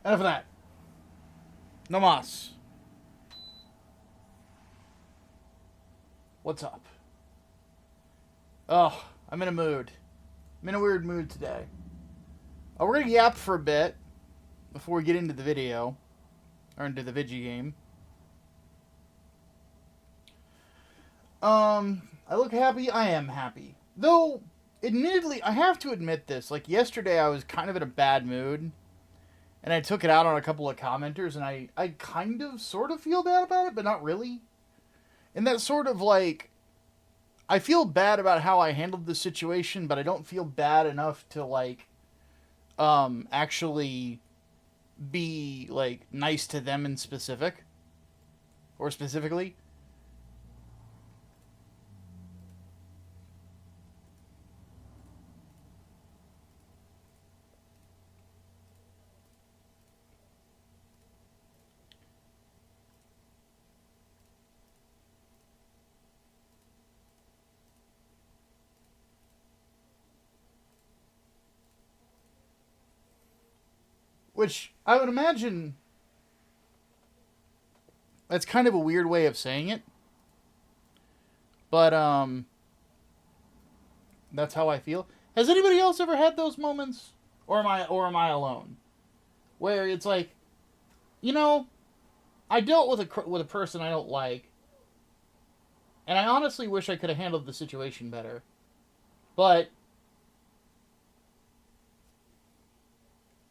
Enough of that. No mas. What's up? Oh, I'm in a mood. I'm in a weird mood today. We're going to yap for a bit before we get into the video. Or into the Vigi game. I look happy. I am happy. Though, admittedly, I have to admit this. Like, yesterday I was kind of in a bad mood. And I took it out on a couple of commenters. And I kind of, sort of feel bad about it, but not really. And that sort of, like... I feel bad about how I handled the situation, but I don't feel bad enough to, like... actually be, like, nice to them in specific. Or specifically. Which, I would imagine... That's kind of a weird way of saying it. But, that's how I feel. Has anybody else ever had those moments? Or am I alone? Where it's like, you know, I dealt with a person I don't like, and I honestly wish I could have handled the situation better. But,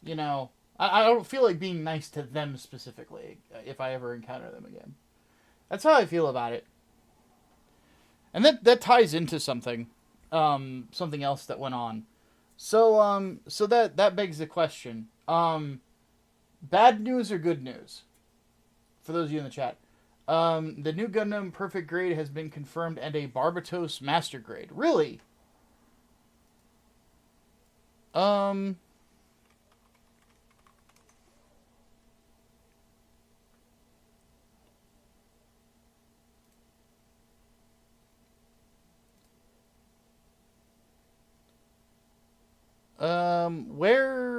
you know, I don't feel like being nice to them specifically if I ever encounter them again. That's how I feel about it. And that ties into something else that went on. So that begs the question. Bad news or good news? For those of you in the chat. The new Gundam Perfect Grade has been confirmed and a Barbatos Master Grade. Really?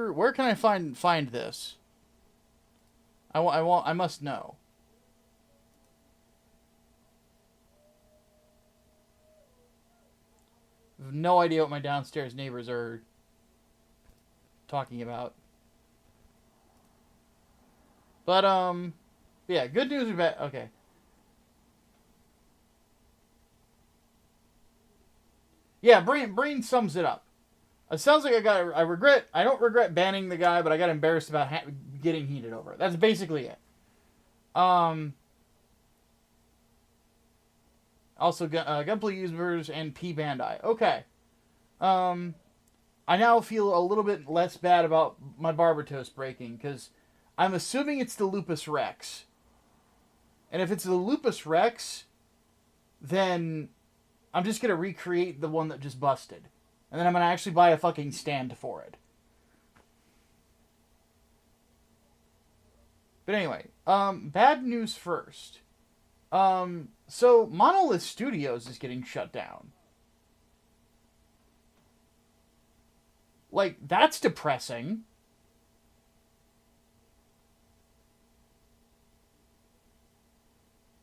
Where can I find this? I must know. I have no idea what my downstairs neighbors are talking about. But yeah, good news or bad? Okay. Yeah, Brain sums it up. It sounds like I don't regret banning the guy, but I got embarrassed about getting heated over it. That's basically it. Also, Gunplay users and P Bandai. Okay. I now feel a little bit less bad about my Barbatos breaking, because I'm assuming it's the Lupus Rex. And if it's the Lupus Rex, then I'm just going to recreate the one that just busted. And then I'm going to actually buy a fucking stand for it. But anyway, bad news first. So Monolith Studios is getting shut down. Like, that's depressing.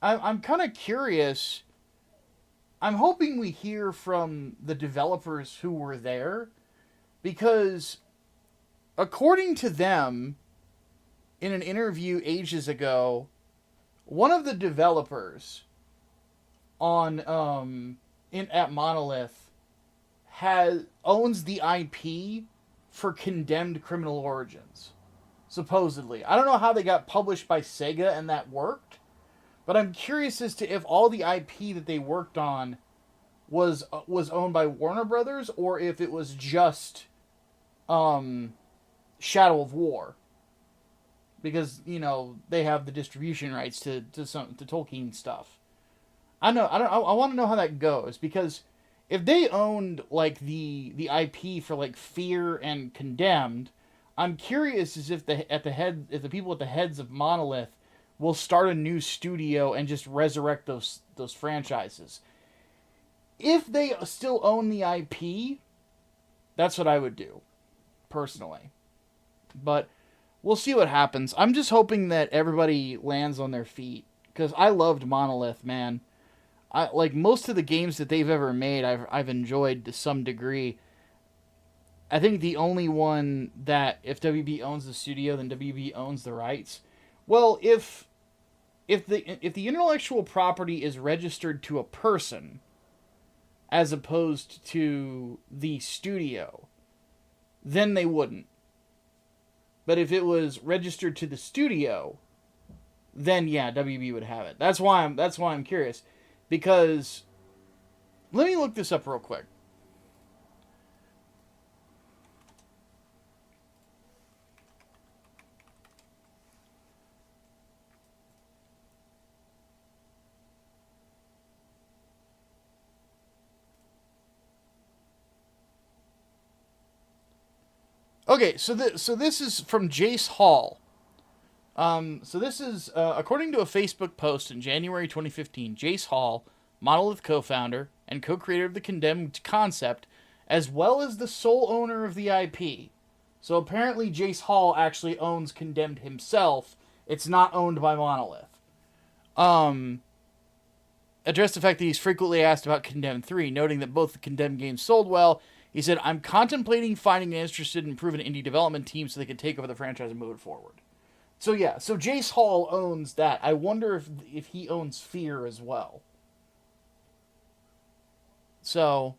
I'm kind of curious. I'm hoping we hear from the developers who were there, because according to them, in an interview ages ago, one of the developers on at Monolith owns the IP for Condemned Criminal Origins, supposedly. I don't know how they got published by Sega and that worked. But I'm curious as to if all the IP that they worked on was owned by Warner Brothers, or if it was just Shadow of War, because you know they have the distribution rights to Tolkien stuff. I want to know how that goes, because if they owned like the IP for like Fear and Condemned, I'm curious as if the people at the heads of Monolith will start a new studio and just resurrect those franchises. If they still own the IP, that's what I would do, personally. But we'll see what happens. I'm just hoping that everybody lands on their feet, because I loved Monolith, man. I like most of the games that they've ever made. I've enjoyed to some degree. I think the only one that if WB owns the studio, then WB owns the rights. Well, if the intellectual property is registered to a person as opposed to the studio, then they wouldn't. But if it was registered to the studio, then yeah, WB would have it. That's why I'm curious, because let me look this up real quick. Okay, so this is from Jace Hall. So this is according to a Facebook post in January 2015. Jace Hall, Monolith co-founder and co-creator of the Condemned concept, as well as the sole owner of the IP. So apparently, Jace Hall actually owns Condemned himself. It's not owned by Monolith. Addressed the fact that he's frequently asked about Condemned 3, noting that both the Condemned games sold well. He said, "I'm contemplating finding an interested and proven indie development team so they can take over the franchise and move it forward." So yeah, so Jace Hall owns that. I wonder if he owns Fear as well. So,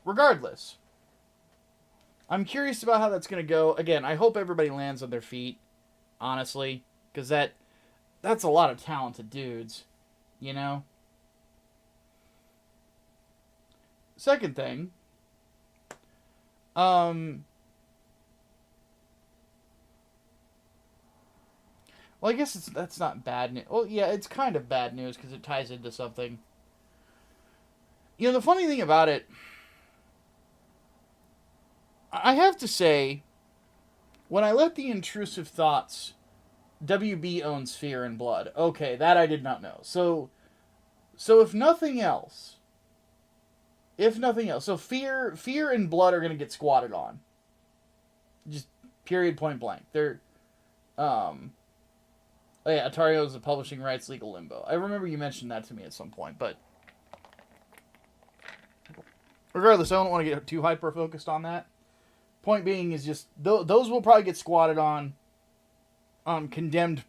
regardless, I'm curious about how that's going to go. Again, I hope everybody lands on their feet, honestly, because that's a lot of talented dudes, you know? Second thing, well, I guess that's not bad news. Well, yeah, it's kind of bad news because it ties into something. You know, the funny thing about it, I have to say, when I let the intrusive thoughts, WB owns Fear and Blood. Okay, that I did not know. So if nothing else, so Fear and Blood are going to get squatted on. Just period, point blank. They're, oh yeah, Atari owns the publishing rights, legal limbo. I remember you mentioned that to me at some point, but regardless, I don't want to get too hyper-focused on that. Point being is just, those will probably get squatted on. Condemned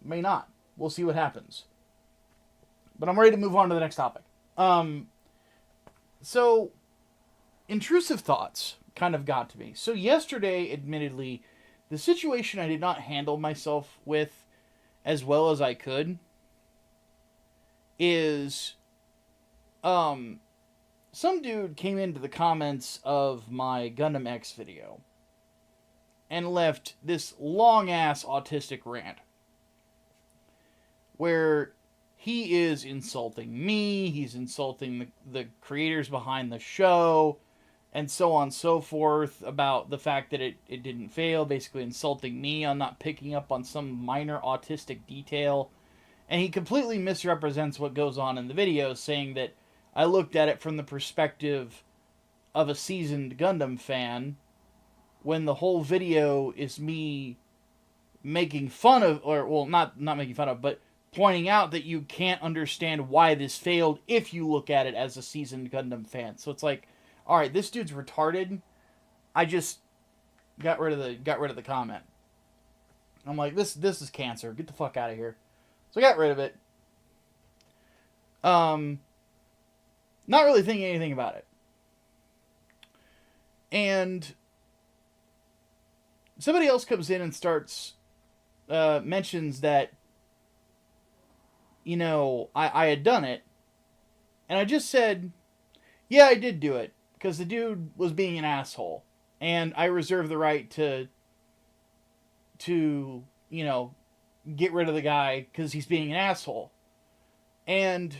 may not. We'll see what happens. But I'm ready to move on to the next topic. So, intrusive thoughts kind of got to me. So yesterday, admittedly, the situation I did not handle myself with as well as I could is, some dude came into the comments of my Gundam X video and left this long-ass autistic rant where he is insulting me, he's insulting the creators behind the show, and so on and so forth, about the fact that it didn't fail, basically insulting me on not picking up on some minor autistic detail. And he completely misrepresents what goes on in the video, saying that I looked at it from the perspective of a seasoned Gundam fan, when the whole video is me making fun of, or, well, not making fun of, but pointing out that you can't understand why this failed if you look at it as a seasoned Gundam fan. So it's like, alright, this dude's retarded. I just got rid of the comment. I'm like, this is cancer. Get the fuck out of here. So I got rid of it. Not really thinking anything about it. And somebody else comes in and starts, mentions that, you know, I had done it. And I just said, yeah, I did do it. Because the dude was being an asshole. And I reserve the right to, you know, get rid of the guy because he's being an asshole. And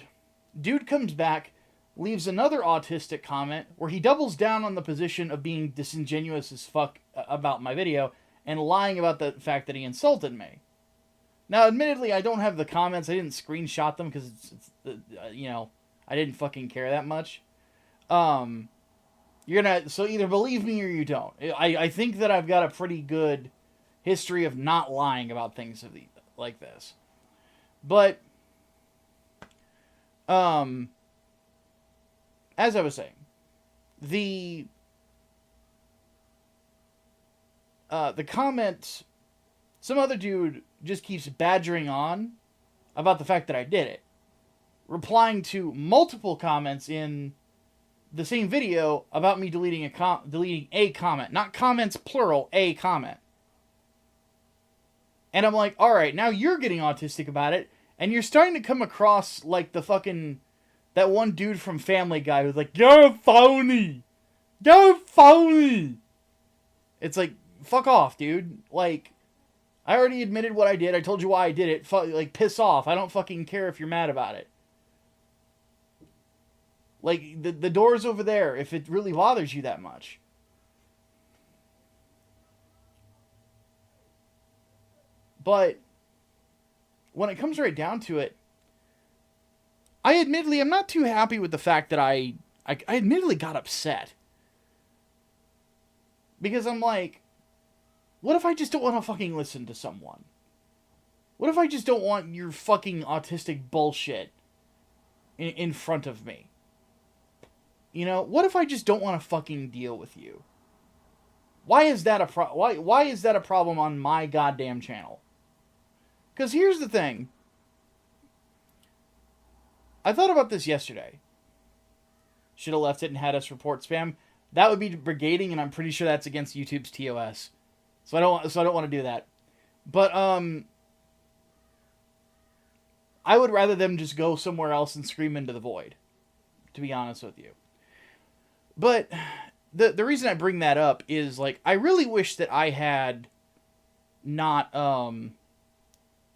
dude comes back, leaves another autistic comment where he doubles down on the position of being disingenuous as fuck about my video and lying about the fact that he insulted me. Now, admittedly, I don't have the comments. I didn't screenshot them because it's you know, I didn't fucking care that much. So either believe me or you don't. I think that I've got a pretty good history of not lying about things like this. But, as I was saying, the comment, some other dude just keeps badgering on about the fact that I did it, replying to multiple comments in the same video about me deleting a comment, not comments plural, a comment. And I'm like, all right, now you're getting autistic about it, and you're starting to come across like the fucking that one dude from Family Guy who's like, "You're phony, you're phony." It's like, fuck off, dude. Like, I already admitted what I did. I told you why I did it. Like, piss off. I don't fucking care if you're mad about it. Like, the door's over there if it really bothers you that much. But when it comes right down to it, I admittedly am not too happy with the fact that I admittedly got upset. Because I'm like, what if I just don't want to fucking listen to someone? What if I just don't want your fucking autistic bullshit in front of me? You know, what if I just don't want to fucking deal with you? Why is that why is that a problem on my goddamn channel? Because here's the thing. I thought about this yesterday. Should have left it and had us report spam. That would be brigading, and I'm pretty sure that's against YouTube's TOS. So I don't want to do that. But I would rather them just go somewhere else and scream into the void, to be honest with you. But the reason I bring that up is, like, I really wish that I had not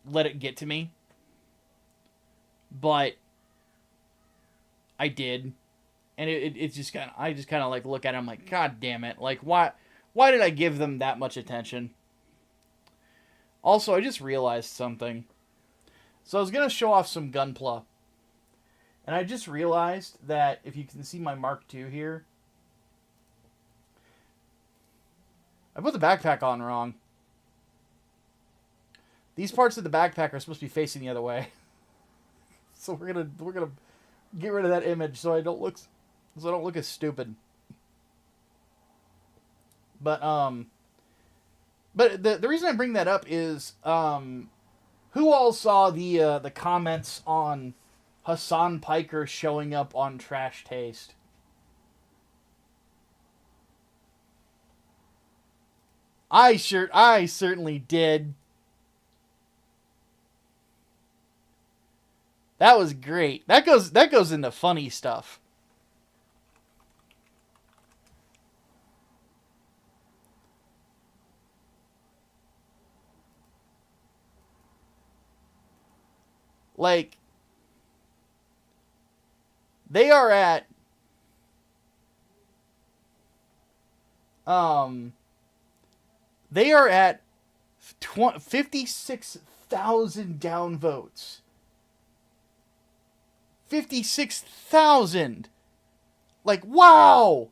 let it get to me. But I did. And it's just kind of, I just kind of like look at it, I'm like, God damn it. Like, why did I give them that much attention? Also, I just realized something. So I was going to show off some Gunpla. And I just realized that, if you can see my Mark II here, I put the backpack on wrong. These parts of the backpack are supposed to be facing the other way. So we're gonna get rid of that image so I don't look as stupid. But the reason I bring that up is who all saw the comments on Hassan Piker showing up on Trash Taste? I certainly did. That was great. That goes into funny stuff. Like, they are at 56,000 downvotes. 56,000. Like, wow.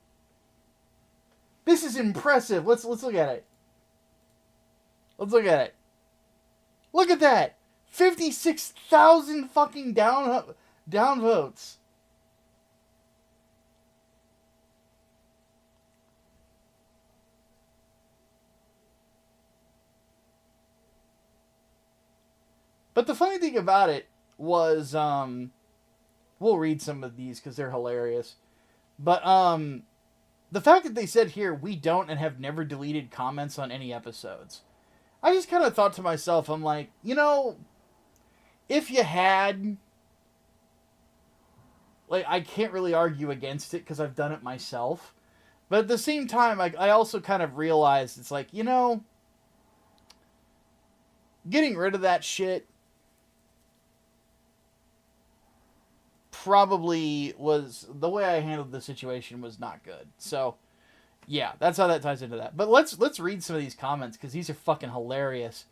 This is impressive. Let's look at it. Let's look at it. Look at that. 56,000 fucking downvotes. But the funny thing about it was, we'll read some of these because they're hilarious. But the fact that they said here, we don't and have never deleted comments on any episodes. I just kind of thought to myself, I'm like, you know, if you had, like, I can't really argue against it because I've done it myself. But at the same time, I also kind of realized, it's like, you know, getting rid of that shit probably was, the way I handled the situation was not good. So, yeah, that's how that ties into that. But let's read some of these comments because these are fucking hilarious.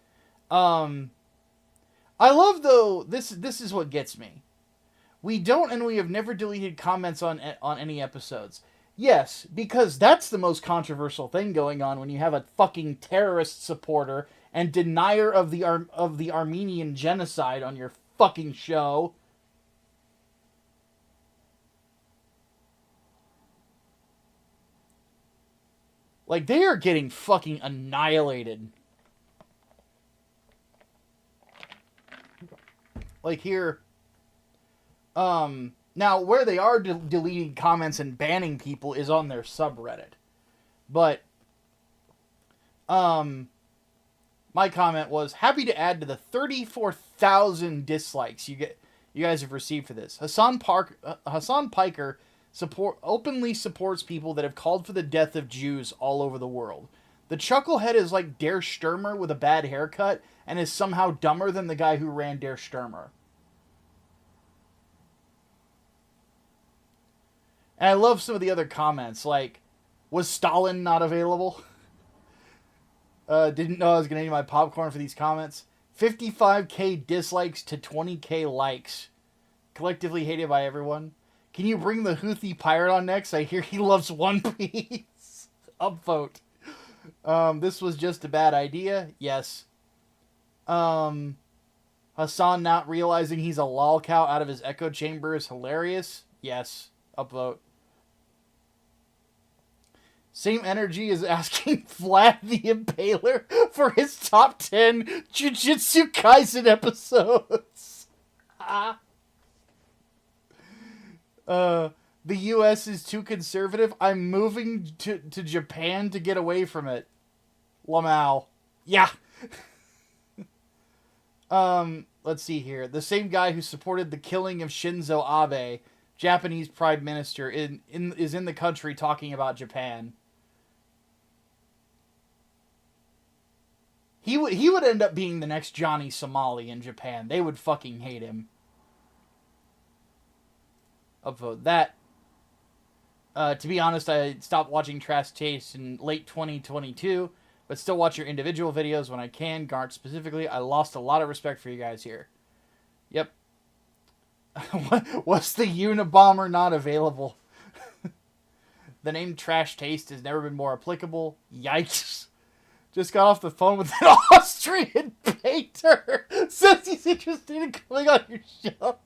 I love, though, this is what gets me. We don't and we have never deleted comments on any episodes. Yes, because that's the most controversial thing going on when you have a fucking terrorist supporter and denier of the Armenian genocide on your fucking show. Like, they are getting fucking annihilated. Like here, now where they are deleting comments and banning people is on their subreddit. But, my comment was, happy to add to the 34,000 dislikes you guys have received for this. Hassan Piker openly supports people that have called for the death of Jews all over the world. The chucklehead is like Der Stürmer with a bad haircut and is somehow dumber than the guy who ran Der Stürmer. And I love some of the other comments, like, was Stalin not available? Didn't know I was going to need my popcorn for these comments. 55k dislikes to 20k likes. Collectively hated by everyone. Can you bring the Houthi pirate on next? I hear he loves One Piece. Upvote. This was just a bad idea. Yes. Hassan not realizing he's a lolcow out of his echo chamber is hilarious. Yes. Upvote. Same Energy is asking Vlad the Impaler for his top 10 Jujutsu Kaisen episodes. The U.S. is too conservative. I'm moving to Japan to get away from it. Lamau. Yeah. Let's see here. The same guy who supported the killing of Shinzo Abe, Japanese Prime Minister, is in the country talking about Japan. He would end up being the next Johnny Somali in Japan. They would fucking hate him. Upvote that. To be honest, I stopped watching Trash Taste in late 2022, but still watch your individual videos when I can. Gart specifically, I lost a lot of respect for you guys here. Yep. What's the Unabomber not available? The name Trash Taste has never been more applicable. Yikes. Just got off the phone with an Austrian painter. Says he's interested in coming on your show.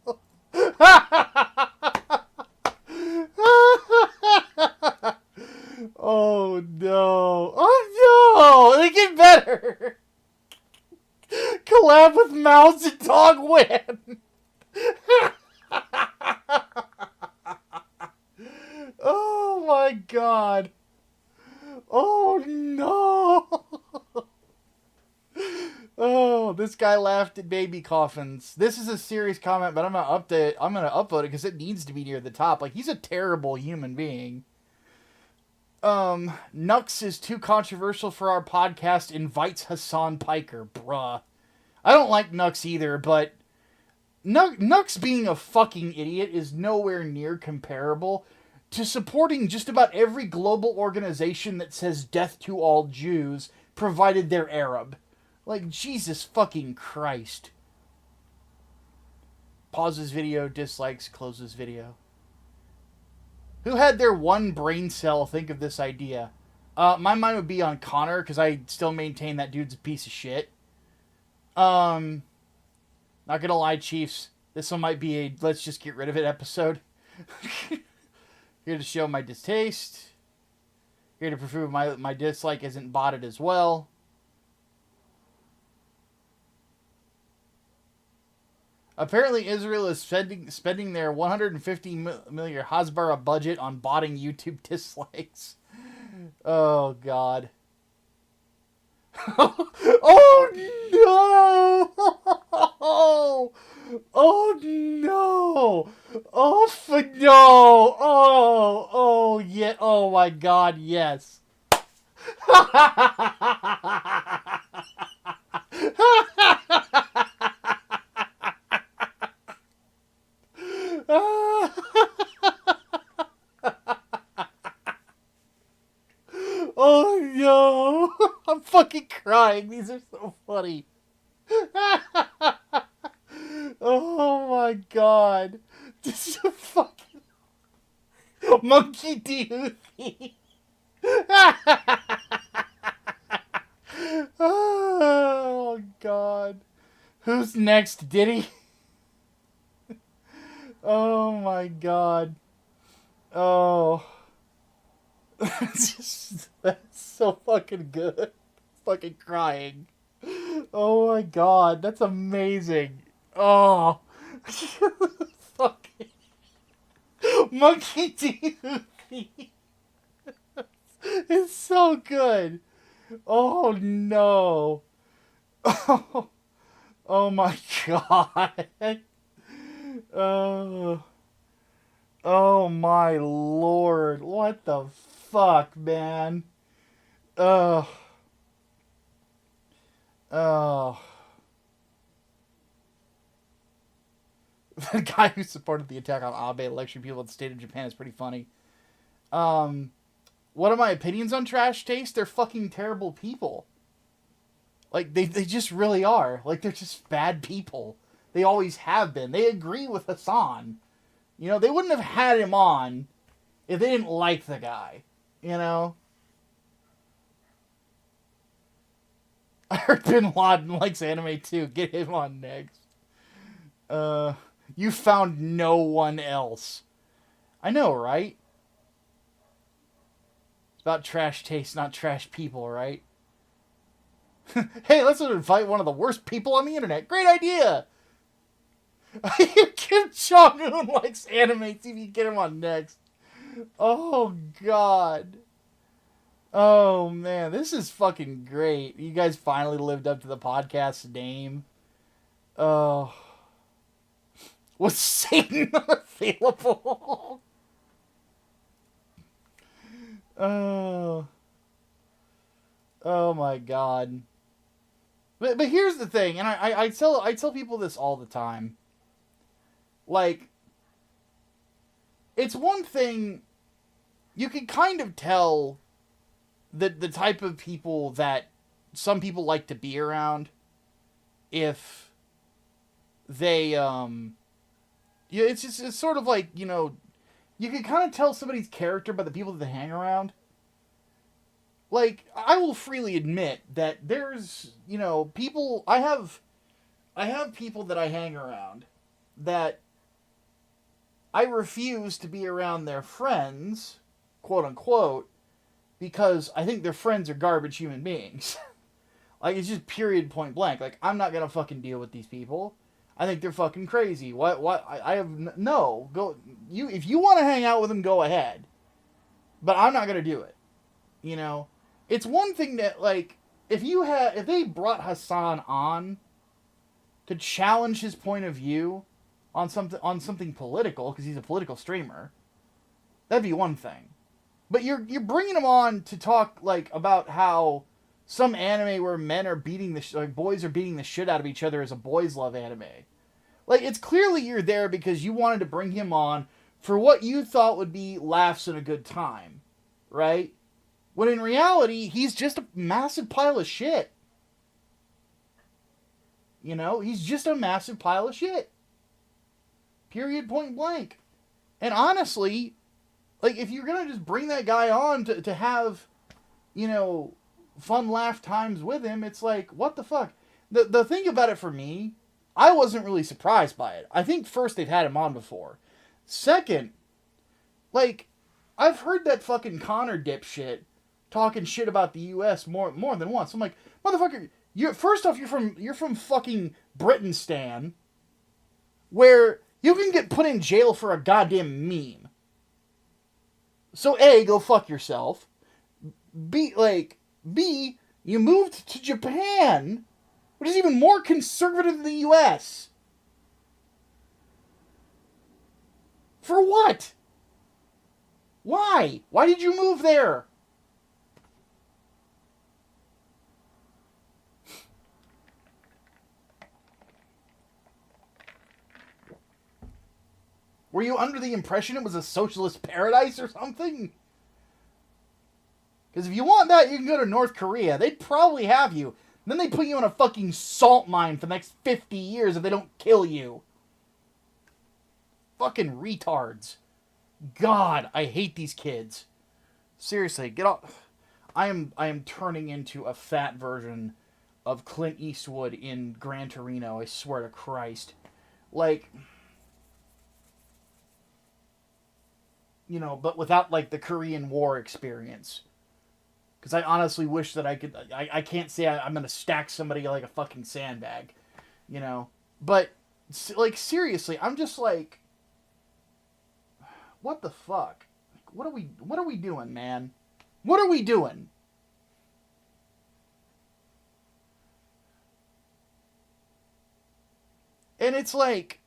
Oh no. Oh no. They get better. Collab with Mouse and Dog Win. Oh my god. Oh no. Oh, this guy laughed at baby coffins. This is a serious comment, but I'm gonna upvote it because it needs to be near the top. Like, he's a terrible human being. Nux is too controversial for our podcast. Invites Hassan Piker, bruh. I don't like Nux either, but Nux being a fucking idiot is nowhere near comparable to supporting just about every global organization that says death to all Jews, provided they're Arab. Like, Jesus fucking Christ. Pauses video, dislikes, closes video. Who had their one brain cell think of this idea? My mind would be on Connor, because I still maintain that dude's a piece of shit. Not gonna lie, Chiefs. This one might be a let's just get rid of it episode. Here to show my distaste. Here to prove my dislike isn't botted as well. Apparently, Israel is spending their 150 million Hasbara budget on botting YouTube dislikes. Oh, God. Oh, no! Oh, no! Oh, no! Oh, yeah. Oh, my God, yes. Oh no! I'm fucking crying. These are so funny. Oh my god. This is a fucking... Monkey D. Hoothy. Oh, God. Who's next, Diddy? Oh, my God. Oh. That's so fucking good. Fucking crying. Oh, my God. That's amazing. Oh. Fucking. Monkey D. Hoothy. It's so good. Oh, no. Oh, oh my God. Oh, oh my Lord. What the fuck, man? Oh, oh. The guy who supported the attack on Abe lecturing people at the state of Japan is pretty funny. What are my opinions on Trash Taste? They're fucking terrible people. Like, they just really are. Like, they're just bad people. They always have been. They agree with Hassan. You know, they wouldn't have had him on if they didn't like the guy. You know? I heard Bin Laden likes anime too. Get him on next. You found no one else. I know, right? It's about trash taste, not trash people, right? Hey, let's invite one of the worst people on the internet. Great idea! Kim Jong-un likes anime. See if you can get him on next. Oh, God. Oh, man. This is fucking great. You guys finally lived up to the podcast's name. Oh. Was Satan available? Oh. Oh, my God. But here's the thing, and I tell people this all the time. Like, it's one thing, you can kind of tell the type of people that some people like to be around if they, it's sort of like, you know, you can kind of tell somebody's character by the people that they hang around. Like, I will freely admit that there's, you know, people, I have people that I hang around that I refuse to be around their friends, quote unquote, because I think their friends are garbage human beings. Like, it's just period, point blank. Like, I'm not gonna fucking deal with these people. I think they're fucking crazy. I have, no, go, if you want to hang out with them, go ahead. But I'm not gonna do it. You know? It's one thing that, like, if they brought Hassan on to challenge his point of view on something political, because he's a political streamer, that'd be one thing. But you're bringing him on to talk, like, about how some anime where men are boys are beating the shit out of each other is a boys love anime. Like, it's clearly you're there because you wanted to bring him on for what you thought would be laughs and a good time, right? When in reality, he's just a massive pile of shit. You know, he's just a massive pile of shit. Period, point blank. And honestly, like, if you're gonna just bring that guy on to have, you know, fun laugh times with him, it's like, what the fuck? The thing about it for me, I wasn't really surprised by it. I think first, they've had him on before. Second, like, I've heard that fucking Connor dipshit talking shit about the U.S. more than once. I'm like, motherfucker, first off, you're from fucking Britanistan, where you can get put in jail for a goddamn meme. So A, go fuck yourself. B, you moved to Japan, which is even more conservative than the U.S. For what? Why? Why did you move there? Were you under the impression it was a socialist paradise or something? Because if you want that, you can go to North Korea. They'd probably have you. Then they put you in a fucking salt mine for the next 50 years if they don't kill you. Fucking retards. God, I hate these kids. Seriously, get off. I am turning into a fat version of Clint Eastwood in Gran Torino, I swear to Christ. Like, but without, like, the Korean War experience. Because I honestly wish that I could. I can't say I'm going to stack somebody like a fucking sandbag, you know? But, like, seriously, I'm just like, what the fuck? What are we doing, man? What are we doing? And it's like,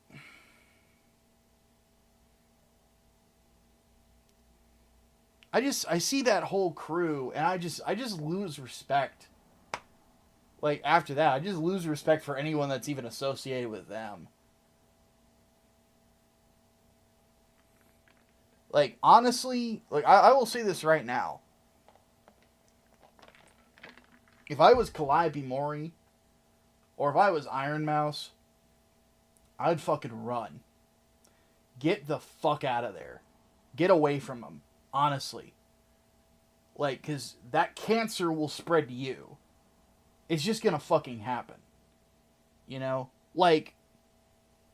I see that whole crew and I just lose respect. Like, after that, I just lose respect for anyone that's even associated with them. Like, honestly, like, I will say this right now. If I was Calliope Mori, or if I was Iron Mouse, I'd fucking run. Get the fuck out of there. Get away from them. Honestly. Like, because that cancer will spread to you. It's just gonna fucking happen. You know? Like,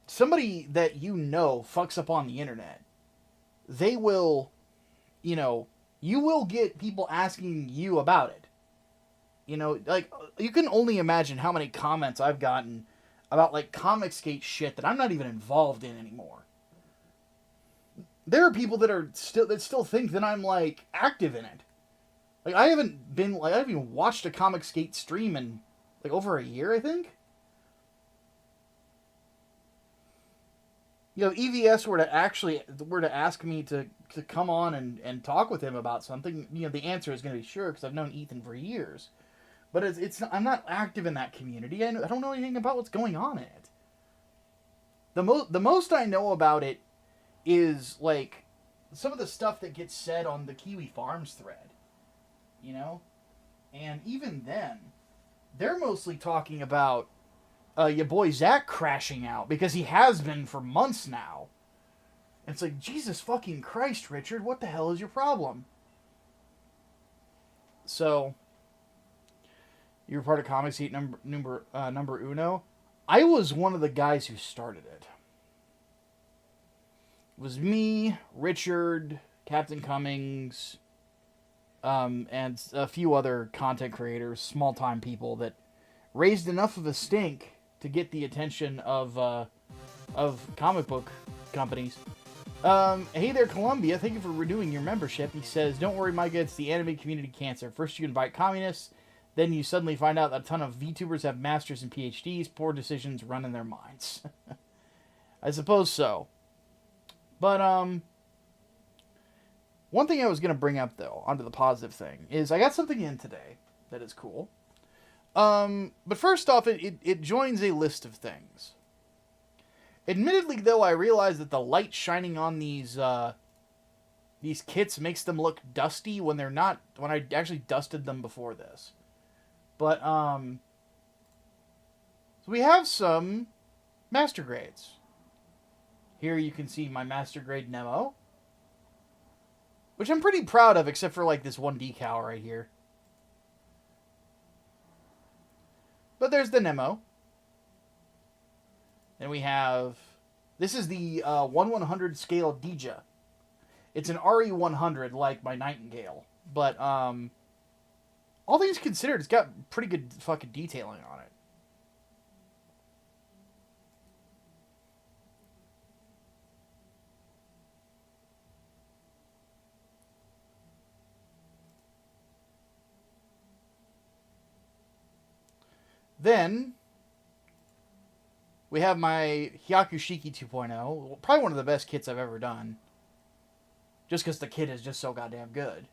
somebody that you know fucks up on the internet, they will, you will get people asking you about it. Like, you can only imagine how many comments I've gotten about, like, Comicsgate shit that I'm not even involved in anymore. There are people that still think that I'm, like, active in it. Like, I haven't even watched a Comicsgate stream in, like, over a year, I think. EVS were to ask me to come on and talk with him about something, the answer is going to be sure, because I've known Ethan for years. But I'm not active in that community. I don't know anything about what's going on in it. The most I know about it is, like, some of the stuff that gets said on the Kiwi Farms thread, and even then, they're mostly talking about your boy Zach crashing out, because he has been for months now. And it's like, Jesus fucking Christ, Richard, what the hell is your problem? So, you were part of Comicsgate number uno. I was one of the guys who started it. It was me, Richard, Captain Cummings, and a few other content creators, small-time people that raised enough of a stink to get the attention of comic book companies. Hey there, Columbia. Thank you for renewing your membership. He says, don't worry, Micah, it's the anime community cancer. First you invite communists, then you suddenly find out that a ton of VTubers have masters and PhDs. Poor decisions run in their minds. I suppose so. But, one thing I was going to bring up, though, onto the positive thing, is I got something in today that is cool. But first off, it joins a list of things. Admittedly, though, I realize that the light shining on these kits makes them look dusty when they're not, when I actually dusted them before this. But, so we have some master grades. Here you can see my master grade Nemo, which I'm pretty proud of, except for, like, this one decal right here. But there's the Nemo. And we have, this is the 1/100 scale Dija. It's an RE100 like my Nightingale. But, all things considered, it's got pretty good fucking detailing on it. Then, we have my Hyakushiki 2.0. Probably one of the best kits I've ever done. Just because the kit is just so goddamn good.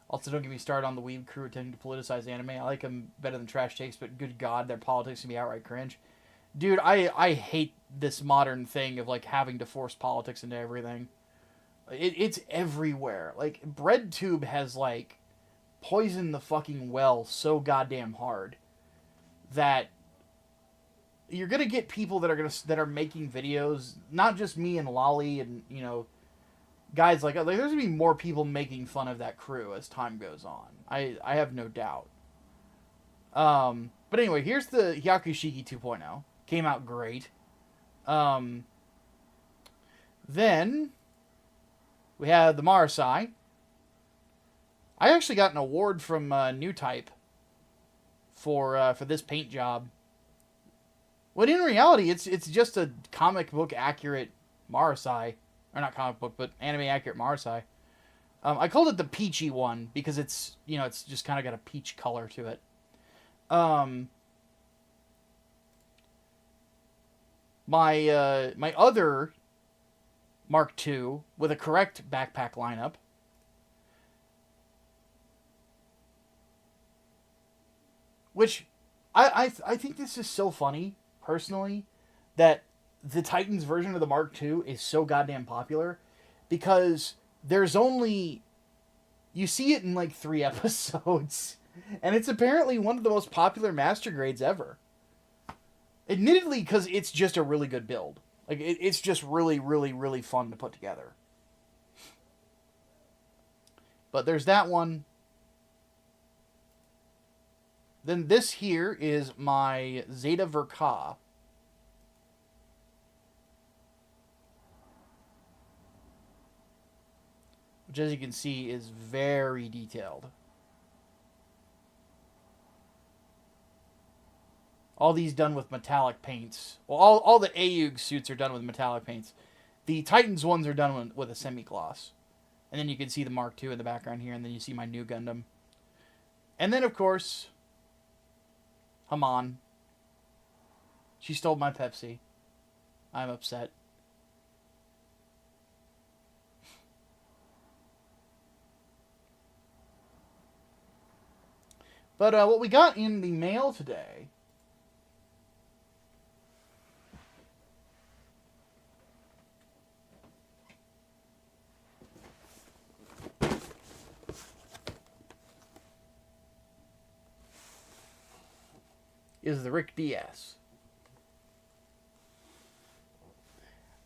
Also, don't get me started on the weeb crew attempting to politicize anime. I like them better than trash takes, but good God, their politics can be outright cringe. Dude, I hate this modern thing of, like, having to force politics into everything. It's everywhere. Like, BreadTube has, like, poisoned the fucking well so goddamn hard that you're gonna get people that are making videos, not just me and Lolly and guys like there's gonna be more people making fun of that crew as time goes on. I have no doubt. But anyway, here's the Hyakushiki 2.0. Came out great. Then we have the Marasai. I actually got an award from New Type for this paint job. When in reality, it's just a comic book accurate Marasai, or not comic book, but anime accurate Marasai. I called it the peachy one because it's just kind of got a peach color to it. My other Mark II with a correct backpack lineup. Which I think this is so funny, personally, that the Titans version of the Mark II is so goddamn popular because there's only... You see it in like 3 episodes, and it's apparently one of the most popular master grades ever. Admittedly, because it's just a really good build. Like, it's just really, really, really fun to put together. But there's that one. Then this here is my Zeta Verka. Which, as you can see, is very detailed. All these done with metallic paints. Well, all the Ayug suits are done with metallic paints. The Titans ones are done with a semi-gloss. And then you can see the Mark II in the background here, and then you see my new Gundam. And then, of course, Haman. She stole my Pepsi. I'm upset. But what we got in the mail today is the Rick Diaz.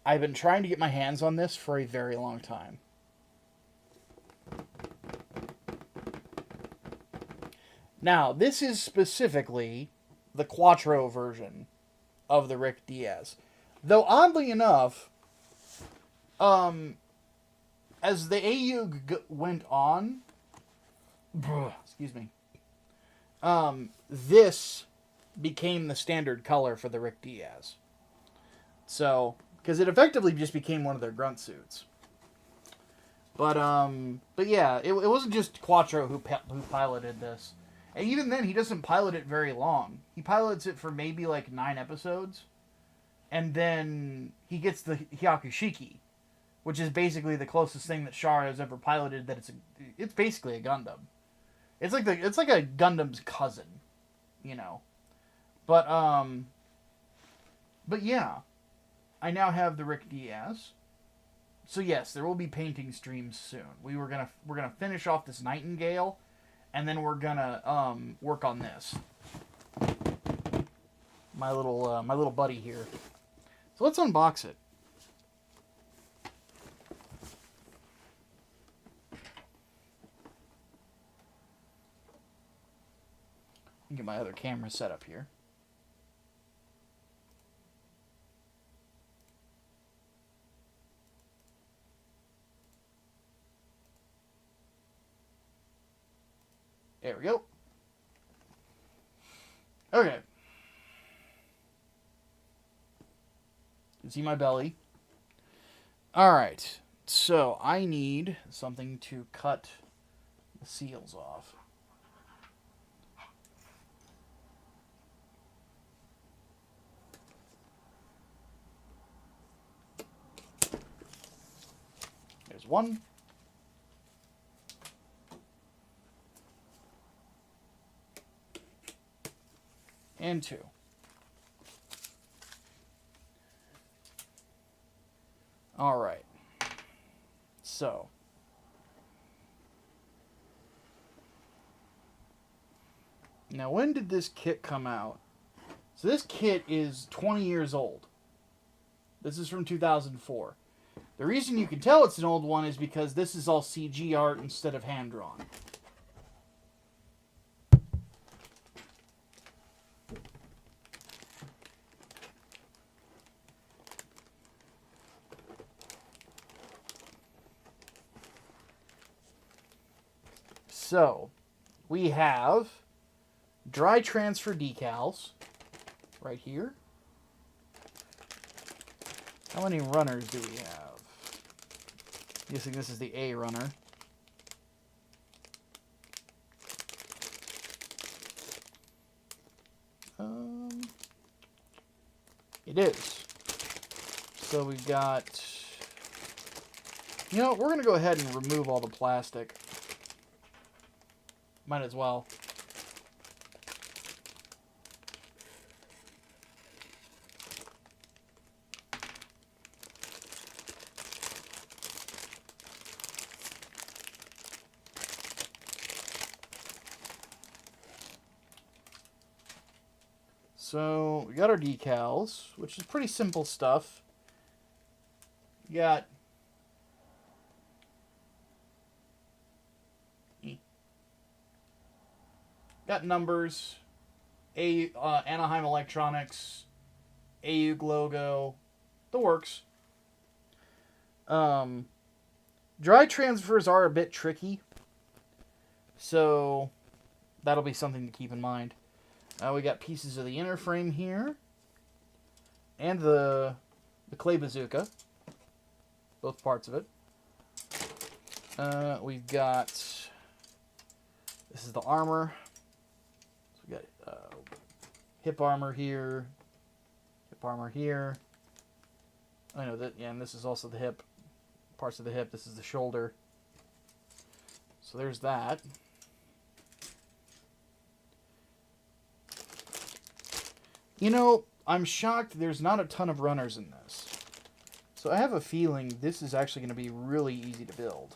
I've been trying to get my hands on this for a very long time. Now, this is specifically the Quattro version of the Rick Diaz. Though, oddly enough, as the Ayug went on, excuse me, this became the standard color for the Rick Diaz. So, because it effectively just became one of their grunt suits. But yeah, it wasn't just Quattro who piloted this. And even then, he doesn't pilot it very long. He pilots it for maybe like 9 episodes. And then he gets the Hyakushiki, which is basically the closest thing that Char has ever piloted that it's basically a Gundam. It's like a Gundam's cousin, But yeah, I now have the Rick Diaz. So yes, there will be painting streams soon. We're gonna finish off this Nightingale, and then we're gonna work on this. My little buddy here. So let's unbox it. Get my other camera set up here. There we go. Okay. You can see my belly. Alright. So, I need something to cut the seals off. There's one. And 2. All right. So. Now, when did this kit come out? So this kit is 20 years old. This is from 2004. The reason you can tell it's an old one is because this is all CG art instead of hand-drawn. So, we have dry transfer decals right here. How many runners do we have? I'm guessing this is the A runner. It is. So we've got... You know, we're going to go ahead and remove all the plastic. Might as well. So, we got our decals, which is pretty simple stuff. We got numbers, Anaheim Electronics, AUG logo, the works. Dry transfers are a bit tricky, so that'll be something to keep in mind. We got pieces of the inner frame here, and the clay bazooka, both parts of it. We've got, this is the armor. So we got hip armor here, hip armor here. I know that, yeah, and this is also the hip, parts of the hip. This is the shoulder. So there's that. You know, I'm shocked there's not a ton of runners in this. So I have a feeling this is actually going to be really easy to build.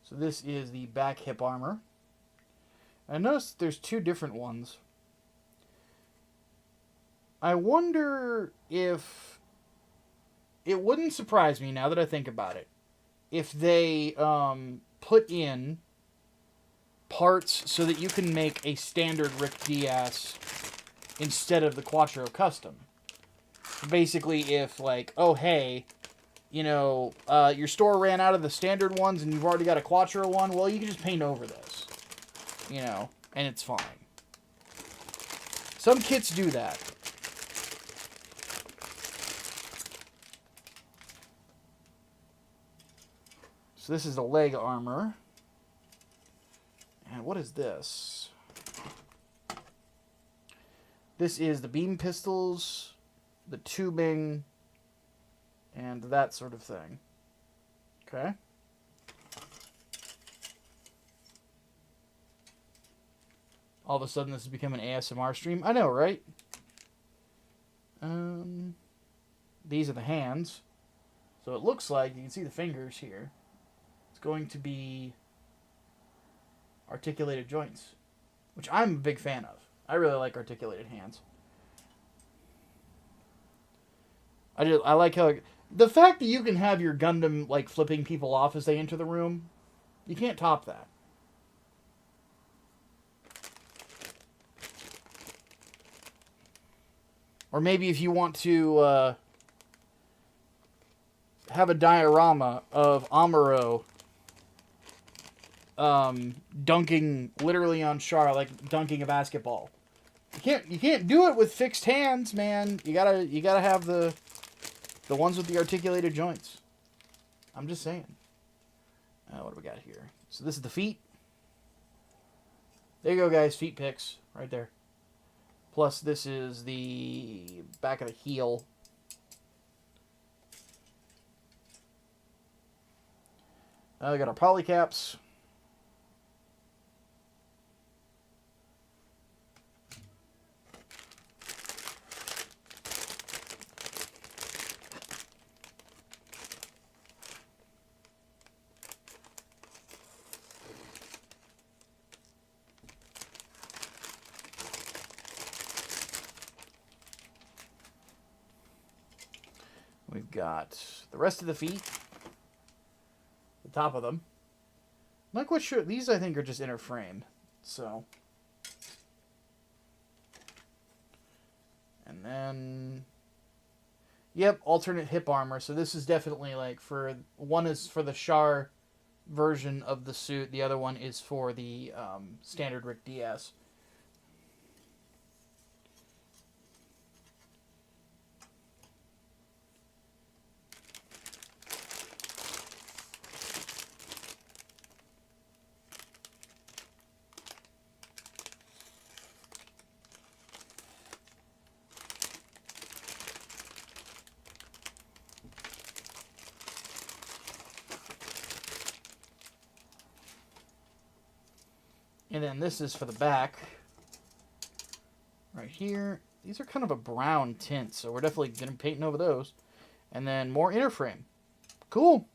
So this is the back hip armor. I noticed there's two different ones. I wonder if... It wouldn't surprise me, now that I think about it, if they put in parts so that you can make a standard Rick Diaz instead of the Quattro Custom. Basically, if, like, oh, hey, you know, your store ran out of the standard ones and you've already got a Quattro one, well, you can just paint over this. You know, and it's fine. Some kits do that. So this is the leg armor. And what is this? This is the beam pistols, the tubing, and that sort of thing. Okay. All of a sudden this has become an ASMR stream. I know, right? These are the hands. So it looks like, you can see the fingers here. Going to be articulated joints, which I'm a big fan of. I really like articulated hands. I like how the fact that you can have your Gundam like flipping people off as they enter the room, you can't top that. Or maybe if you want to have a diorama of Amuro dunking literally on Char, like dunking a basketball. You can't do it with fixed hands, man. You gotta have the ones with the articulated joints. I'm just saying. What do we got here? So this is the feet. There you go, guys. Feet pics right there. Plus this is the back of the heel. We got our polycaps. We've got the rest of the feet. The top of them. I'm not quite sure. These, I think, are just inner frame. So. And then. Yep, alternate hip armor. So this is definitely like for. One is for the Char version of the suit. The other one is for the standard Rick DS. And then this is for the back. Right here. These are kind of a brown tint, so we're definitely going to be painting over those. And then more inner frame. Cool.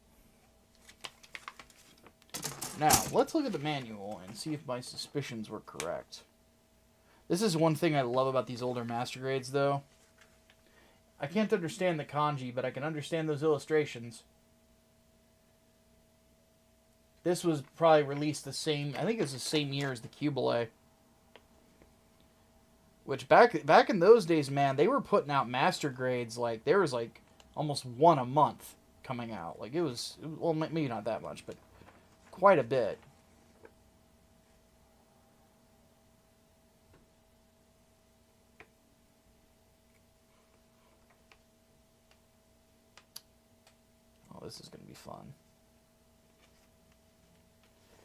Now, let's look at the manual and see if my suspicions were correct. This is one thing I love about these older Master Grades, though. I can't understand the kanji, but I can understand those illustrations. This was probably released the same... I think it was the same year as the Cubile. Which, back in those days, man, they were putting out Master Grades, like, there was, like, almost one a month coming out. Like, it was well, maybe not that much, but quite a bit. Oh, this is going to be fun.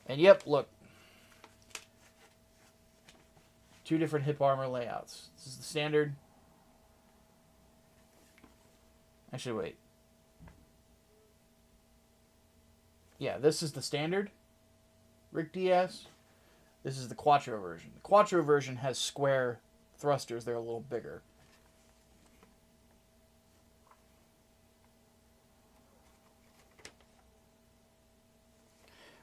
And yep, look. 2 different hip armor layouts. This is the standard. Actually, wait. Yeah, this is the standard Rick DS. This is the Quattro version. The Quattro version has square thrusters. They're a little bigger.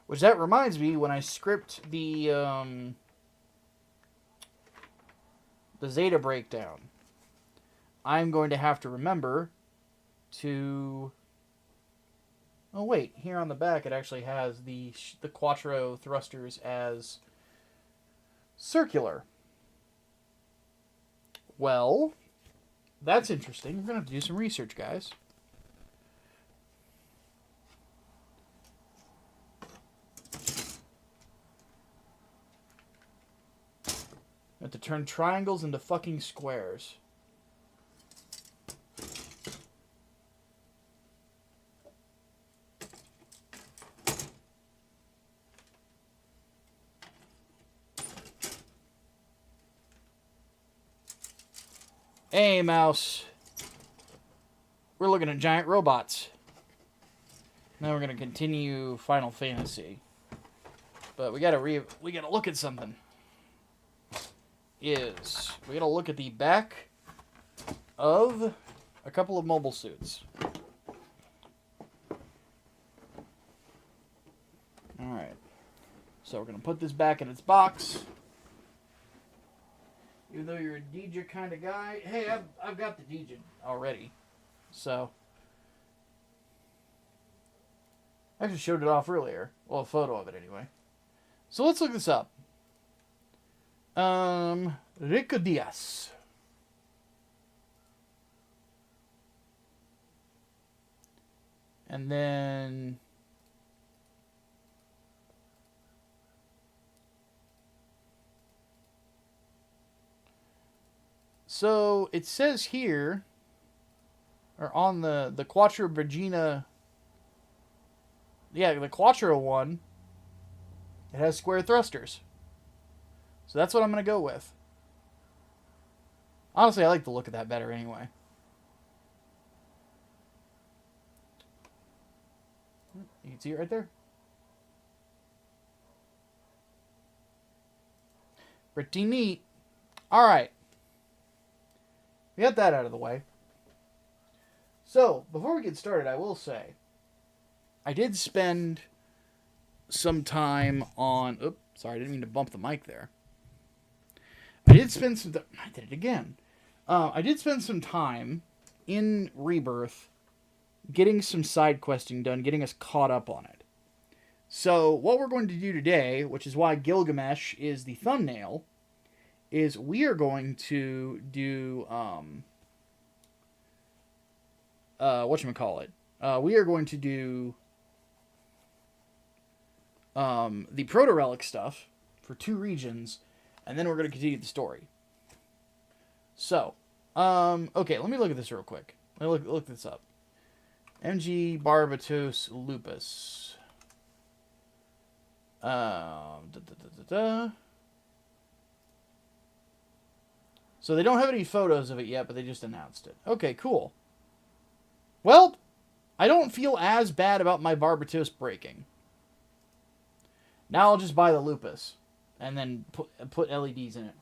Which that reminds me, when I script the Zeta breakdown, I'm going to have to remember to... Oh wait, here on the back it actually has the Quattro thrusters as circular. Well, that's interesting. We're going to have to do some research, guys. We have to turn triangles into fucking squares. Hey, mouse. We're looking at giant robots. Now we're going to continue Final Fantasy. But we got to look at something. We got to look at the back of a couple of mobile suits. Alright. So we're going to put this back in its box. Even though you're a DJ kind of guy. Hey, I've got the DJ already. So. I actually showed it off earlier. Well, a photo of it anyway. So let's look this up. Rico Diaz. And then... So, it says here, or on the Quattro Virginia, yeah, the Quattro one, it has square thrusters. So that's what I'm going to go with. Honestly, I like the look of that better anyway. You can see it right there. Pretty neat. Alright. We got that out of the way. So, before we get started, I will say, I did spend some time on... Oops, sorry, I didn't mean to bump the mic there. I did spend some... I did it again. I did spend some time in Rebirth getting some side questing done, getting us caught up on it. So what we're going to do today, which is why Gilgamesh is the thumbnail, is we are going to do whatchamacallit. We are going to do the Proto-Relic stuff for 2 regions, and then we're going to continue the story. So, okay, let me look at this real quick. Let me look this up. MG Barbatos Lupus. So they don't have any photos of it yet, but they just announced it. Okay, cool. Well, I don't feel as bad about my Barbatos breaking. Now I'll just buy the Lupus and then put LEDs in it.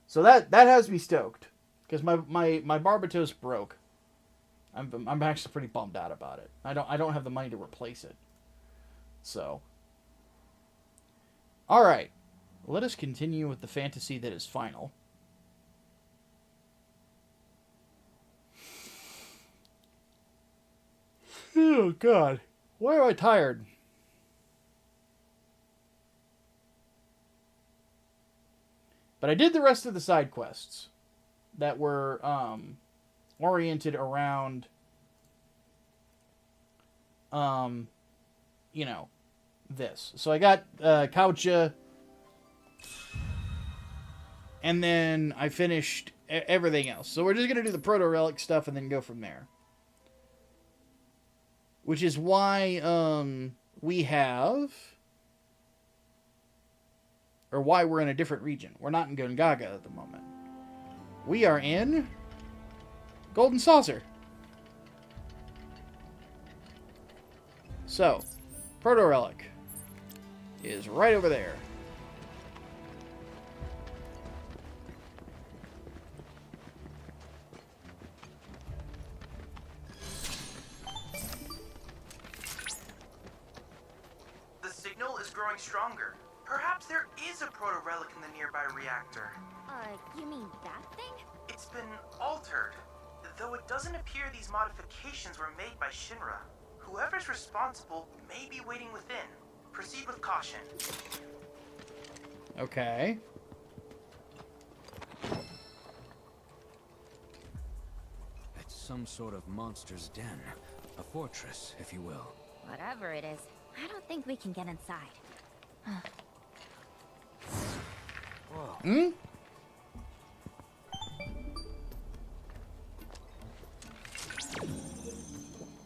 So that has me stoked, because my Barbatos broke. I'm actually pretty bummed out about it. I don't have the money to replace it. So, all right, let us continue with the fantasy that is final. Oh God, why am I tired? But I did the rest of the side quests that were oriented around, you know, this. So I got Coucha, and then I finished everything else. So we're just going to do the Proto-Relic stuff and then go from there. Which is why we have... or why we're in a different region. We're not in Gungaga at the moment. We are in Golden Saucer. So, Proto-Relic is right over there. The signal is growing stronger. Perhaps there is a proto-relic in the nearby reactor. You mean that thing? It's been altered, though it doesn't appear these modifications were made by Shinra. Whoever's responsible may be waiting within. Proceed with caution. Okay. It's some sort of monster's den. A fortress, if you will. Whatever it is, I don't think we can get inside. Whoa. Hmm?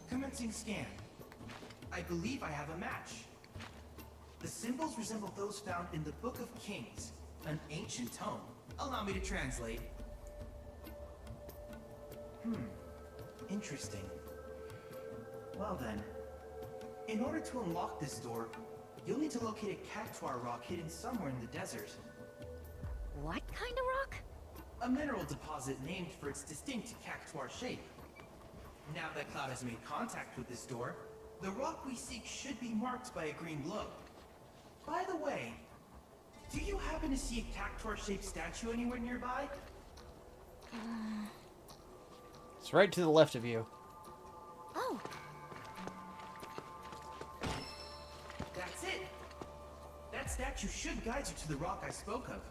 Commencing scan. I believe I have a match. The symbols resemble those found in the Book of Kings, an ancient tome. Allow me to translate. Interesting. Well then, in order to unlock this door, you'll need to locate a cactuar rock hidden somewhere in the desert. What kind of rock? A mineral deposit named for its distinct cactuar shape. Now that Cloud has made contact with this door, the rock we seek should be marked by a green glow. By the way, do you happen to see a cactuar-shaped statue anywhere nearby? It's right to the left of you. Oh, That's it! That statue should guide you to the rock I spoke of,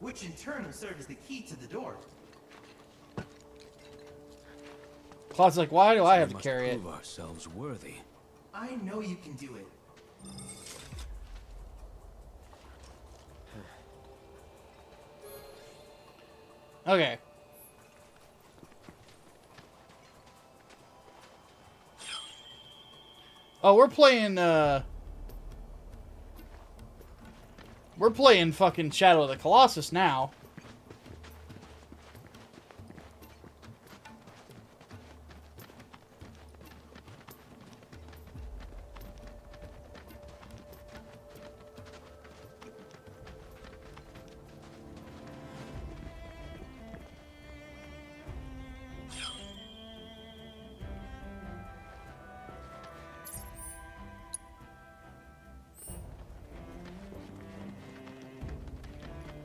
which in turn will serve as the key to the door. Claude's like, why do I have We to must carry it? prove ourselves worthy. I know you can do it. Okay. Oh, we're playing fucking Shadow of the Colossus now.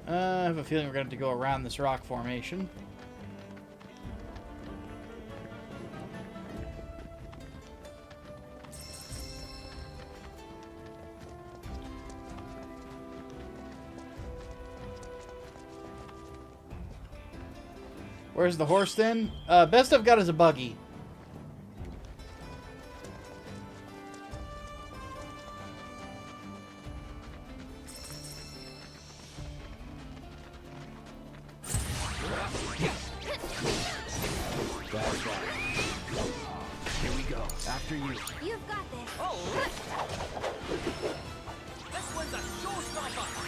I have a feeling we're going to have to go around this rock formation. Where's the horse then? Best I've got is a buggy. Here we go. After you. You've got this. Oh! This one's a showstopper!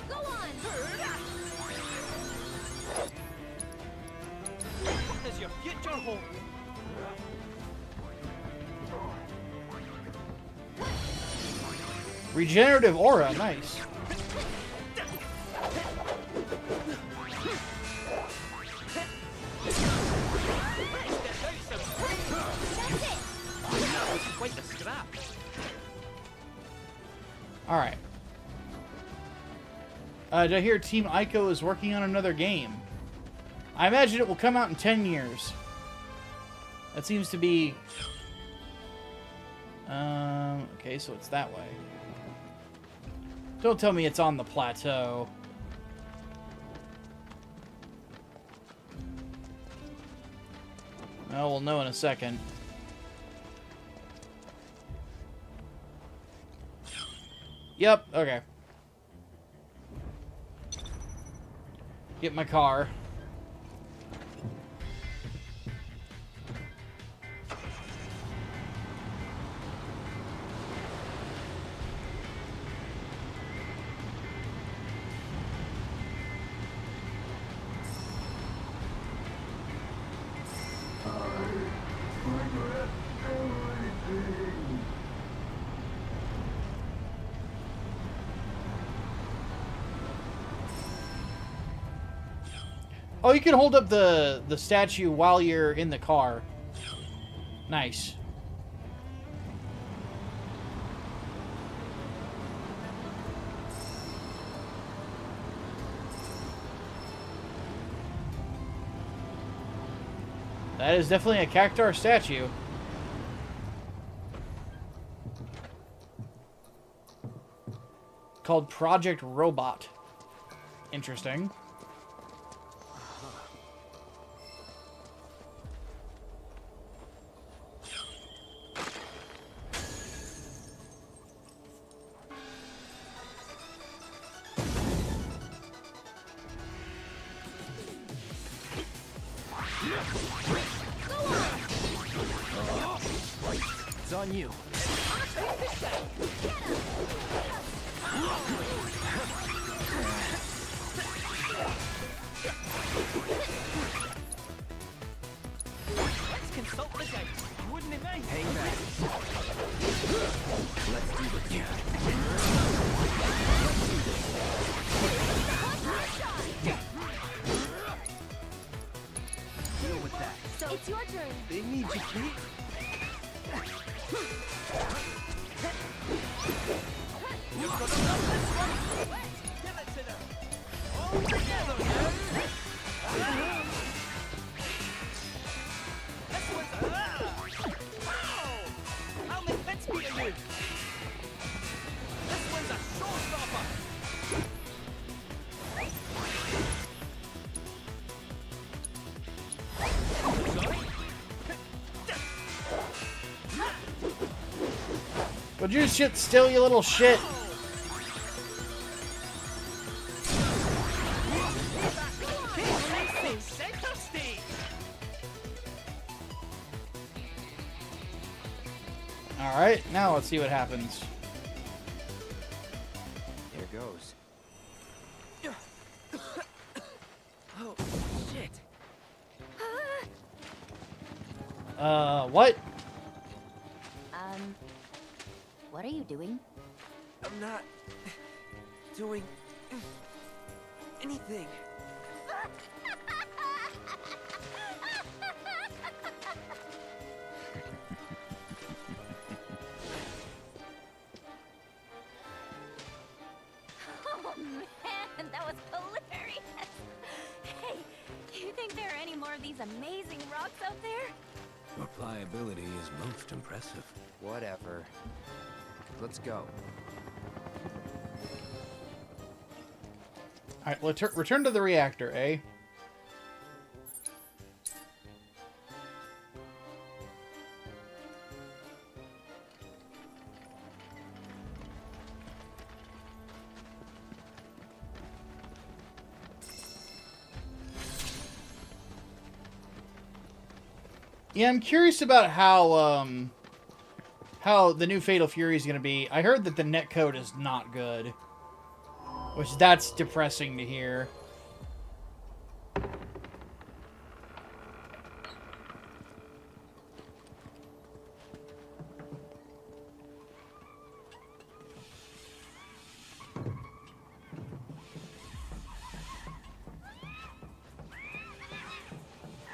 Go on. What does your future hold? Regenerative aura, nice. Quite the scrap. Alright. Did I hear Team Ico is working on another game? I imagine it will come out in 10 years. That seems to be... okay, so it's that way. Don't tell me it's on the plateau. Oh, we'll know in a second. Yep, okay. Get my car. Oh, you can hold up the statue while you're in the car. Nice. That is definitely a Cactar statue. Called Project Robot. Interesting. It's on you. Let's consult the guide. Wouldn't it nice? Hang back. Let's do this. Deal with that. So it's your turn. They need you, Kate. You've got to love this one. Give it to them. All together, man. This one's wow! How many hits be you? This one's a showstopper. Would you shit still, you little shit? Center stage. Alright, now let's see what happens. Here goes. Oh, shit. What? What are you doing? I'm not doing anything. Oh man, that was hilarious. Hey, do you think there are any more of these amazing rocks out there? Your pliability is most impressive. Whatever. Let's go. Alright, let's return to the reactor, eh? Yeah, I'm curious about how the new Fatal Fury is going to be. I heard that the netcode is not good, which that's depressing to hear.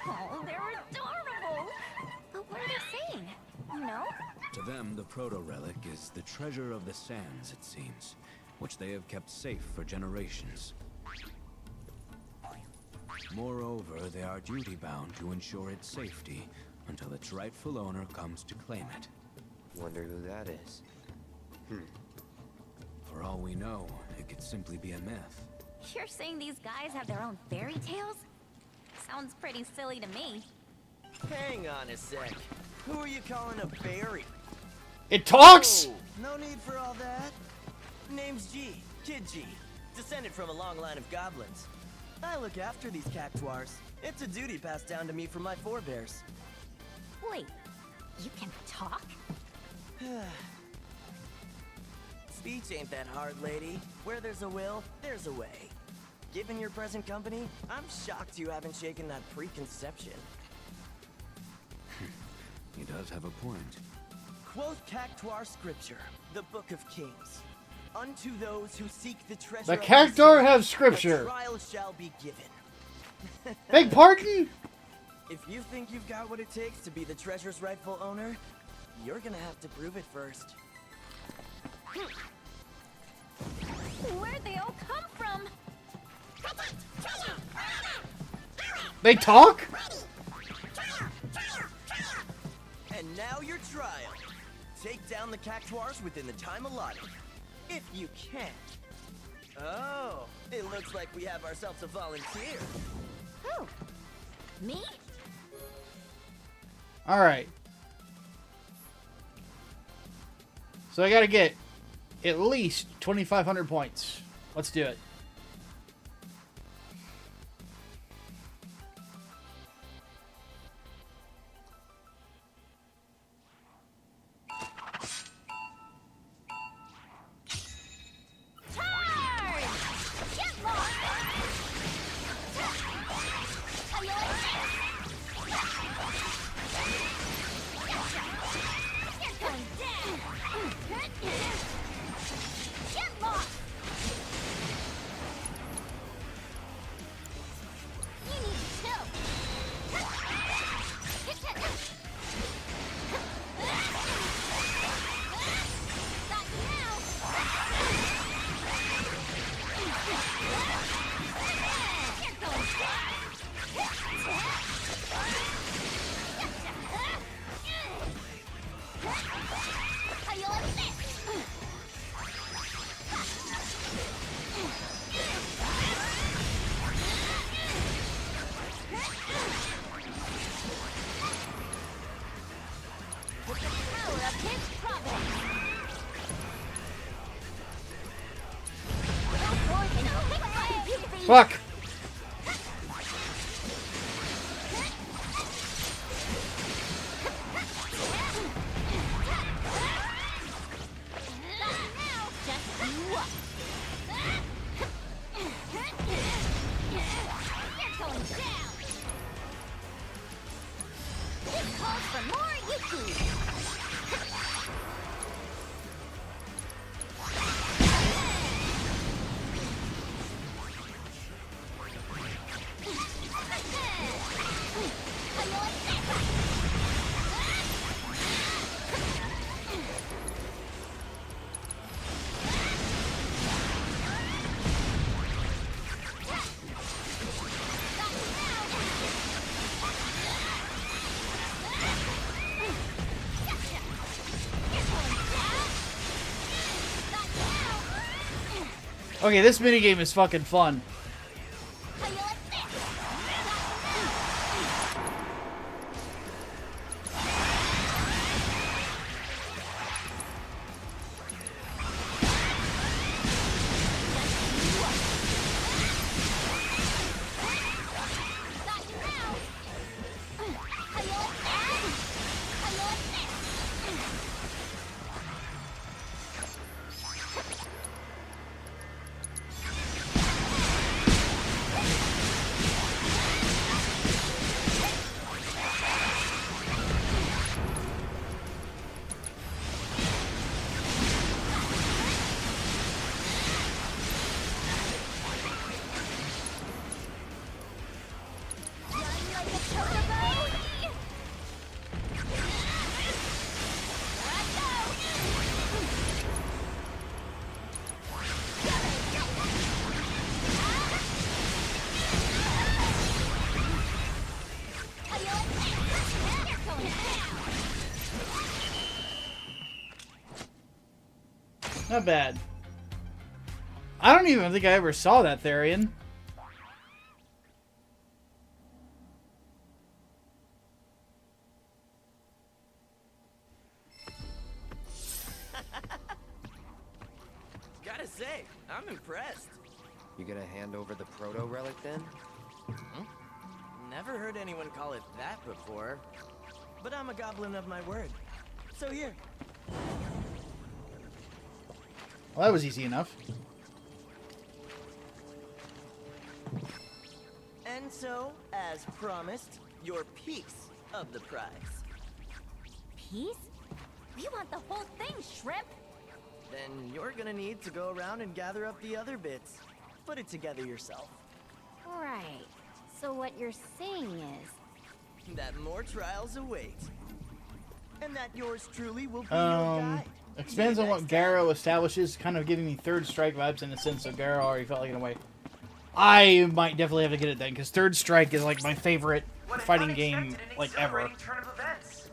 Oh, they're adorable. But what are they saying? You know? To them, the proto-relic is the treasure of the sands, it seems, which they have kept safe for generations. Moreover, they are duty-bound to ensure its safety until its rightful owner comes to claim it. Wonder who that is. For all we know, it could simply be a myth. You're saying these guys have their own fairy tales? Sounds pretty silly to me. Hang on a sec. Who are you calling a fairy? It talks! Oh, no need for all that. Name's G, Kid G. Descended from a long line of goblins. I look after these cactuars. It's a duty passed down to me from my forebears. Wait, you can talk? Speech ain't that hard, lady. Where there's a will, there's a way. Given your present company, I'm shocked you haven't shaken that preconception. He does have a point. Quoth Cactuar scripture, the Book of Kings. Unto those who seek the treasure The of Cactuar sea, have scripture. a trial shall be given. Beg pardon? If you think you've got what it takes to be the treasure's rightful owner, you're gonna have to prove it first. Where'd they all come from? They talk? And now your trial. Take down the Cactuars within the time allotted. If you can. Oh, it looks like we have ourselves a volunteer. Who? Me? Alright. So I gotta get at least 2,500 points. Let's do it. Fuck! Okay, this minigame is fucking fun. Not bad. I don't even think I ever saw that Therian. Gotta say, I'm impressed. You gonna hand over the proto relic then? Never heard anyone call it that before. But I'm a goblin of my word. So here. Well, that was easy enough. And so, as promised, your piece of the prize. Peace? We want the whole thing, Shrimp! Then you're gonna need to go around and gather up the other bits. Put it together yourself. Right. So what you're saying is... That more trials await. And that yours truly will be your guide. Expands on what Garrow establishes, kind of giving me Third Strike vibes in a sense, so Garrow already felt like in a way. I might definitely have to get it then, because Third Strike is like my favorite fighting game like ever. Turn of events.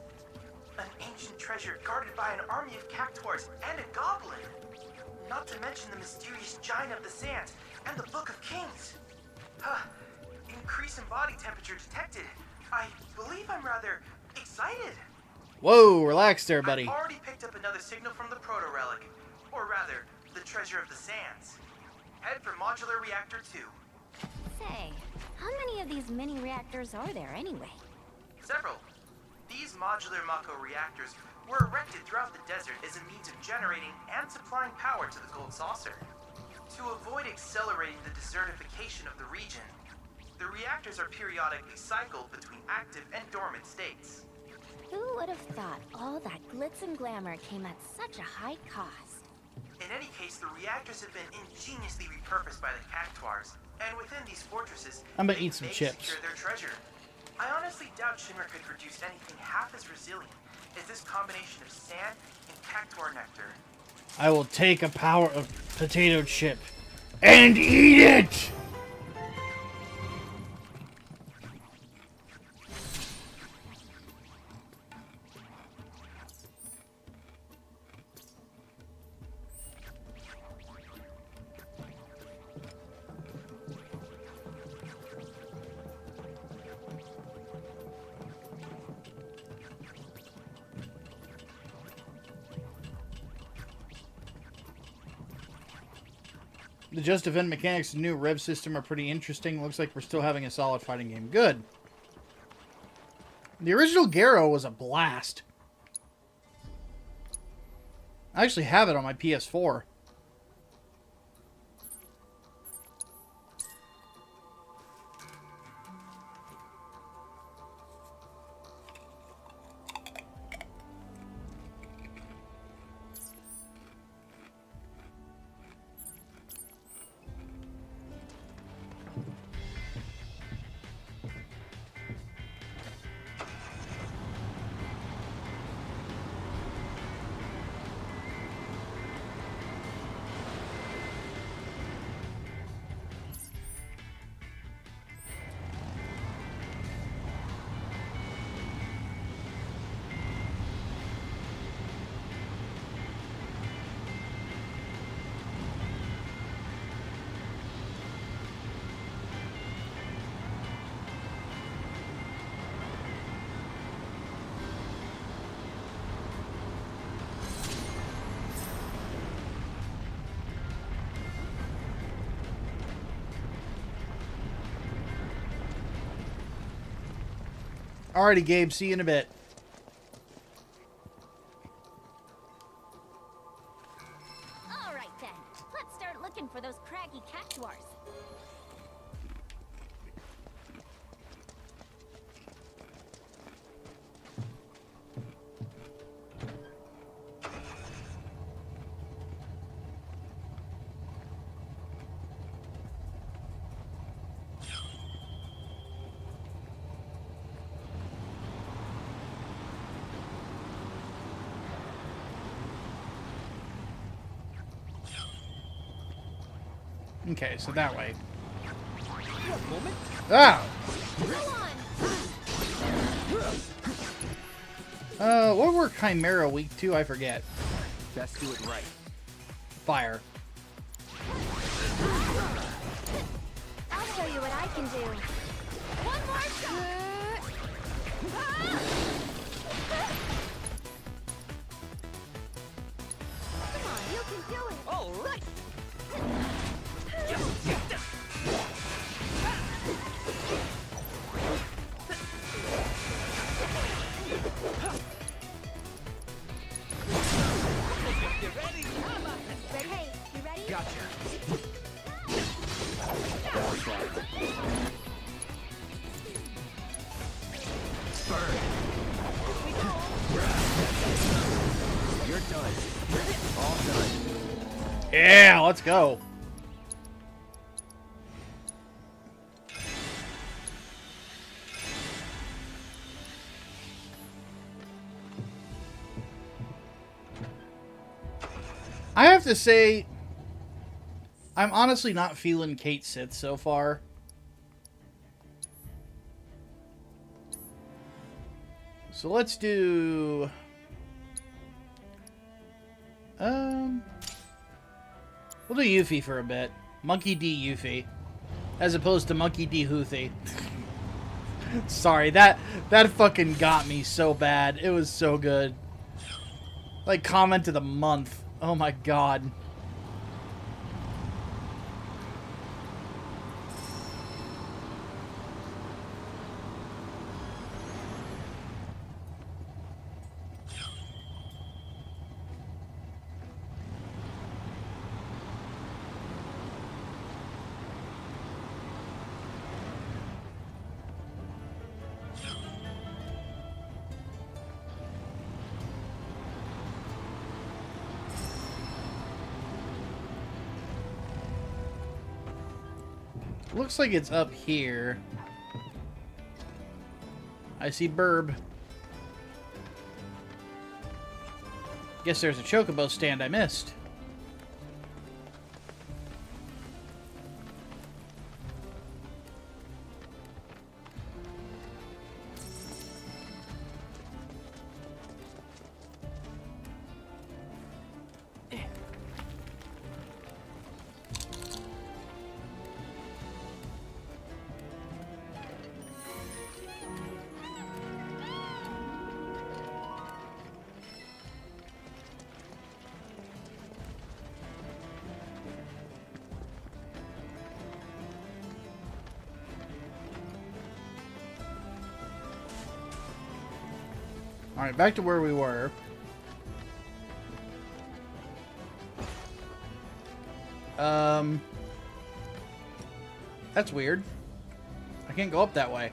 An ancient treasure guarded by an army of cactuars and a goblin. Not to mention the mysterious giant of the sands and the Book of Kings. Increase in body temperature detected. I believe I'm rather excited. Whoa, relax there, buddy. I've already picked up another signal from the proto-relic. Or rather, the treasure of the sands. Head for modular reactor 2. Say, how many of these mini reactors are there anyway? Several. These modular Mako reactors were erected throughout the desert as a means of generating and supplying power to the Gold Saucer. To avoid accelerating the desertification of the region, the reactors are periodically cycled between active and dormant states. Who would have thought all that glitz and glamour came at such a high cost? In any case, the reactors have been ingeniously repurposed by the cactuars, and within these fortresses, I'm gonna they eat some may chips. secure their treasure. I honestly doubt Shinra could produce anything half as resilient as this combination of sand and cactuar nectar. I will take a potato chip and eat it! The just event mechanics and new rev system are pretty interesting. Looks like we're still having a solid fighting game. Good. The original Garrow was a blast. I actually have it on my PS4. Alrighty, Gabe. See you in a bit. All right then, let's start looking for those craggy cactuars. Okay, so that way. Ah! What were Chimera weak to? I forget. Best do it right. Fire. I'll show you what I can do. One more shot. Come on, you can do it. All right. Ready? Hey, you ready? Gotcha. You're done. All done. Yeah, let's go. I have to say, I'm honestly not feeling Kate Sith so far. So let's do... We'll do Yuffie for a bit. Monkey D. Yuffie. As opposed to Monkey D. Houthi. Sorry, that fucking got me so bad. It was so good. Like, comment of the month. Oh my god. Looks like it's up here. I see Burb. Guess there's a chocobo stand I missed. Alright, back to where we were. That's weird. I can't go up that way.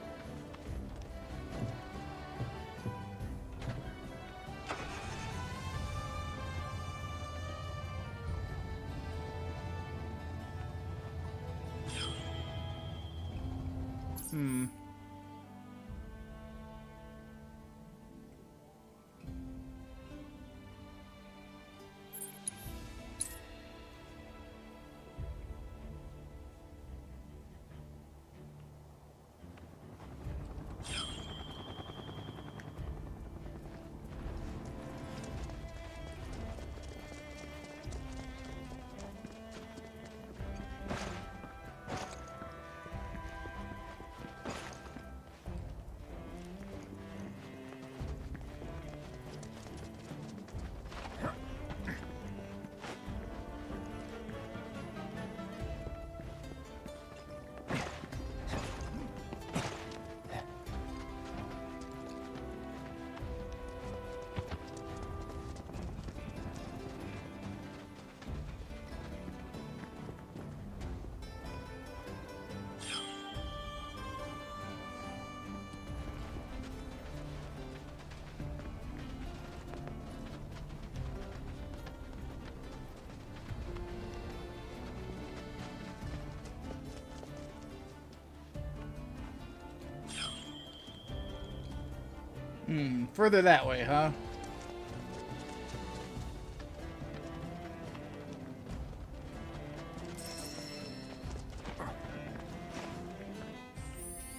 Further that way, huh?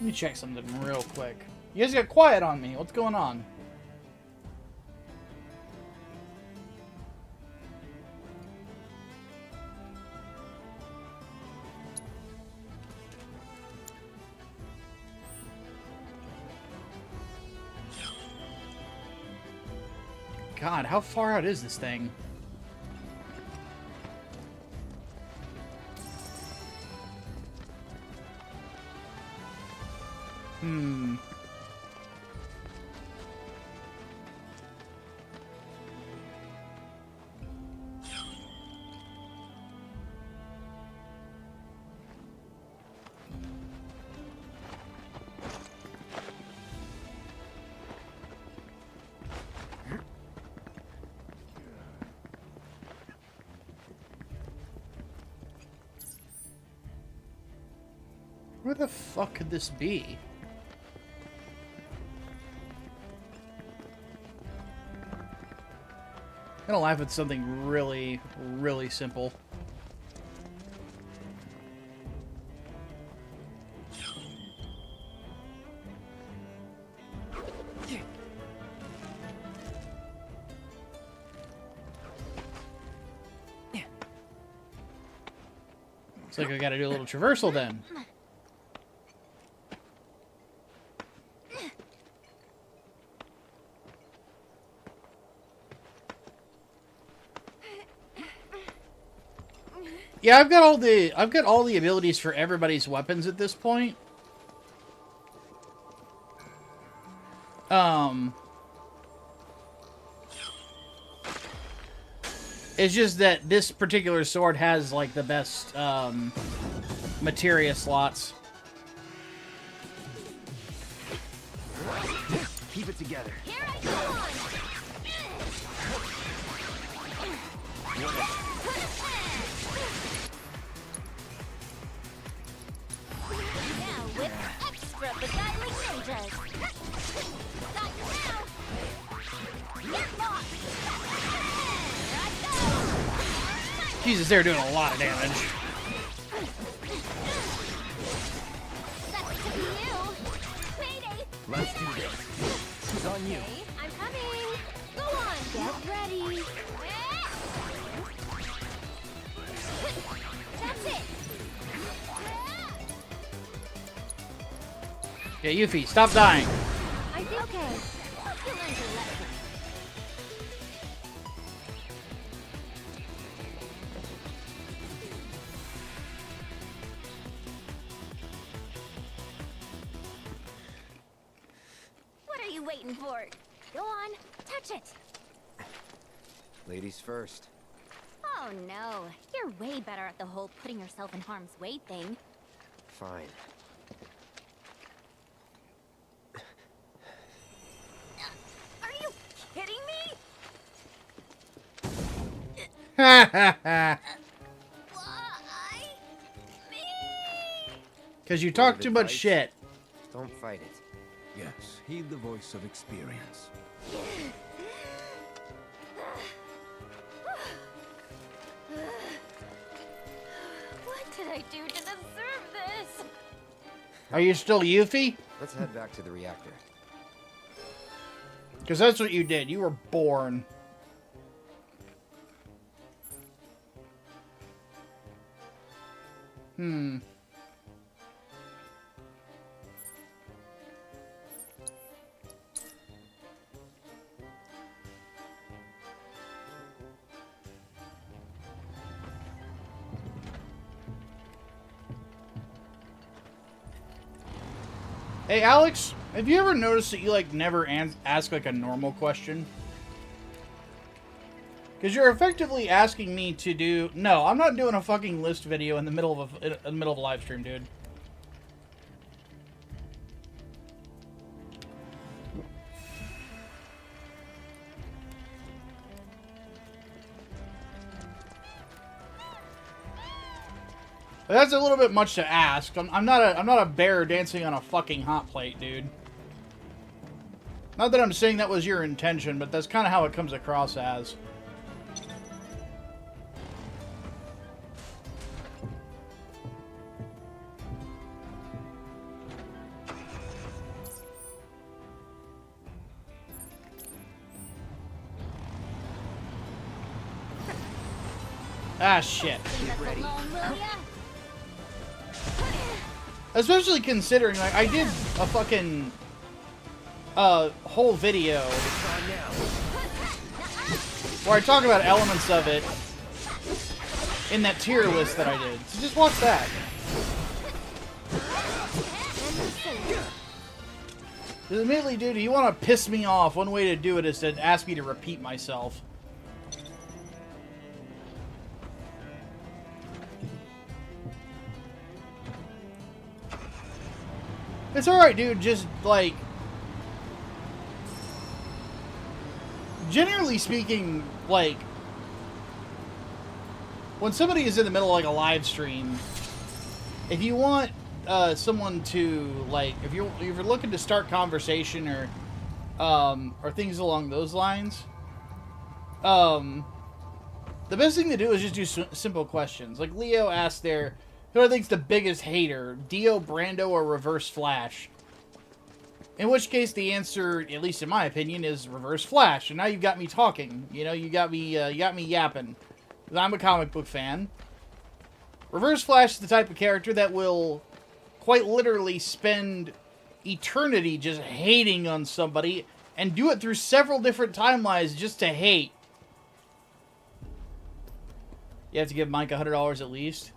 me check something real quick. You guys got quiet on me. What's going on? God, how far out is this thing? Where the fuck could this be? I'm gonna laugh at something really, really simple. Looks like I gotta do a little traversal then. Yeah, I've got all the abilities for everybody's weapons at this point. It's just that this particular sword has like the best materia slots. Keep it together. Here I go on. Now with extra beguiling ninjas. Got you now. Get lost. Here I go. Jesus, they're doing a lot of damage. That's to you. Payday. Let's do this. Who's on you? Okay, I'm coming. Go on. Get ready. That's it. Yeah, Yuffie, stop dying. I think okay. You'll learn your lesson. What are you waiting for? Go on, touch it. Ladies first. Oh no, you're way better at the whole putting yourself in harm's way thing. Fine. Are you kidding me? Ha Why? Me? Because you talk Word of too much advice. shit. Don't fight it. Yes, heed the voice of experience. What did I do to deserve this? Are you still Yuffie? Let's head back to the reactor. Because that's what you did. You were born. Hey, Alex, have you ever noticed that you, like, never ask, like, a normal question? Because you're effectively asking me to do... No, I'm not doing a fucking list video in the middle of a live stream, dude. That's a little bit much to ask. I'm not a bear dancing on a fucking hot plate, dude. Not that I'm saying that was your intention, but that's kind of how it comes across as. Ah, shit. Leave us ready. alone, will ya? Especially considering, like, I did a fucking whole video where I talk about elements of it in that tier list that I did. So just watch that. Because admittedly, dude, you want to piss me off, one way to do it is to ask me to repeat myself. It's alright, dude, just, like... Generally speaking, like... When somebody is in the middle of, like, a live stream, if you want someone to, like... If you're looking to start conversation or things along those lines, the best thing to do is just do simple questions. Like Leo asked there, who I think's the biggest hater, Dio, Brando, or Reverse Flash? In which case, the answer, at least in my opinion, is Reverse Flash. And now you've got me talking. You know, you got me yapping. I'm a comic book fan. Reverse Flash is the type of character that will quite literally spend eternity just hating on somebody and do it through several different timelines just to hate. You have to give Mike $100 at least.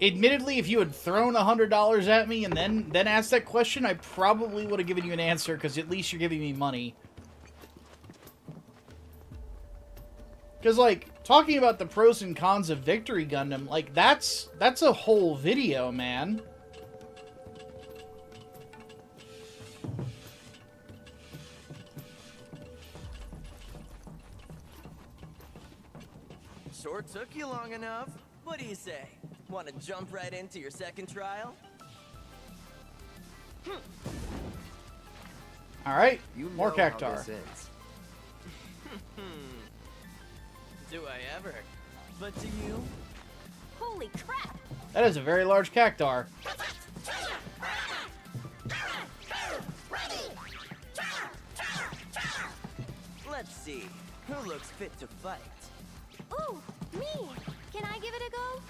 Admittedly, if you had thrown $100 at me and then asked that question, I probably would have given you an answer, because at least you're giving me money. Because, like, talking about the pros and cons of Victory Gundam, like, that's a whole video, man. Sure took you long enough. What do you say? Want to jump right into your second trial? Alright, You more know how Cactar. this ends. Do I ever? But do you? Holy crap! That is a very large Cactar. Let's see. Who looks fit to fight? Ooh, me! Can I give it a go?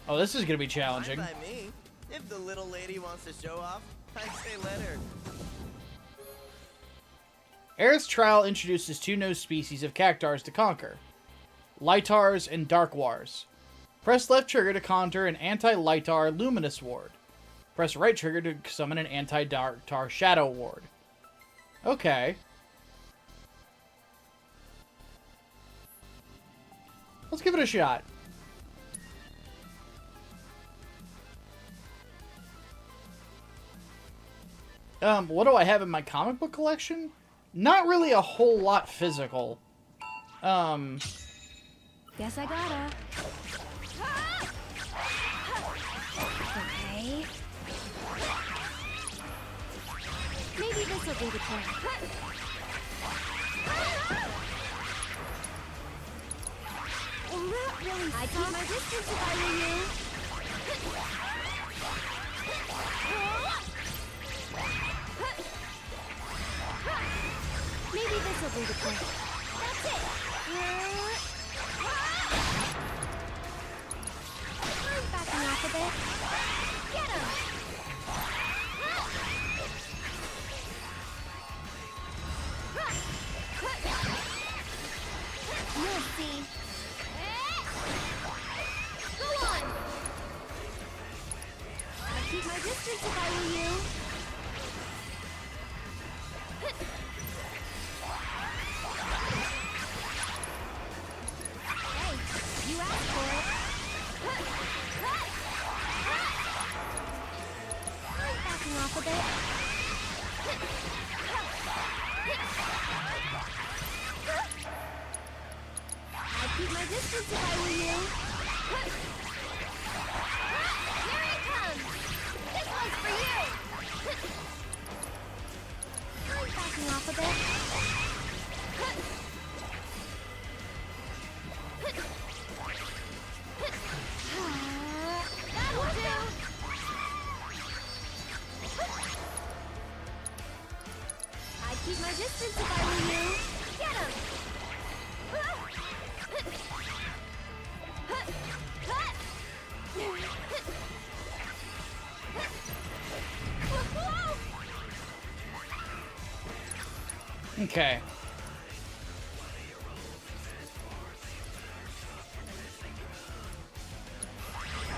Oh, this is gonna be challenging. Fine by me. If the little lady wants to show off, I'd say let her. Aerith's Trial introduces two new species of Cactars to conquer. Lightars and Darkwars. Press left trigger to counter an anti-Lightar Luminous Ward. Press right trigger to summon an anti-Darktar Shadow Ward. Okay. Let's give it a shot. What do I have in my comic book collection? Not really a whole lot physical. Guess I gotta. Okay. Maybe this'll do the trick. Well, not really. I'd keep my distance if I were you. Maybe this'll do the trick. That's it. I'm backing off a bit. Get him! You'll see. Go on! I'd keep my distance if I were you. Hey, you asked for it. I'm backing off a bit. I'd keep my distance if I were you. Here it comes! This one's for you! I'm backing off a bit. That'll do! I'd keep my distance if I were you. Get him! Okay.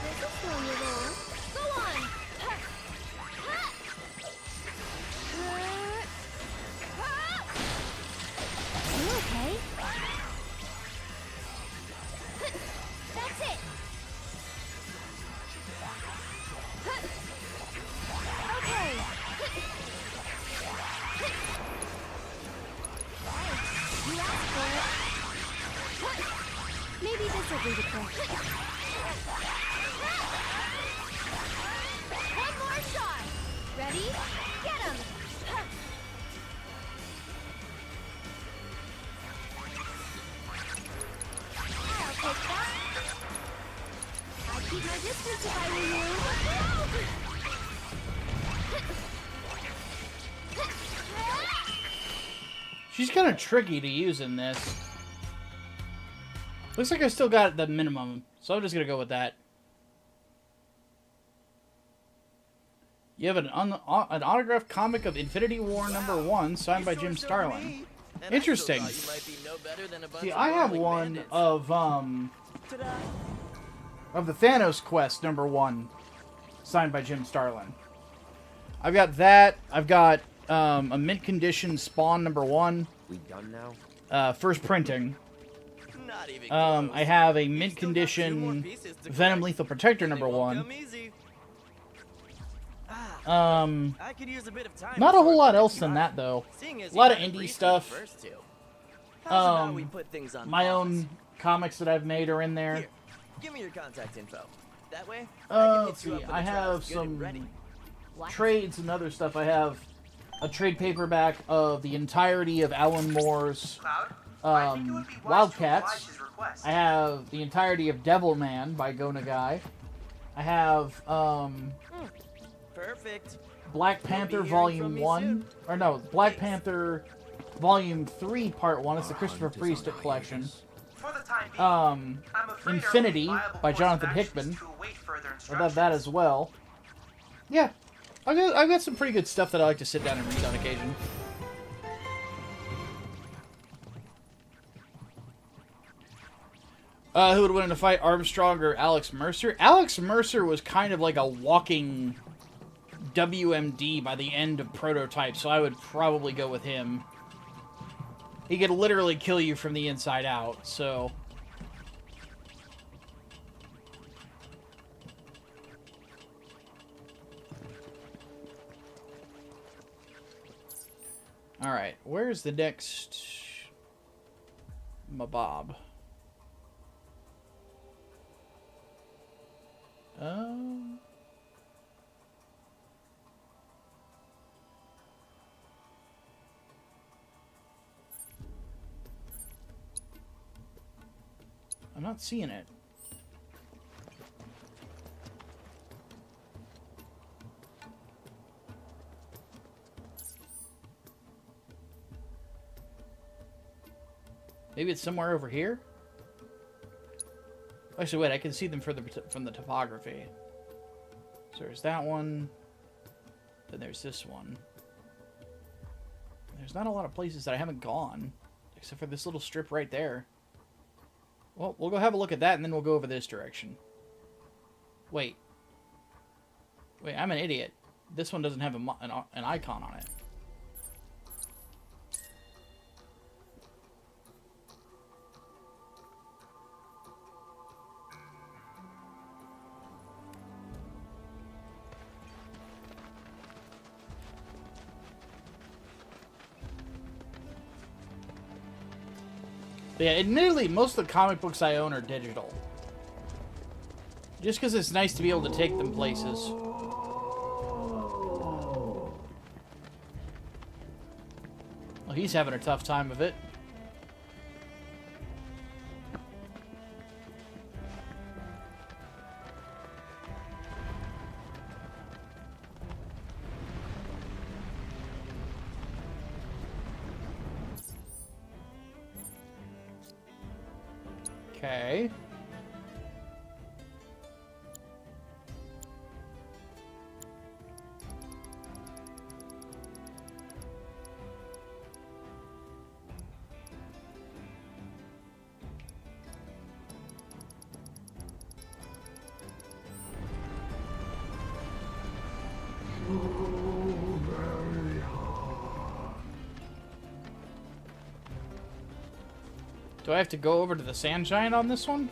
This is slowing you roll. Go on! Ha! Ha! Ha! You okay? That's it! Okay! You asked for it. Maybe this will be the trick. One more shot! Ready? Get him! I'll take that. I'd keep my distance if I were you. She's kind of tricky to use in this. Looks like I still got the minimum, so I'm just gonna go with that. You have an autographed comic of Infinity War #1 signed by Jim Starlin. Interesting. See, I have one of the Thanos Quest #1 signed by Jim Starlin. I've got that. I've got a mint condition Spawn #1. We done now? First printing. Not even I have a mint condition Venom Lethal Protector #1. I could use a bit of time Not a before whole lot I else get than started. that though. Seeing as A lot you of got indie briefed stuff. me first two. How's about we put things on My pause? own comics that I've made are in there. Here, give me your contact info. That way, I can Let's hit you see. up when I the trial's have good and some ready. trades and other stuff. I have a trade paperback of the entirety of Alan Moore's Wildcats. I have the entirety of Devilman by Go Nagai. I have Perfect. Black Panther hearing from Volume me 1. soon. Or no, Black Panther Volume 3 Part 1. It's the Christopher Priest collection. For the time being, I'm afraid Infinity our only viable by course Jonathan of action is Hickman. to await further I got instructions. that as well. Yeah. I've got some pretty good stuff that I like to sit down and read on occasion. Who would win in a fight, Armstrong or Alex Mercer? Alex Mercer was kind of like a walking WMD by the end of Prototype, so I would probably go with him. He could literally kill you from the inside out, so... Alright, where's the next... Mabob? I'm not seeing it. Maybe it's somewhere over here? Actually, wait, I can see them from the topography. So there's that one. Then there's this one. There's not a lot of places that I haven't gone, except for this little strip right there. Well, we'll go have a look at that, and then we'll go over this direction. Wait. Wait, I'm an idiot. This one doesn't have an icon on it. But yeah, admittedly, most of the comic books I own are digital. Just because it's nice to be able to take them places. Well, he's having a tough time of it. Okay. Do I have to go over to the sand giant on this one?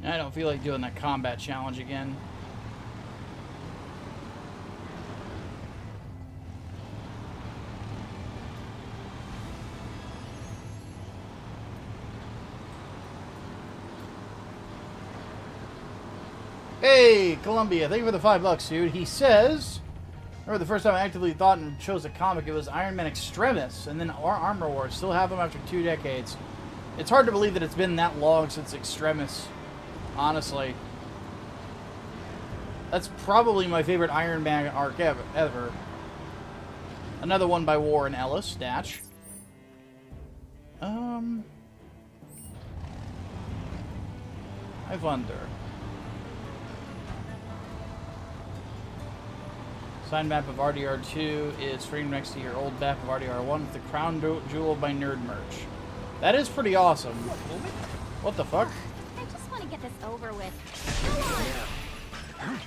I don't feel like doing that combat challenge again. Hey, Columbia, thank you for the $5, dude. He says, I remember the first time I actively thought and chose a comic, it was Iron Man Extremis, and then Armor Wars. Still have them after 2 decades. It's hard to believe that it's been that long since Extremis. Honestly, that's probably my favorite Iron Man arc ever. Another one by Warren Ellis, Datch. I wonder. Signed map of RDR2 is framed next to your old map of RDR1 with the crown jewel by Nerd Merch. That is pretty awesome. What the fuck? I just want to get this over with. Come on!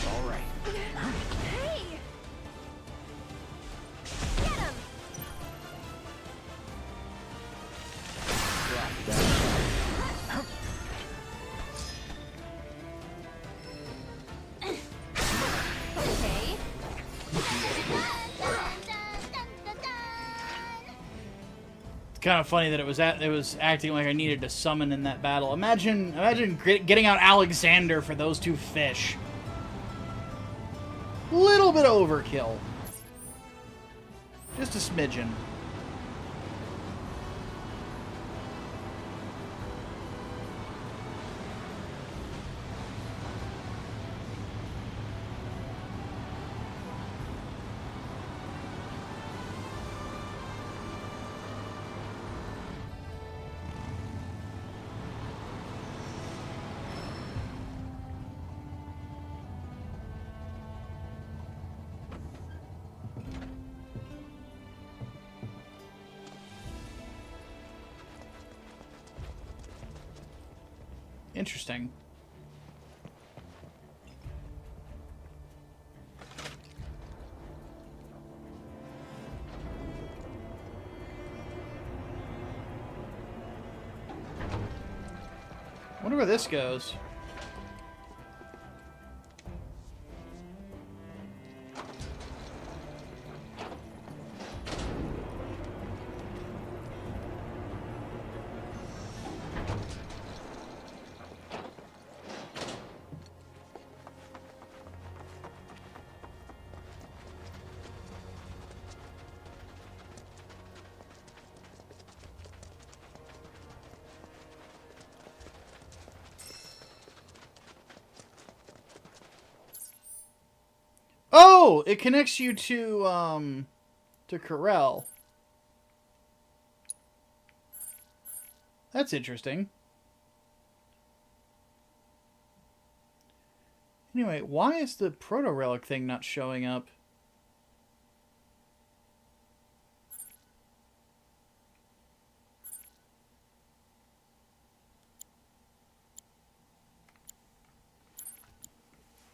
All right. Hey! Get him! Okay. It's kind of funny that it was acting like I needed to summon in that battle. Imagine getting out Alexander for those 2 fish. Little bit of overkill. Just a smidgen. Interesting. Wonder where this goes. Oh, it connects you to Corel. That's interesting. Anyway, why is the proto-relic thing not showing up?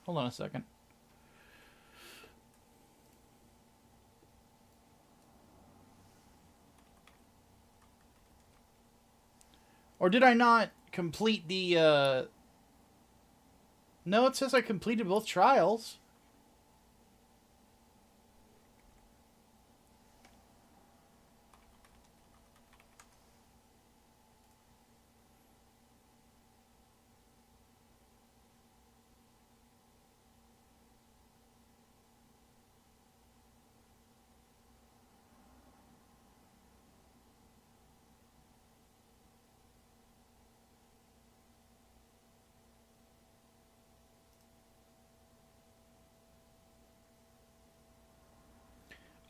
Hold on a second. Or did I not complete the, No, it says I completed both trials.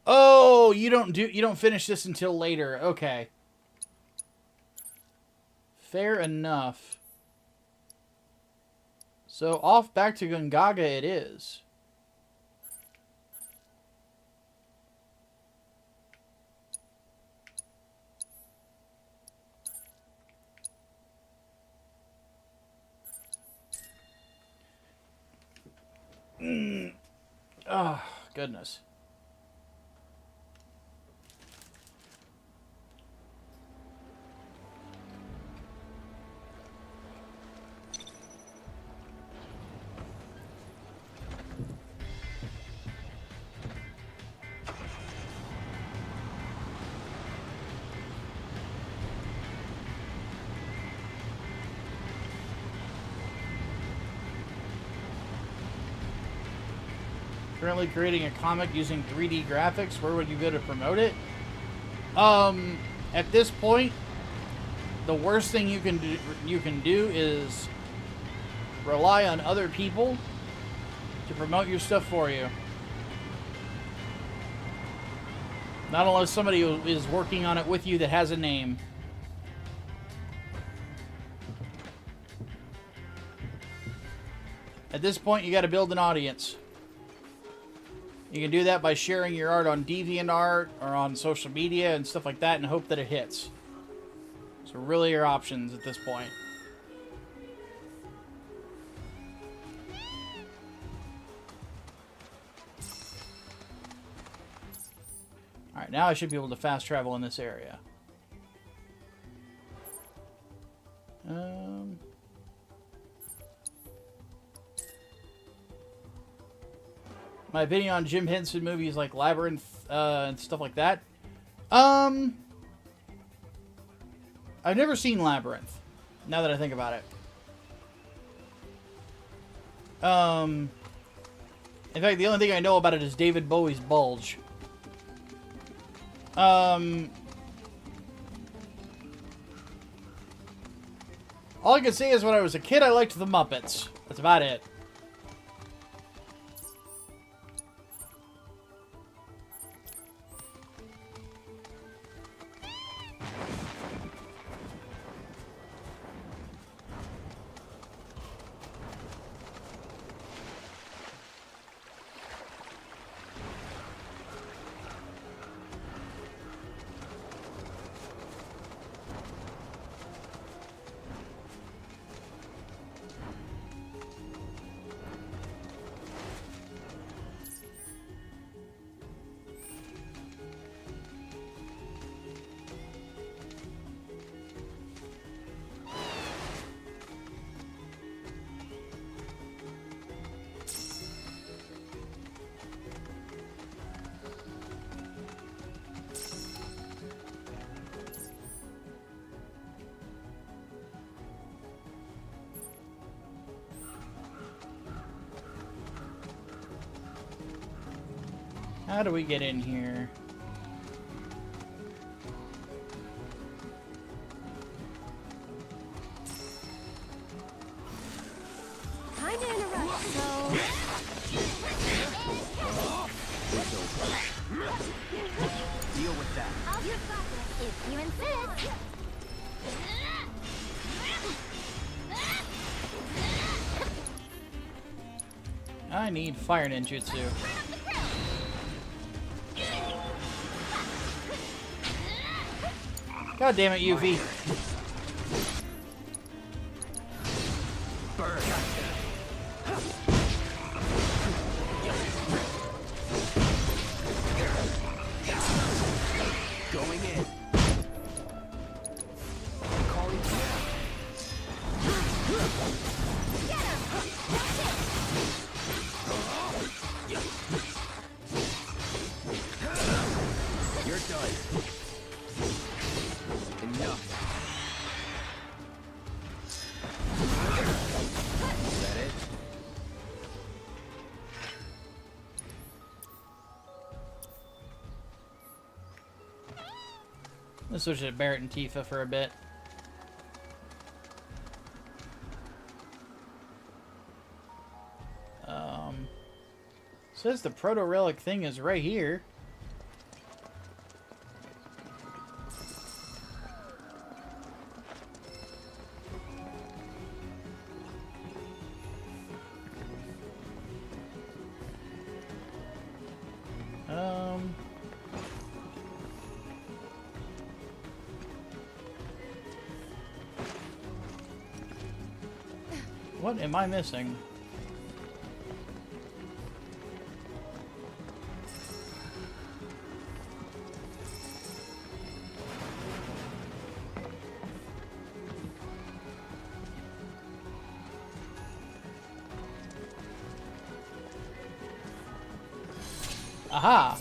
Oh, you don't finish this until later. Okay. Fair enough. So off back to Gungaga it is. Oh, goodness. Currently creating a comic using 3D graphics. Where would you go to promote it? At this point, the worst thing you can do is rely on other people to promote your stuff for you. Not unless somebody is working on it with you that has a name. At this point, you got to build an audience. You can do that by sharing your art on DeviantArt or on social media and stuff like that and hope that it hits. So really your options at this point. Alright, now I should be able to fast travel in this area. My opinion on Jim Henson movies like Labyrinth and stuff like that. I've never seen Labyrinth, now that I think about it. In fact, the only thing I know about it is David Bowie's bulge. All I can say is when I was a kid, I liked the Muppets. That's about it. How do we get in here? Kinda in a rush, so... If you insist. I need fire ninjutsu. God damn it, UV. Going in. Calling You're done. Enough. Is that it? Let's switch to Barrett and Tifa for a bit. Says the proto-relic thing is right here. What am I missing? Aha!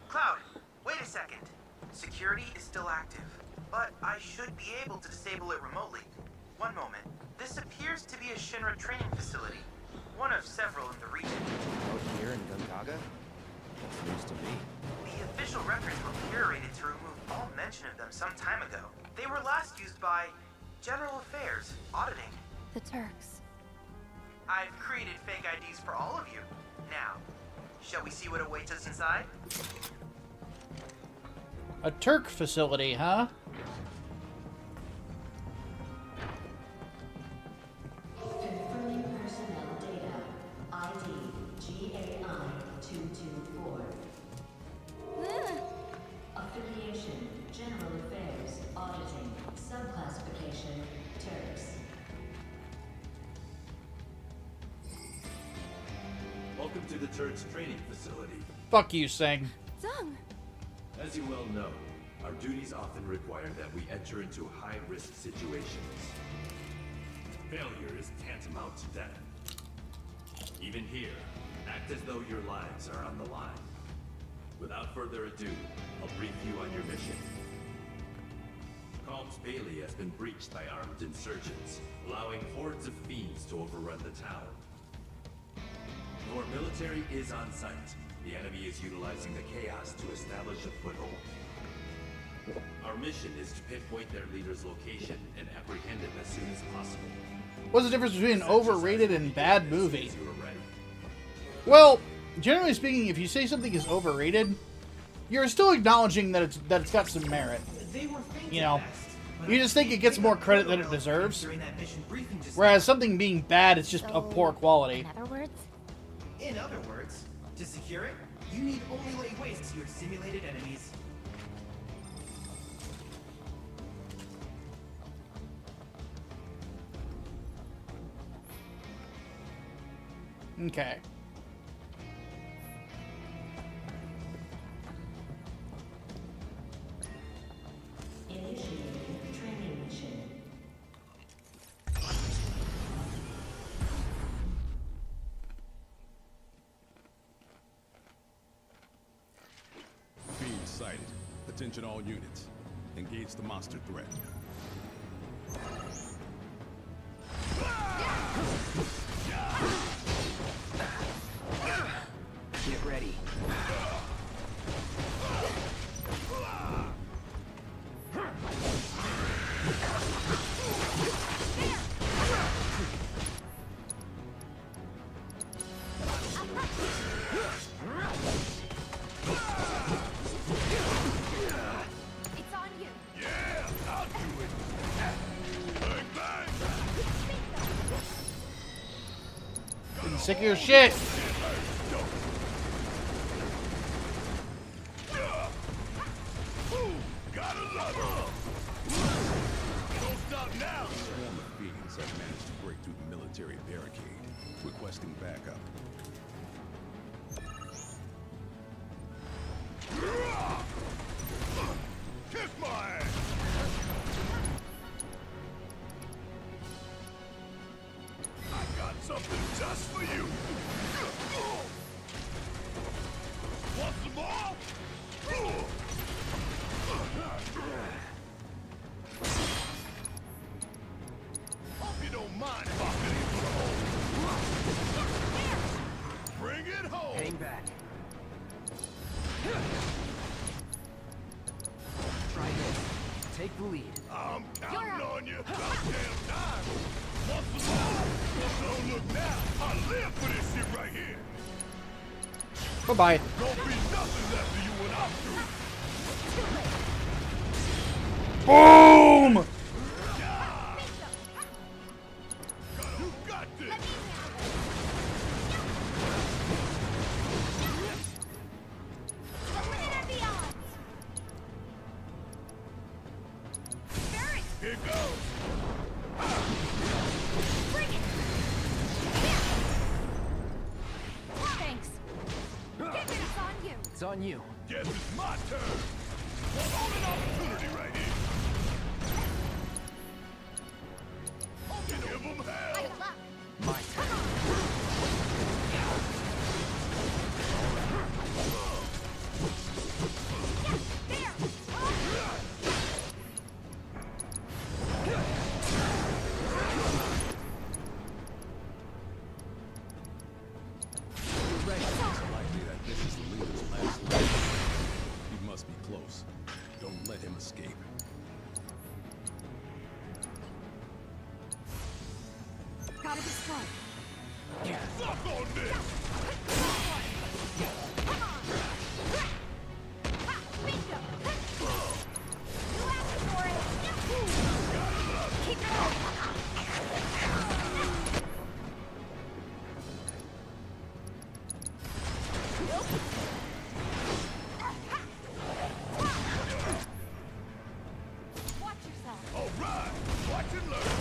Cloud, wait a second. Security is still active, but I should be able to disable it remotely. One moment. This appears to be a Shinra training facility. One of several in the region. Out here in Gongaga? That's news to me. The official records were curated to remove all mention of them some time ago. They were last used by General Affairs, auditing. The Turks. I've created fake IDs for all of you. Now, shall we see what awaits us inside? A Turk facility, huh? Confirming personnel data. ID GAI 224. Affiliation General Affairs Auditing. Subclassification Turks. Welcome to the Turks training facility. Fuck you, Sing. Zung. As you well know, our duties often require that we enter into high-risk situations. Failure is tantamount to death. Even here, act as though your lives are on the line. Without further ado, I'll brief you on your mission. Calm's Bailey has been breached by armed insurgents, allowing hordes of fiends to overrun the town. Your military is on site. The enemy is utilizing the chaos to establish a foothold. Our mission is to pinpoint their leader's location and apprehend him as soon as possible. What's the difference between an overrated and bad movie? As you are ready. Well, generally speaking, if you say something is overrated, you're still acknowledging that it's got some merit. They were faint You at know, best, but you just think it gets more credit than it deserves. during that mission briefing just Whereas something being bad, it's just of poor quality. In other words? In other words, to secure it, you need only lay waste to your simulated enemies. Okay. Initiating training mission. Fiend sighted. Attention all units. Engage the monster threat. Get ready. Sick of your shit. Swarm of fiends have managed to break through the military barricade, requesting backup. Kiss my ass! I got something just for you. Want some more? Hope you don't mind if I fit into the hole. Bring it home. Hang back. Try this. Take the lead. I'm counting on you. Goddamn time. Want some more? Don't look now. I live for this shit right here. Bye-bye. Gonna be nothing left of you when I'm through. Boom! You got this. Here goes. Thanks. It's on you. It's on you. Guess it's my turn. Hold an opportunity right here. Give them hell. My turn. It's likely that this is the leader's last line. He must be close. Don't let him escape. Gotta be smart. Suck on this! Come on. Ha, bingo. You asked for it. Keep it up. Watch yourself. All right, watch and learn.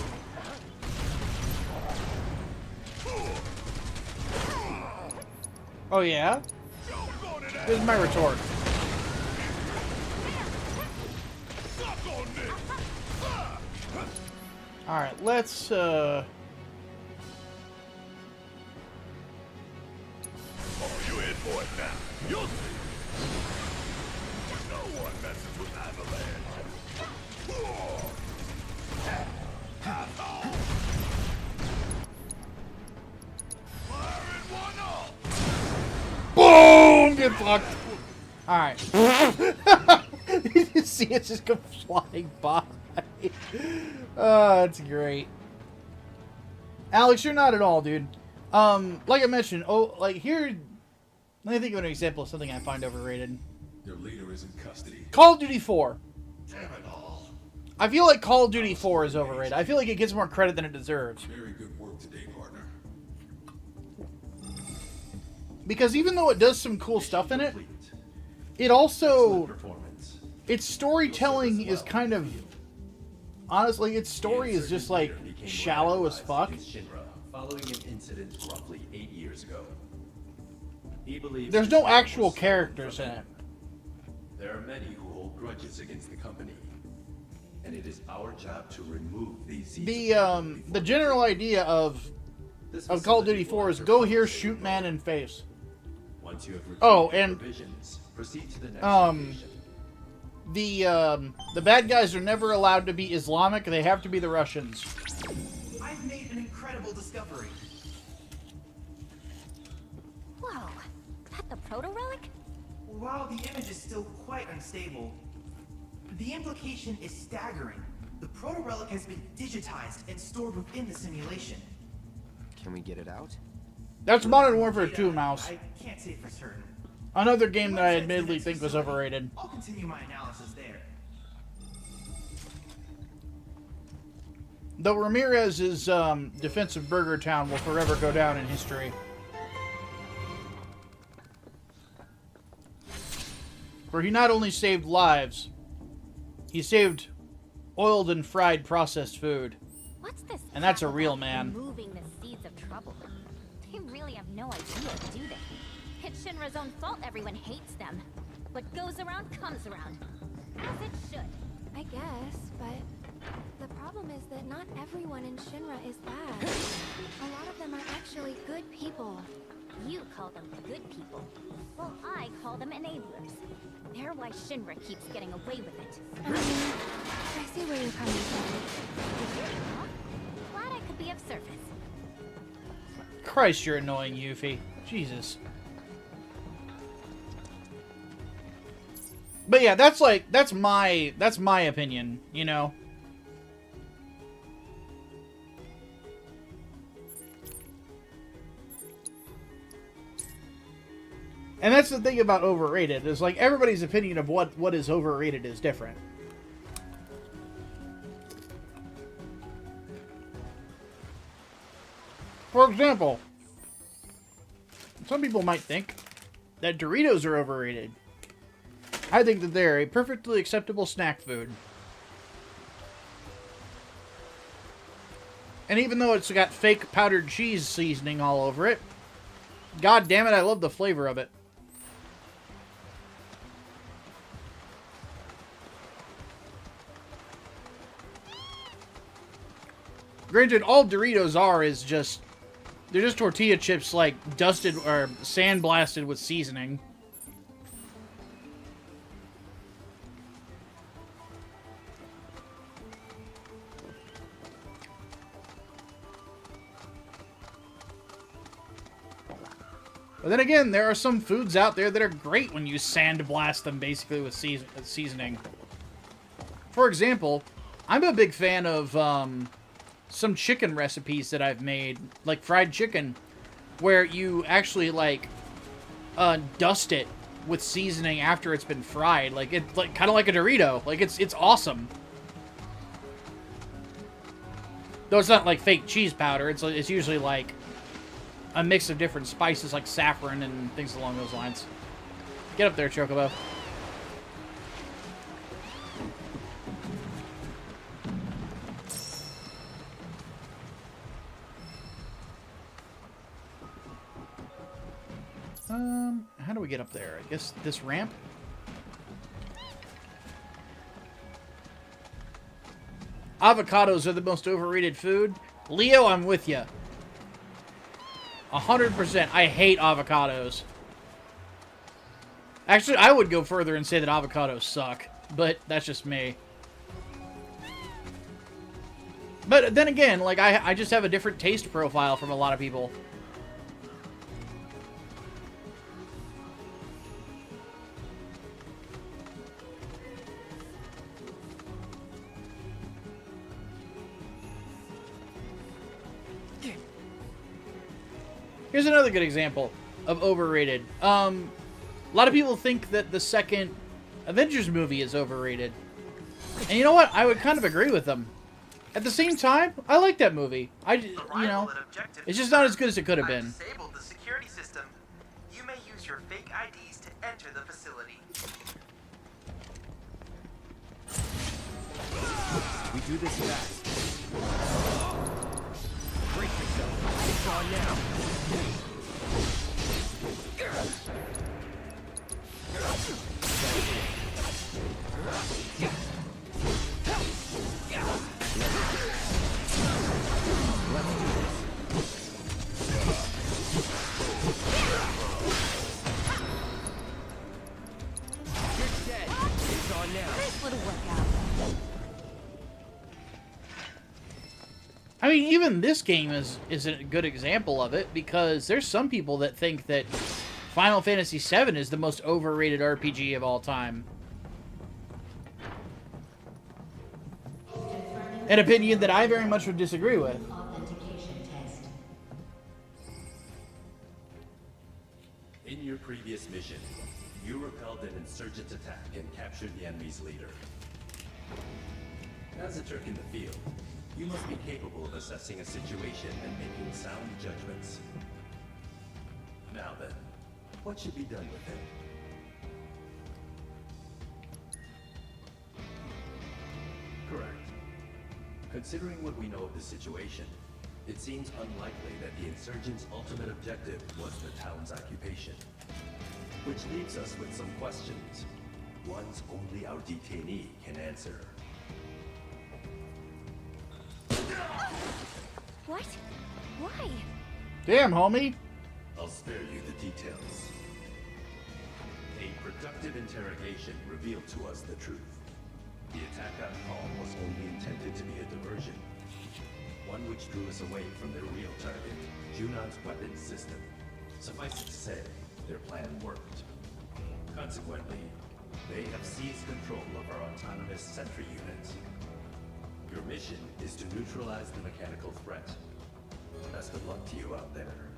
Oh, yeah? Jump on it, ass. Here's my retort. Suck on this. Alright, let's, Oh, you in for it now. You'll see. No one messes with Avalanche. Firing one off. boom! Get fucked. Alright. You see it just go flying by. Oh, that's great. Alex, you're not at all, dude. Like I mentioned, here, let me think of an example of something I find overrated. Your leader is in custody. Call of Duty 4. Damn it all. I feel like Call of Duty 4 is overrated. I feel like it gets more credit than it deserves. Very good work today, partner. Because even though it does some cool stuff in it, it also, Performance. its storytelling is kind of, honestly, its story is just like shallow as fuck. Following an incident roughly 8 years ago. He believes There's his no family actual was characters in from it. There are many who hold grudges against the company, and it is our job to remove these seeds. The general idea of Call of Duty 4 is go here, shoot man in face. Once you have Oh, retrieved and provisions, proceed to the next location. the bad guys are never allowed to be Islamic. They have to be the Russians. I've made an incredible discovery. Whoa. That the proto-relic? While the image is still quite unstable, the implication is staggering. The proto-relic has been digitized and stored within the simulation. Can we get it out? That's Modern Warfare 2, Mouse. I can't say for certain. Another game that I admittedly think was overrated. I'll continue my analysis there. Though Ramirez's defense of Burger Town will forever go down in history. where he not only saved lives, he saved oiled and fried processed food. What's this? And that's a crap real about man. Removing the seeds of trouble. They really have no idea, do they? It's Shinra's own fault everyone hates them. What goes around comes around. As it should. I guess, but the problem is that not everyone in Shinra is bad. A lot of them are actually good people. You call them good people. Well, I call them enablers. They're why Shinra keeps getting away with it. I mean, I see where you're coming from. Huh? Glad I could be of service. Christ, you're annoying, Yuffie. Jesus. But yeah, that's my opinion, you know. And that's the thing about overrated, is like everybody's opinion of what is overrated is different. For example, some people might think that Doritos are overrated. I think that they're a perfectly acceptable snack food. And even though it's got fake powdered cheese seasoning all over it, god damn it, I love the flavor of it. Granted, all Doritos are is just... they're just tortilla chips, like, dusted or sandblasted with seasoning. But then again, there are some foods out there that are great when you sandblast them basically with seasoning. For example, I'm a big fan of some chicken recipes that I've made, like fried chicken, where you actually like dust it with seasoning after it's been fried, like it's like kind of like a Dorito. Like it's awesome. Though it's not like fake cheese powder. It's usually like a mix of different spices like saffron and things along those lines. Get up there, Chocobo. How do we get up there? I guess this ramp? Avocados are the most overrated food. Leo, I'm with you. 100%. I hate avocados. Actually, I would go further and say that avocados suck. But that's just me. But then again, like, I just have a different taste profile from a lot of people. Here's another good example of overrated. A lot of people think that the second Avengers movie is overrated. And you know what? I would kind of agree with them. At the same time, I like that movie. You know, it's just not as good as it could have been. Disabled the security system. You may use your fake IDs to enter the facility. We do this fast. Brace yourself. It's on now. I mean, even this game is a good example of it, because there's some people that think that Final Fantasy VII is the most overrated RPG of all time. An opinion that I very much would disagree with. In your previous mission, you repelled an insurgent attack and captured the enemy's leader. As a Turk in the field, you must be capable of assessing a situation and making sound judgments. Now then, what should be done with him? Considering what we know of the situation, it seems unlikely that the insurgents' ultimate objective was the town's occupation. Which leaves us with some questions. Ones only our detainee can answer. What? Why? Damn, homie. I'll spare you the details. A productive interrogation revealed to us the truth. The attack on call was only intended to be a diversion. One which drew us away from their real target, Junon's weapons system. Suffice it to say, their plan worked. Consequently, they have seized control of our autonomous sentry unit. Your mission is to neutralize the mechanical threat. Best of luck to you out there.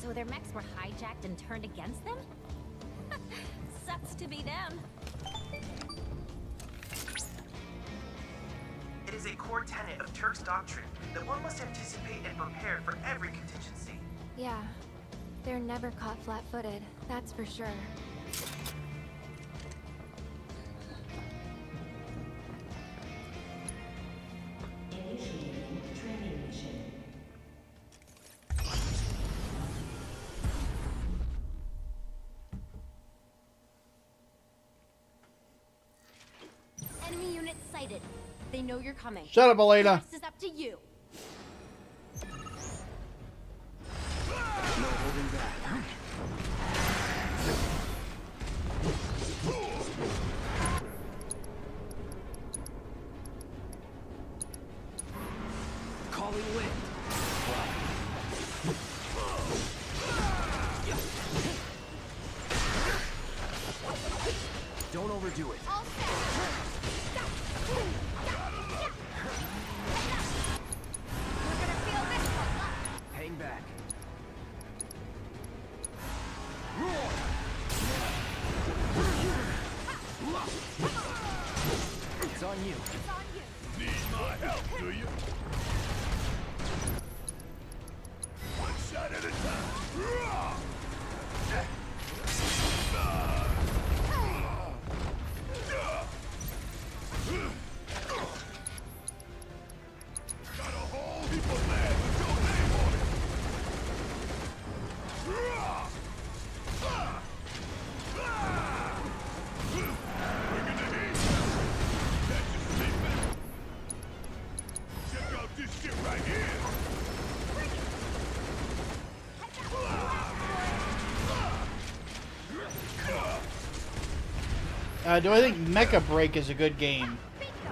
So their mechs were hijacked and turned against them? Sucks to be them. It is a core tenet of Turk's doctrine that one must anticipate and prepare for every contingency. Yeah. They're never caught flat-footed, that's for sure. Initiating training mission. Enemy unit sighted. They know you're coming. Shut up, Elena. The rest is up to you. No holding back. Calling wind. Don't overdo it. All set. We're gonna feel this one. Hang back. It's on you. It's on you. Need my help, do you? One shot at a time. Got a whole heap of land with your name on it. Bringing the heat. That's just sleeping. Check out this shit right here. Do I think Mecha Break is a good game?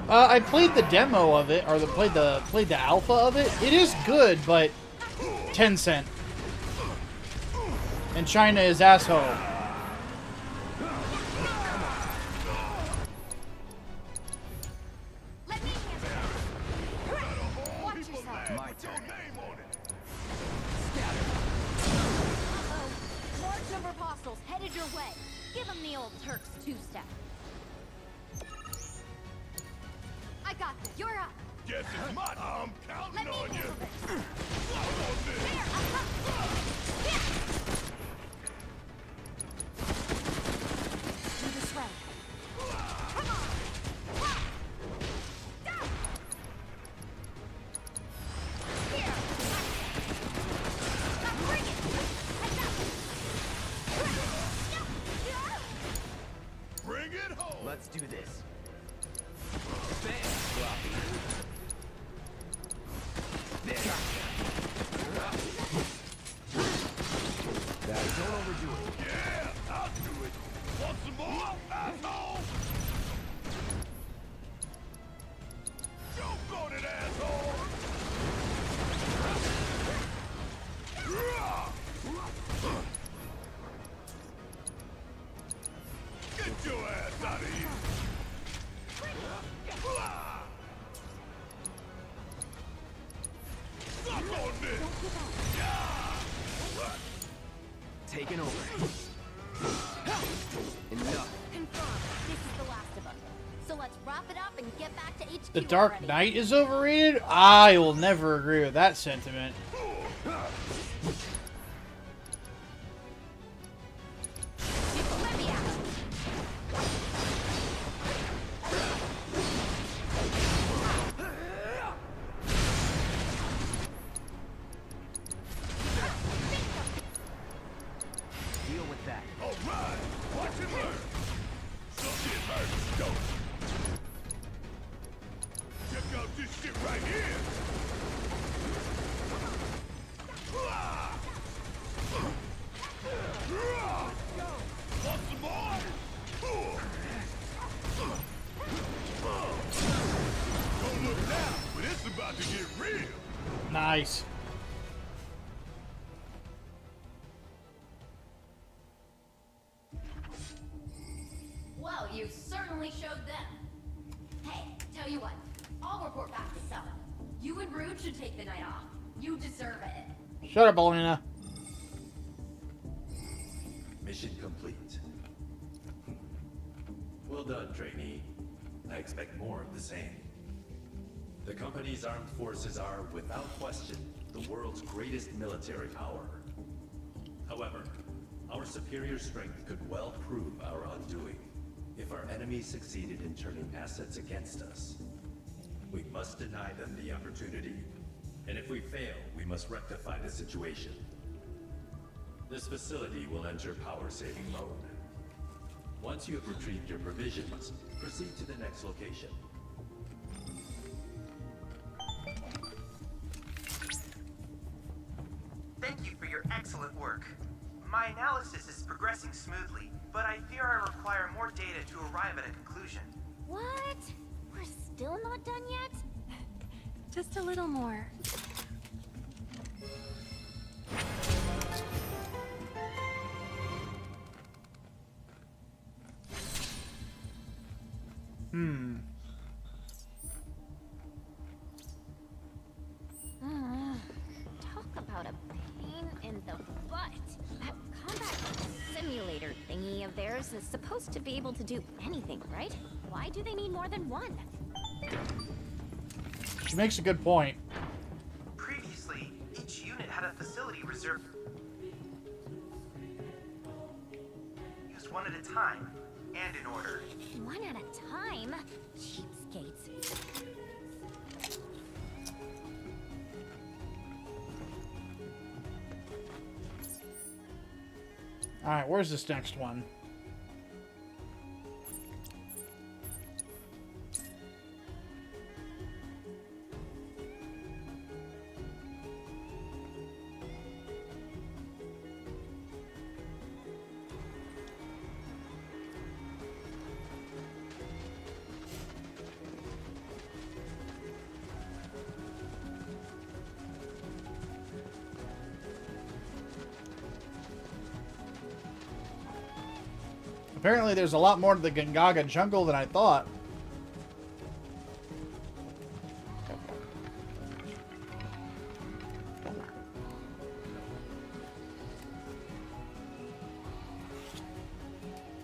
I played the demo of it, or played the alpha of it. It is good, but Tencent and China is asshole. Let me handle it. Watch yourself. My turn. Uh-oh. Large number of hostiles headed your way. Give them the old Turk's two-step. I got this. You're up. Guess it's my I'm counting Let me on you. handle this. Follow this. There, I'm up. Yeah. Do this way. Come on. Down. Here. Now bring it. Bring it home. Let's do this. Don't overdo it. Yeah, I'll do it. Want some more, asshole? Joke on it, asshole. Get your ass out of here. Suck on this. Taking over. Enough. Confirmed. This is the last of them. So let's wrap it up and get back to HQ. The Dark already. Knight is overrated? I will never agree with that sentiment. Let me out. that. All right, watch and learn. Something hurts, don't it? Check out this shit right here. Want some more? Don't look now, but it's about to get real. Nice. Well, you certainly showed them. Hey, tell you what, I'll report back to Summon. You and Rude should take the night off. You deserve it. Shut up, Elena. Mission complete. Well done, trainee. I expect more of the same. The company's armed forces are, without question, the world's greatest military power. However, our superior strength could well prove our undoing if our enemies succeeded in turning assets against us. We must deny them the opportunity, and if we fail, we must rectify the situation. This facility will enter power-saving mode. Once you have retrieved your provisions, proceed to the next location. Thank you for your excellent work. My analysis is progressing smoothly, but I fear I require more data to arrive at a conclusion. What? We're still not done yet? Just a little more. Talk about a pain in the butt. That combat simulator thingy of theirs is supposed to be able to do anything, right? Why do they need more than one? She makes a good point. Previously, each unit had a facility reserved. Used one at a time, and in order. One at a time? Cheapskates. Alright, where's this next one? Apparently there's a lot more to the Gongaga jungle than I thought.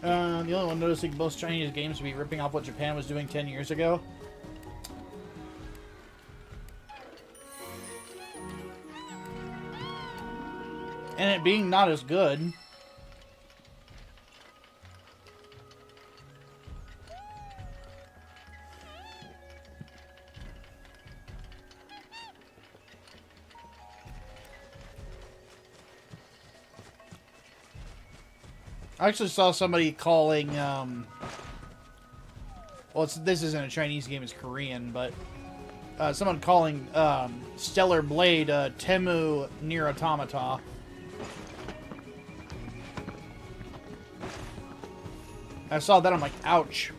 The only one noticing most Chinese games to be ripping off what Japan was doing 10 years ago. And it being not as good. I actually saw somebody calling, well, this isn't a Chinese game, it's Korean, but someone calling Stellar Blade Temu Nier Automata. I saw that, I'm like, ouch.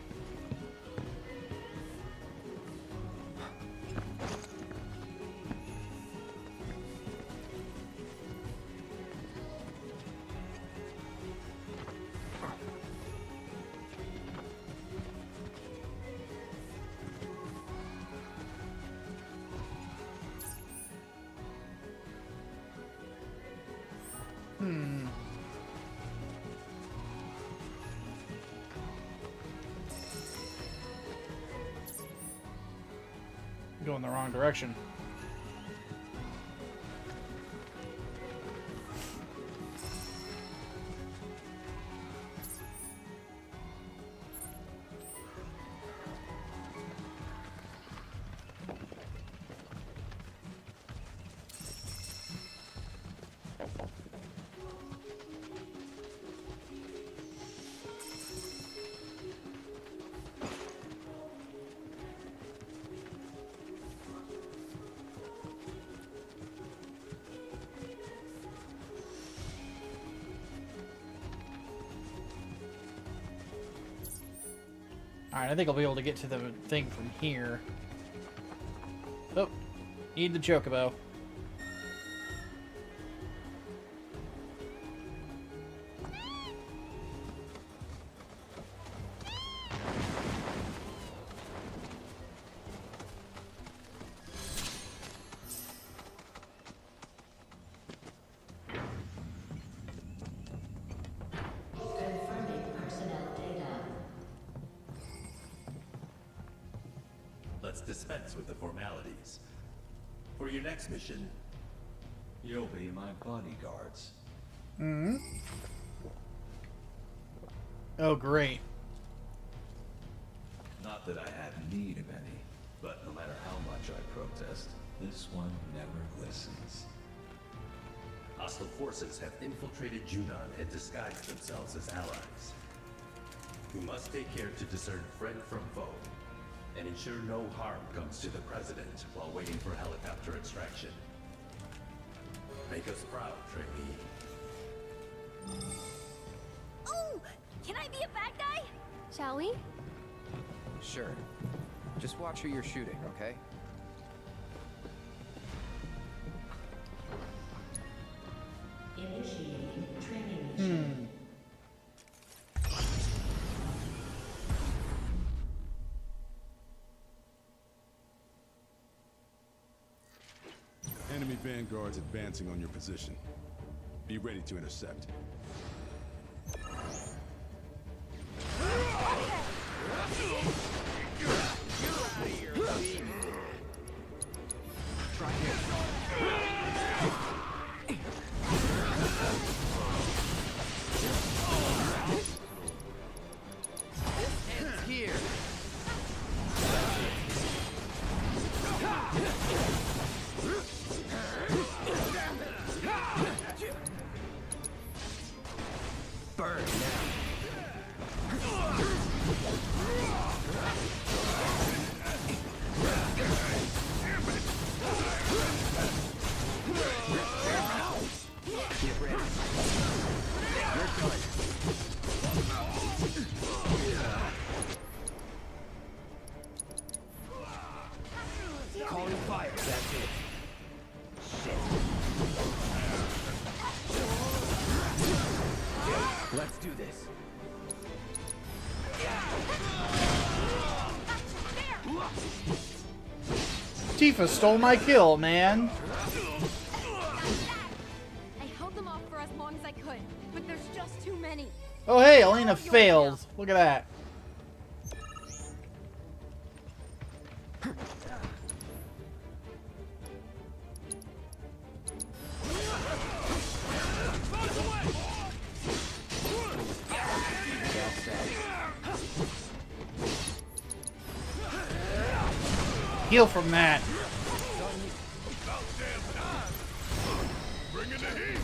Going the wrong direction. Alright, I think I'll be able to get to the thing from here. Oh, need the chocobo. Confirming personnel data. Let's dispense with the formalities. For your next mission, you'll be my bodyguards. Hmm. Oh, great. Not that I have need of any, but no matter how much I protest, this one never listens. Hostile forces have infiltrated Junon and disguised themselves as allies. We must take care to discern friend from foe, and ensure no harm comes to the President while waiting for helicopter extraction. Make us proud, trainee. Oh! Can I be a bad guy? Shall we? Sure. Just watch who you're shooting, okay? Initiating training mission. Enemy vanguards advancing on your position. Be ready to intercept. Burn Calling fire, that's it. Shit. Let's do this. Tifa stole my kill, man. I held them off for as long as I could, but there's just too many. Oh, hey, Elena failed. Look at that. Heal from that. Bring in the heat!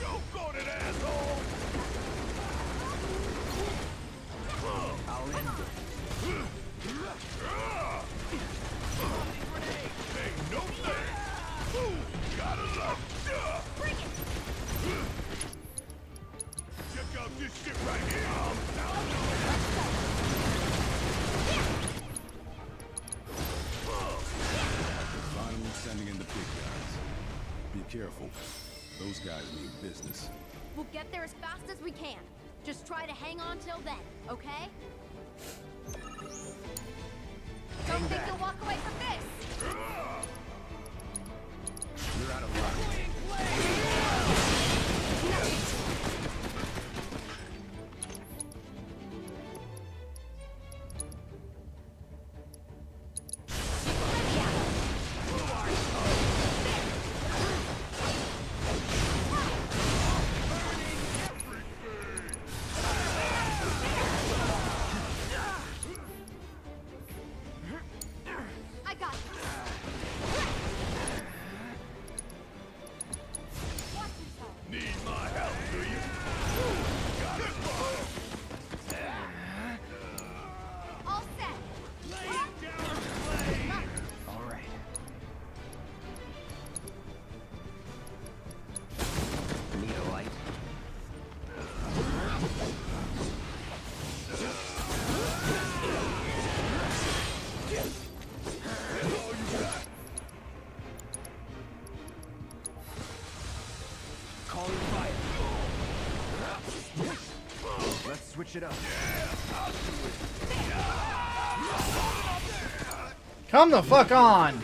Go for it, asshole! I'll end it. Ain't no thing! Ooh, gotta love ya! Check out this shit right here! Finally sending in the big guys. Be careful. Those guys mean business. We'll get there as fast as we can. Just try to hang on till then, okay? Don't think you'll walk away from this! You're out of luck. I got it. switch it up. Come the fuck on!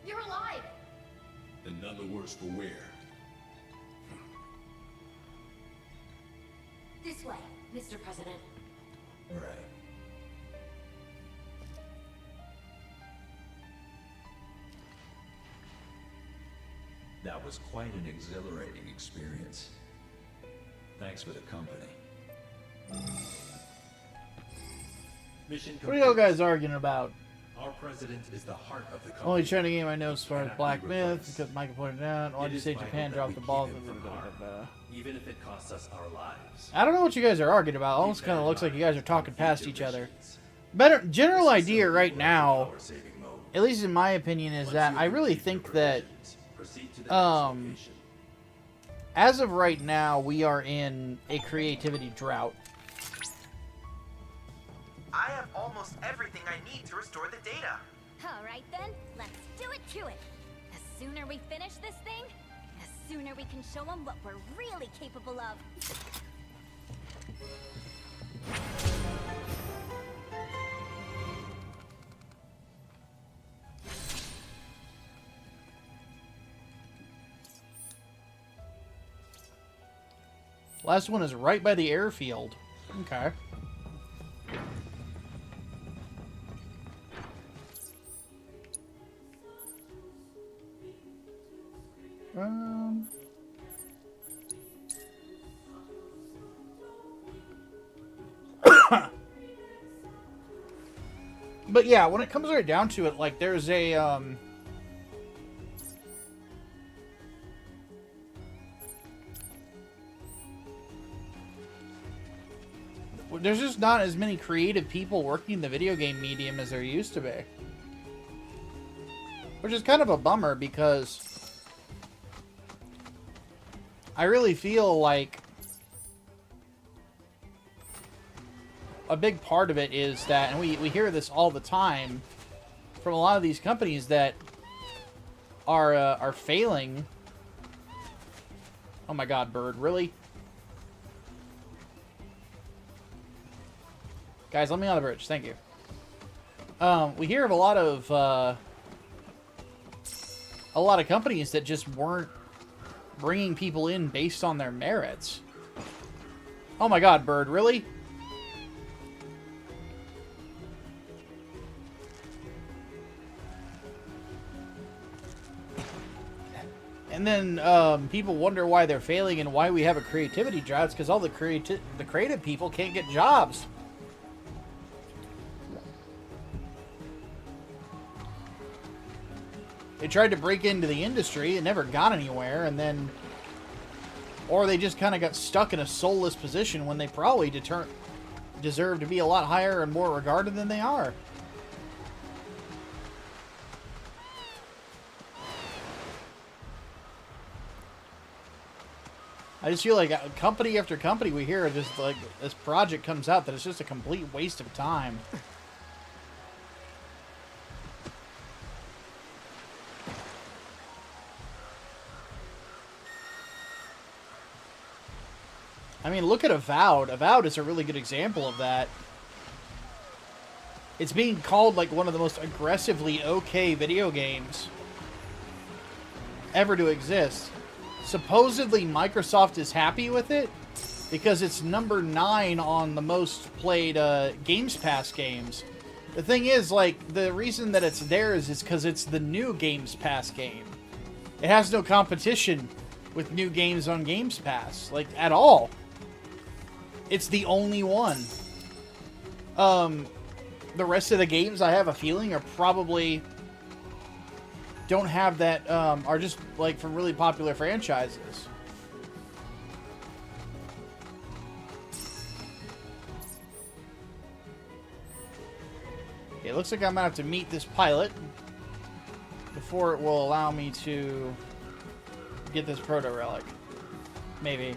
You're alive! And none the worse for wear. This way, Mr. President. Right. That was quite an exhilarating experience. Thanks for the company. Mission What are y'all guys arguing about? Our president is the heart of the company. Only trending game I know as far as Cannot Black be Myth, replaced. because Micah pointed out. Why It did you is say vital Japan that dropped we the ball? keep him from harm, even if it costs us our lives. I don't know what you guys are arguing about. Almost kind of looks like you guys are talking past each other. Better general idea right now, at least in my opinion, is that I really think that as of right now, we are in a creativity drought. I have almost everything I need to restore the data. Alright then, let's do it to it. The sooner we finish this thing, the sooner we can show them what we're really capable of. Last one is right by the airfield. Okay. But yeah, when it comes right down to it, like there's a there's just not as many creative people working in the video game medium as there used to be. Which is kind of a bummer because I really feel like a big part of it is that, and we hear this all the time from a lot of these companies that are failing. Oh my god, bird, really? Guys, let me on the bridge. Thank you. We hear of a lot of companies that just weren't bringing people in based on their merits. Oh my god, bird, really? And then people wonder why they're failing and why we have a creativity drought. It's because all the creative people can't get jobs. They tried to break into the industry and never got anywhere, and then... Or they just kind of got stuck in a soulless position when they probably deserve to be a lot higher and more regarded than they are. I just feel like company after company we hear just like this project comes out that it's just a complete waste of time. I mean, look at Avowed. Avowed is a really good example of that. It's being called like one of the most aggressively okay video games ever to exist. Supposedly Microsoft is happy with it because it's number 9 on the most played Games Pass games. The thing is, like, the reason that it's theirs is because it's the new Games Pass game. It has no competition with new games on Games Pass, like, at all. It's the only one. the rest of the games, I have a feeling, are probably don't have that, are just like from really popular franchises. Okay, it looks like I'm gonna have to meet this pilot before it will allow me to get this proto relic. Maybe.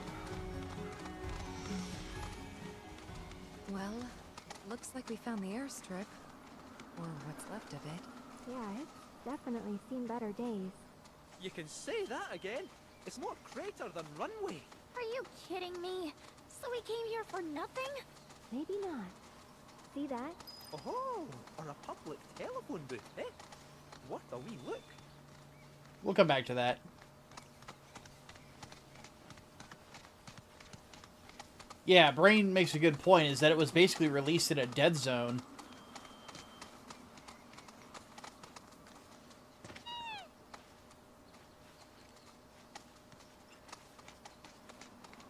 Well, looks like we found the airstrip. Or what's left of it. Yeah, it's definitely seen better days. You can say that again. It's more crater than runway. Are you kidding me? So we came here for nothing? Maybe not. See that? Oh, or a public telephone booth, eh? Worth a wee look. We'll come back to that. Yeah, Brain makes a good point, is that it was basically released in a dead zone.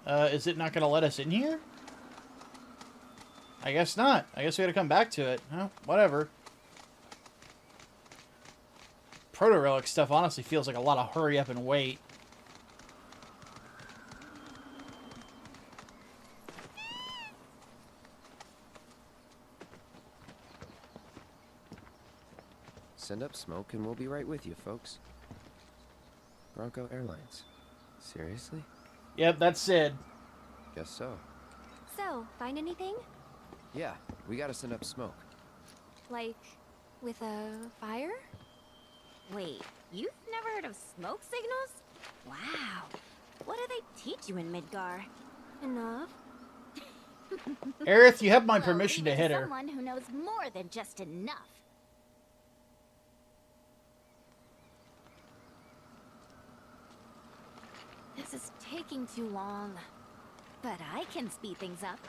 Is it not going to let us in here? I guess not. I guess we got to come back to it. Huh? Whatever. Proto-relic stuff honestly feels like a lot of hurry up and wait. Send up smoke and we'll be right with you, folks. Bronco Airlines. Seriously? Yep, that's Sid. Guess so. So, find anything? Yeah, we gotta send up smoke. Like, with a fire? Wait, you've never heard of smoke signals? Wow. What do they teach you in Midgar? Enough. Aerith, you have my Well, permission to even hit her. Someone who knows more than just enough. This is taking too long. But I can speed things up.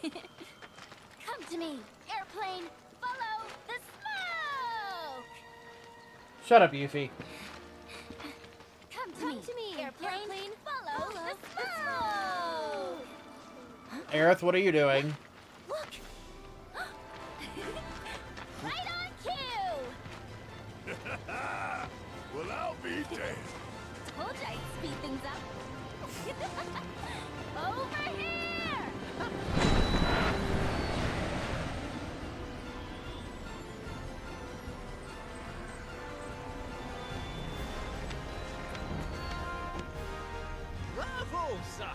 Come to me, airplane! Follow the smoke! Shut up, Yuffie. Come to me, airplane! Follow the smoke! Aerith, what are you doing? Look! Right on cue! Well, I'll be damned. Told you I'd speed things up. Over here! Bravo, sir!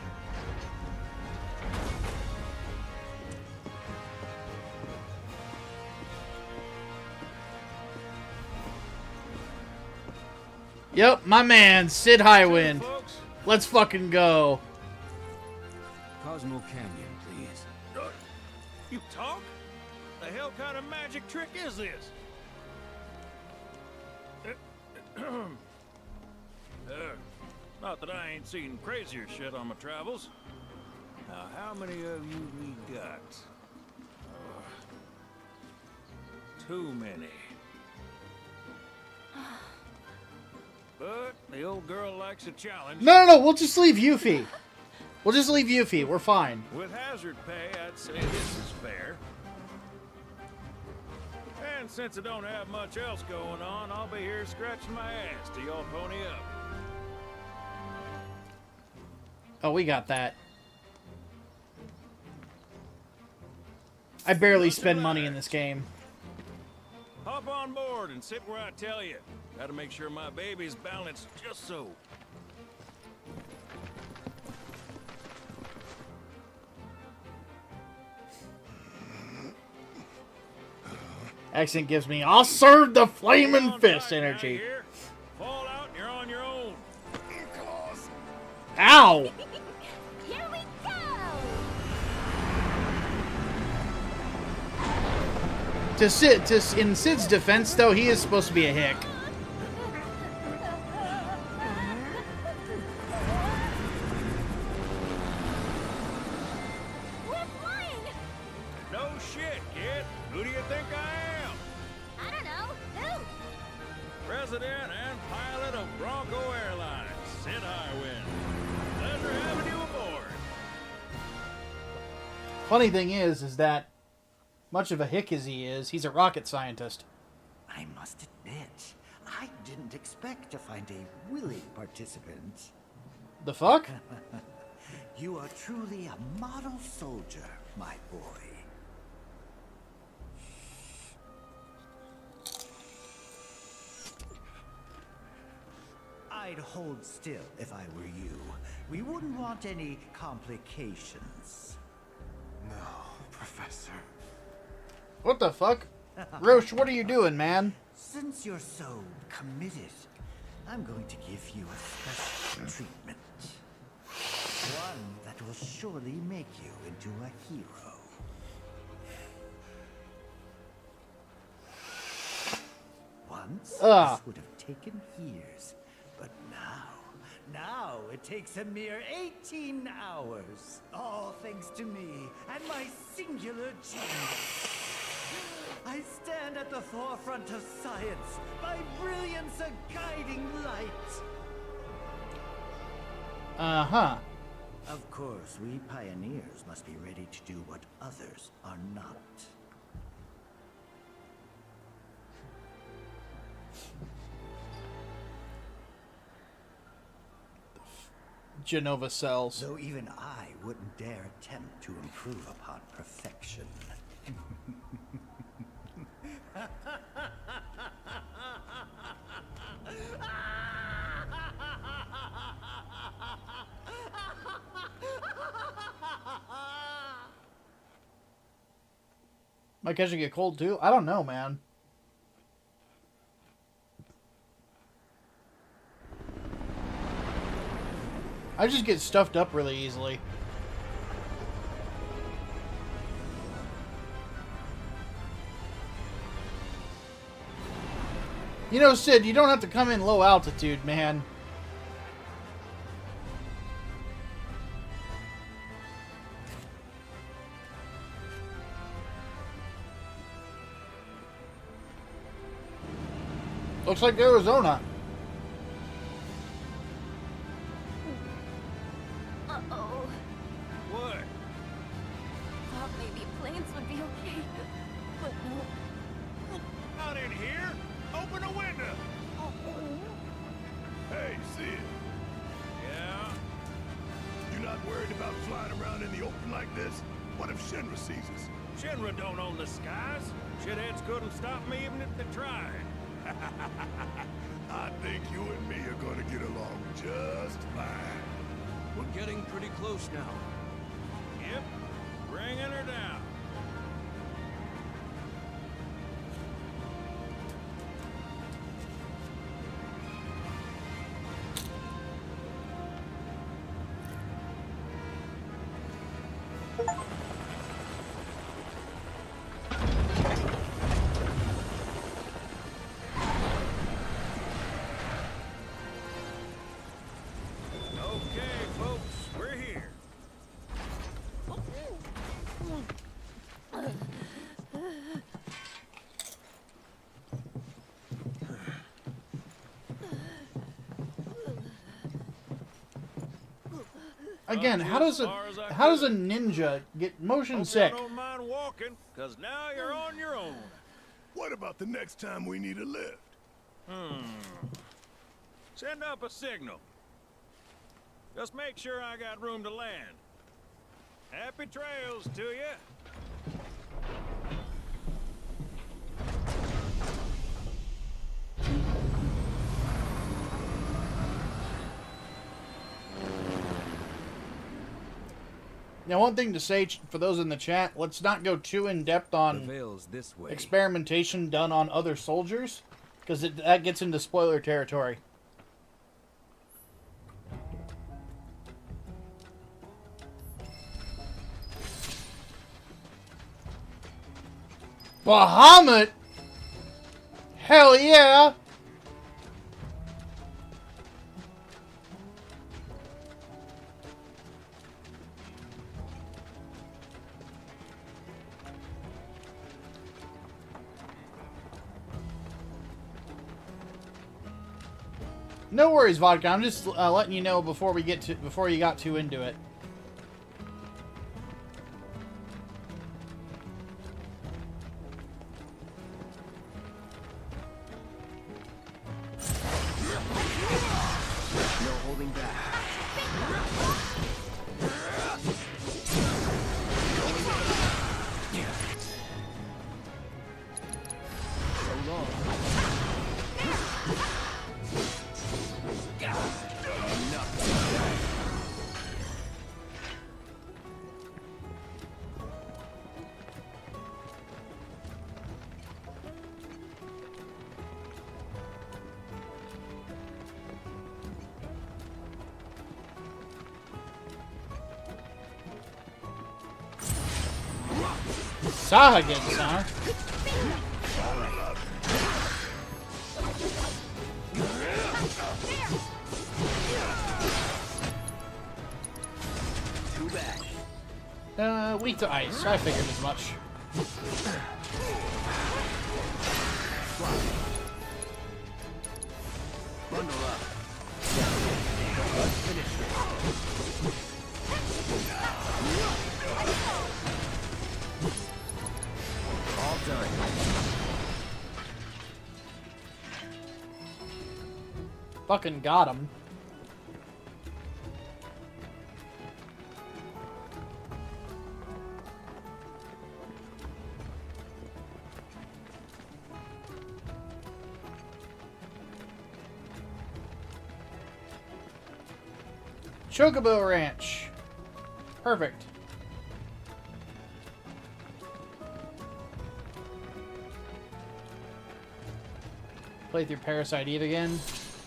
Yep, my man, Sid Highwind. Let's fucking go. Cosmo Canyon, please. You talk? The hell kind of magic trick is this? Not that I ain't seen crazier shit on my travels. Now, how many of you we got? Too many. But the old girl likes a challenge. No, we'll just leave Yuffie. We'll just leave Yuffie. We're fine. With hazard pay, I'd say this is fair. And since I don't have much else going on, I'll be here scratching my ass till y'all pony up. Oh, we got that. I barely spend money in this game. Hop on board and sit where I tell you. Gotta make sure my baby's balanced just so. Accent gives me, I'll serve the flaming fist energy. Fall out and you're on your own. Ow! Here we go! In Sid's defense, though, he is supposed to be a hick. We're flying! No shit, kid. Who do you think I am? I don't know. Who? President and pilot of Bronco Airlines, Sid Highwind. Pleasure having you aboard. Funny thing is that much of a hick as he is, he's a rocket scientist. I must admit, I didn't expect to find a willing participant. The fuck? You are truly a model soldier, my boy. I'd hold still if I were you. We wouldn't want any complications. No, Professor. What the fuck? Roche, what are you doing, man? Since you're so committed, I'm going to give you a special treatment. One that will surely make you into a hero. Once, this would have taken years, but now it takes a mere 18 hours. All thanks to me and my singular genius. I stand at the forefront of science, my brilliance a guiding light. Uh-huh. Of course, we pioneers must be ready to do what others are not. Genova cells. Though even I wouldn't dare attempt to improve upon perfection. Might catch you cold too? I don't know, man. I just get stuffed up really easily. You know, Sid, you don't have to come in low altitude, man. Looks like Arizona. Uh-oh. What? Thought maybe planes would be okay, but no. Not in here. Open a window. Hey, Sid. Yeah? You're not worried about flying around in the open like this? What if Shinra sees us? Shinra don't own the skies. Shitheads couldn't stop me even if they tried. I think you and me are gonna get along just fine. We're getting pretty close now. Yep, bringing her down. Again, how does a ninja get motion sick? I don't mind walking, cause now you're on your own. What about the next time we need a lift? Send up a signal. Just make sure I got room to land. Happy trails to you. Now, one thing to say for those in the chat, let's not go too in-depth on this way. Experimentation done on other soldiers, because that gets into spoiler territory. Bahamut? Hell yeah! No worries, Vodka. I'm just letting you know before you got too into it. Sahagins, huh? Too bad. Weak to ice. I figured as much. Bundle up. Let's finish this. All done. Fucking got him. Chocobo Ranch. Perfect. Play through Parasite Eve again.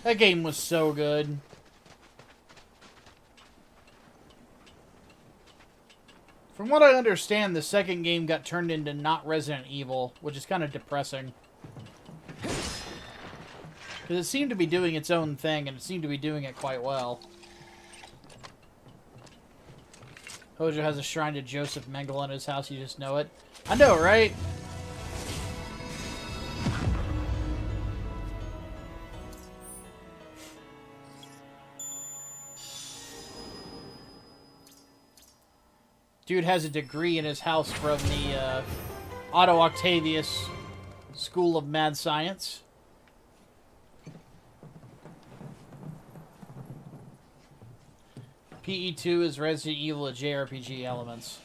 That game was so good. From what I understand, the second game got turned into not Resident Evil, which is kind of depressing. Because it seemed to be doing its own thing, and it seemed to be doing it quite well. Hojo has a shrine to Joseph Mengele in his house, you just know it. I know, right? Dude has a degree in his house from the Otto Octavius School of Mad Science. PE2 is Resident Evil with JRPG elements.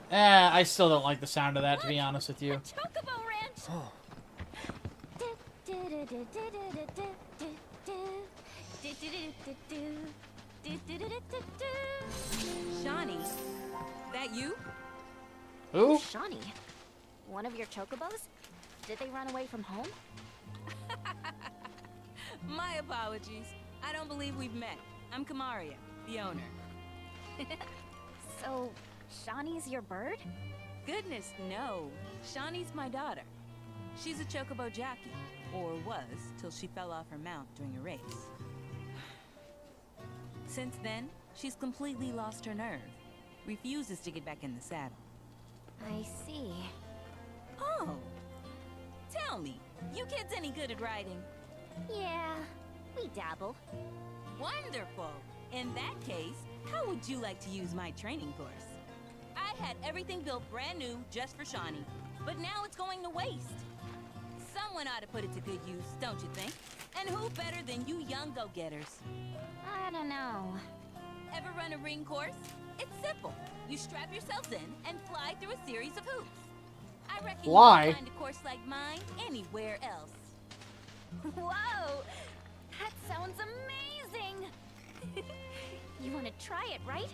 I still don't like the sound of that, to be honest with you. Chocobo Ranch. Oh. Shawnee, that you? Who? Shawnee. One of your chocobos? Did they run away from home? My apologies. I don't believe we've met. I'm Kamaria, the owner. So, Shawnee's your bird? Goodness, no. Shawnee's my daughter. She's a chocobo jockey, or was, till she fell off her mount during a race. Since then, she's completely lost her nerve. Refuses to get back in the saddle. I see. Oh! Tell me, you kids any good at riding? Yeah, we dabble. Wonderful! In that case, how would you like to use my training course? I had everything built brand new just for Shawnee, but now it's going to waste. Someone ought to put it to good use, don't you think? And who better than you young go-getters? I don't know. Ever run a ring course? It's simple. You strap yourselves in and fly through a series of hoops. I reckon you can find a course like mine anywhere else. Whoa! That sounds amazing! You want to try it, right?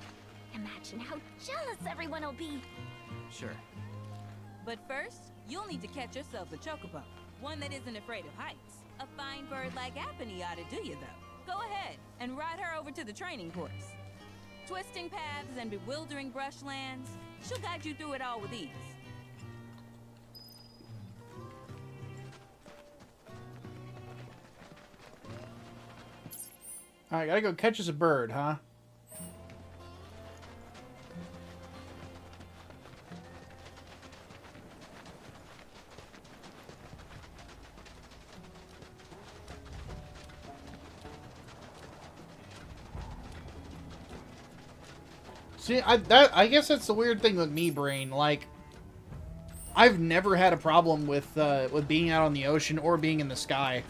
Imagine how jealous everyone will be. Sure. But first, you'll need to catch yourself a chocobo. One that isn't afraid of heights. A fine bird like Yapping ought to do you, though. Go ahead and ride her over to the training course. Twisting paths and bewildering brushlands, she'll guide you through it all with ease. Alright, gotta go catch us a bird, huh? See, I guess that's the weird thing with me, brain. Like, I've never had a problem with being out on the ocean or being in the sky.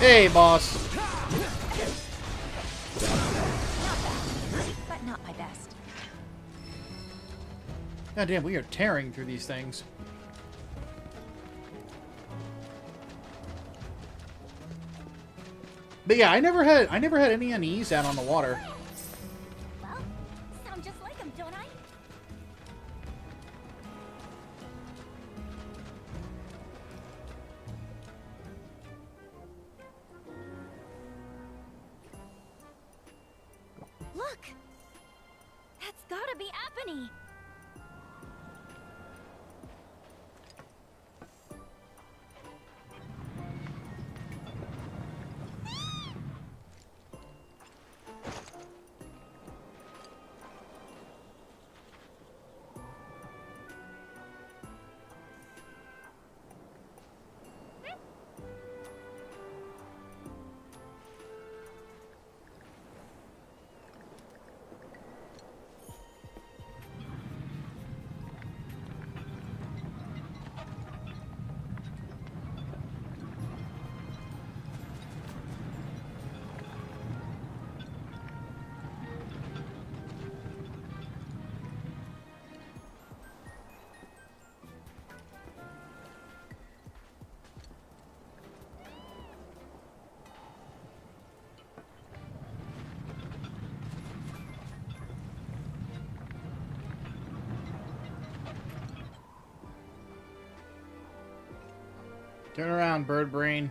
Hey, boss. But not my best. God damn, we are tearing through these things. But yeah, I never had any unease out on the water. Well, sound just like him, don't I? company. Turn around, bird brain.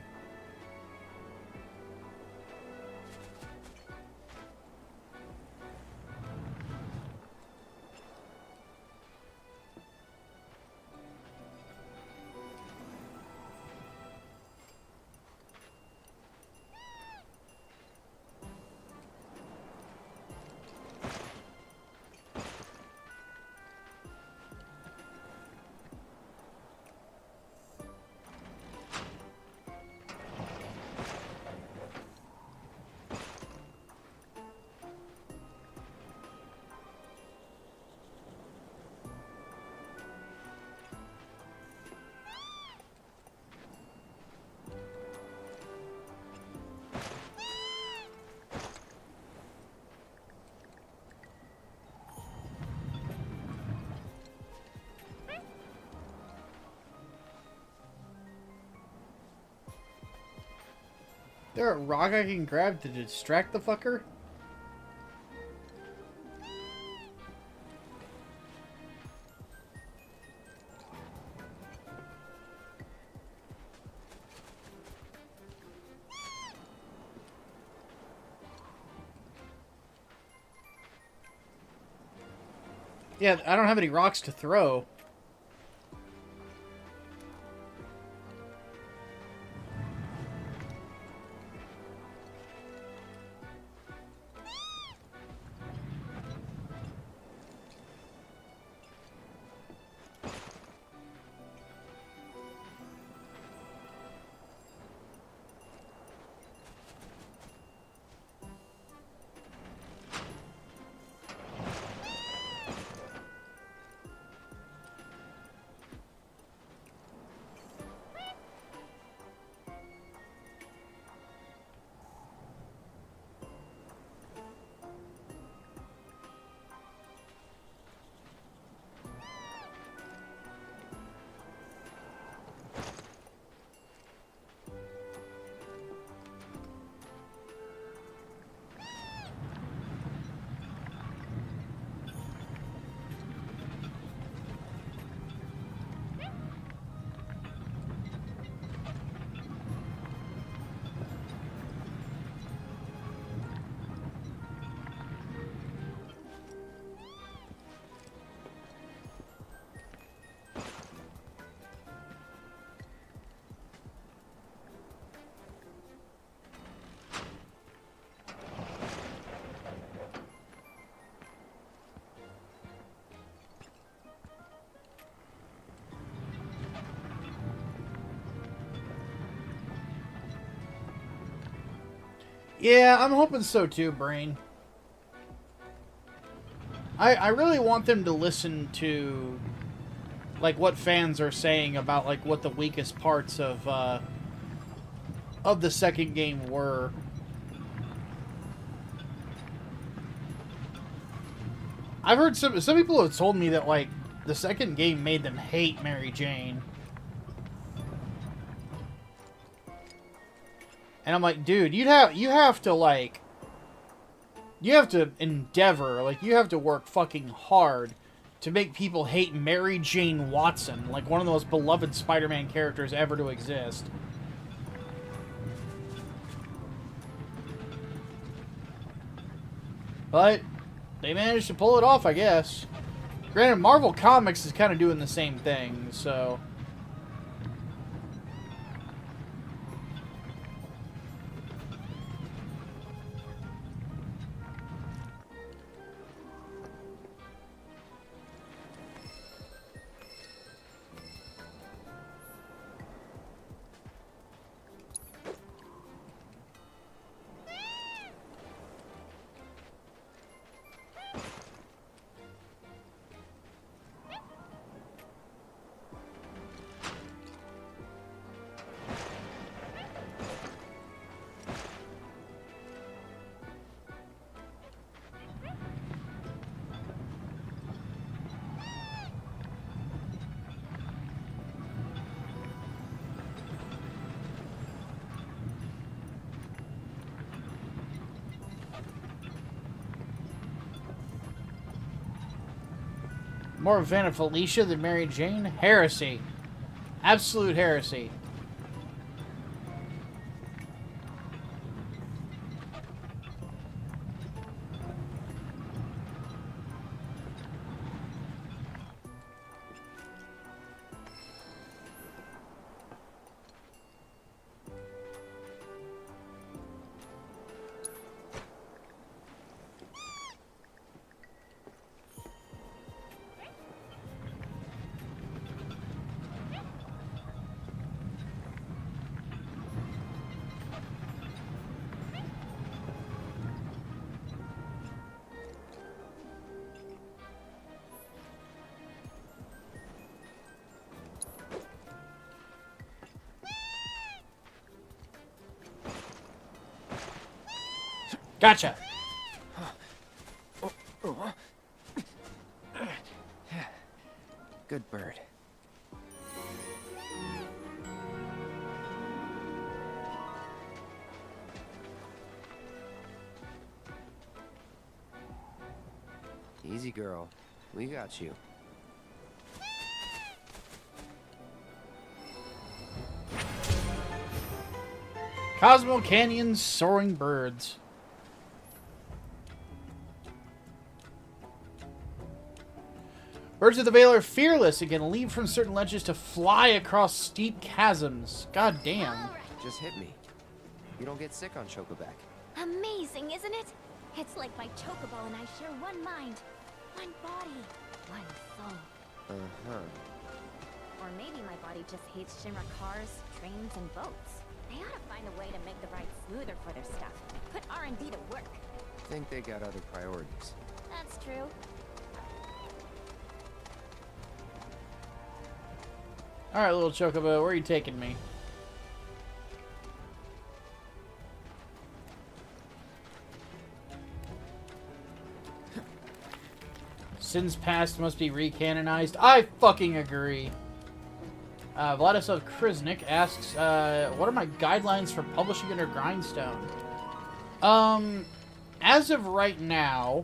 There a rock I can grab to distract the fucker? Yeah, I don't have any rocks to throw. Yeah, I'm hoping so too, Brain. I really want them to listen to like what fans are saying about like what the weakest parts of the second game were. I've heard some people have told me that like the second game made them hate Mary Jane. And I'm like, dude, you have to endeavor, like you have to work fucking hard to make people hate Mary Jane Watson, like one of the most beloved Spider-Man characters ever to exist. But they managed to pull it off, I guess. Granted, Marvel Comics is kind of doing the same thing, so... More of Vanna Felicia than Mary Jane? Heresy. Absolute heresy. Gotcha. Good bird. Easy, girl. We got you. Cosmo Canyon's Soaring Birds. Birds of the Veil are fearless and can leap from certain ledges to fly across steep chasms. God damn. Just hit me. You don't get sick on Chocoback. Amazing, isn't it? It's like my chocobo and I share one mind, one body, one soul. Uh-huh. Or maybe my body just hates Shinra cars, trains, and boats. They ought to find a way to make the ride smoother for their stuff. Put R&D to work. Think they got other priorities. That's true. Alright, little chocobo, where are you taking me? Sins past must be recanonized. I fucking agree. Vladislav Kriznik asks, what are my guidelines for publishing under Grindstone? As of right now,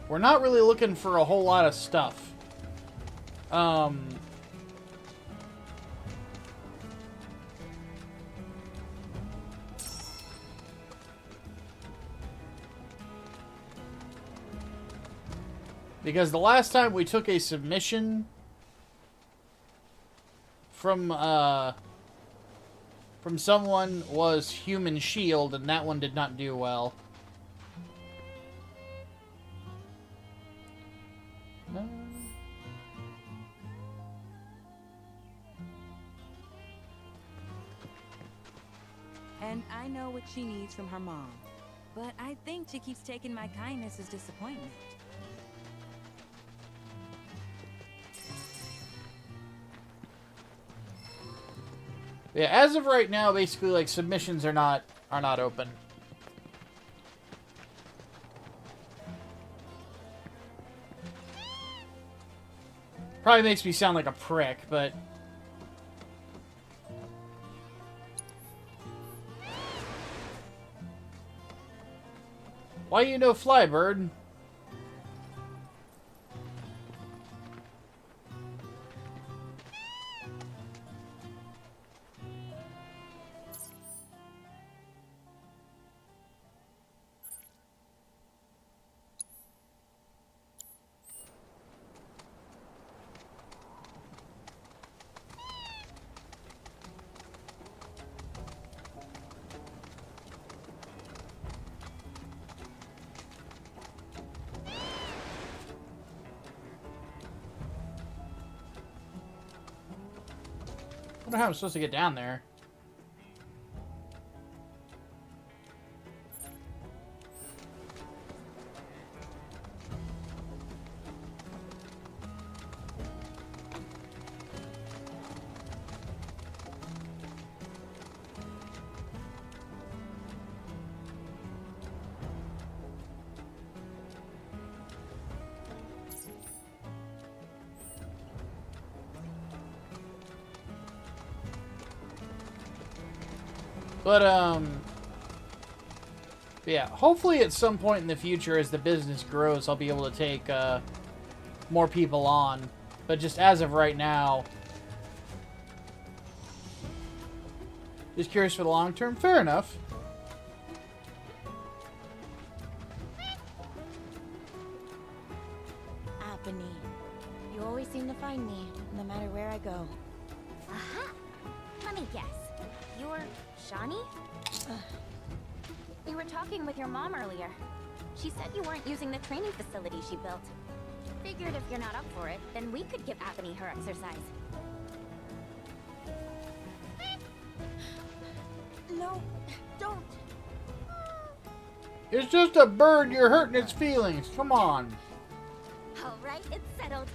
we're not really looking for a whole lot of stuff. Because the last time we took a submission from someone was Human Shield, and that one did not do well. No. And I know what she needs from her mom. But I think she keeps taking my kindness as disappointment. Yeah, as of right now, basically, like, submissions are not open. Probably makes me sound like a prick, but... Why you no fly, bird? don't know how I'm supposed to get down there. But, yeah, hopefully at some point in the future as the business grows, I'll be able to take, more people on. But just as of right now, just curious for the long term. Fair enough. Apony. You always seem to find me, no matter where I go. Aha! Let me guess. You're Shawnee? You were talking with your mom earlier. She said you weren't using the training facility she built. Figured if you're not up for it, then we could give Apony her exercise. No, don't. It's just a bird. You're hurting its feelings. Come on. All right, it's settled.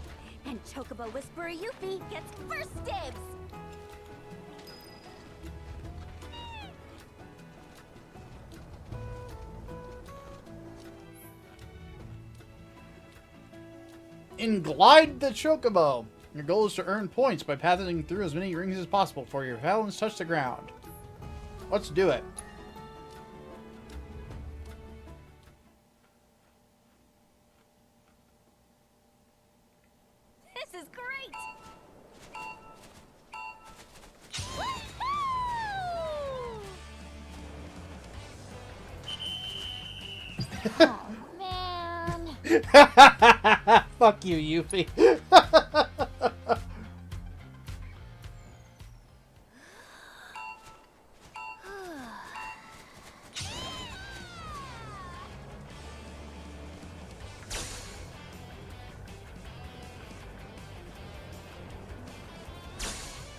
And Chocobo Whisperer Yuffie gets first dibs. Glide the Chocobo. Your goal is to earn points by passing through as many rings as possible before your talons touch the ground. Let's do it. This is great! Oh, man. Fuck you, Yuffie.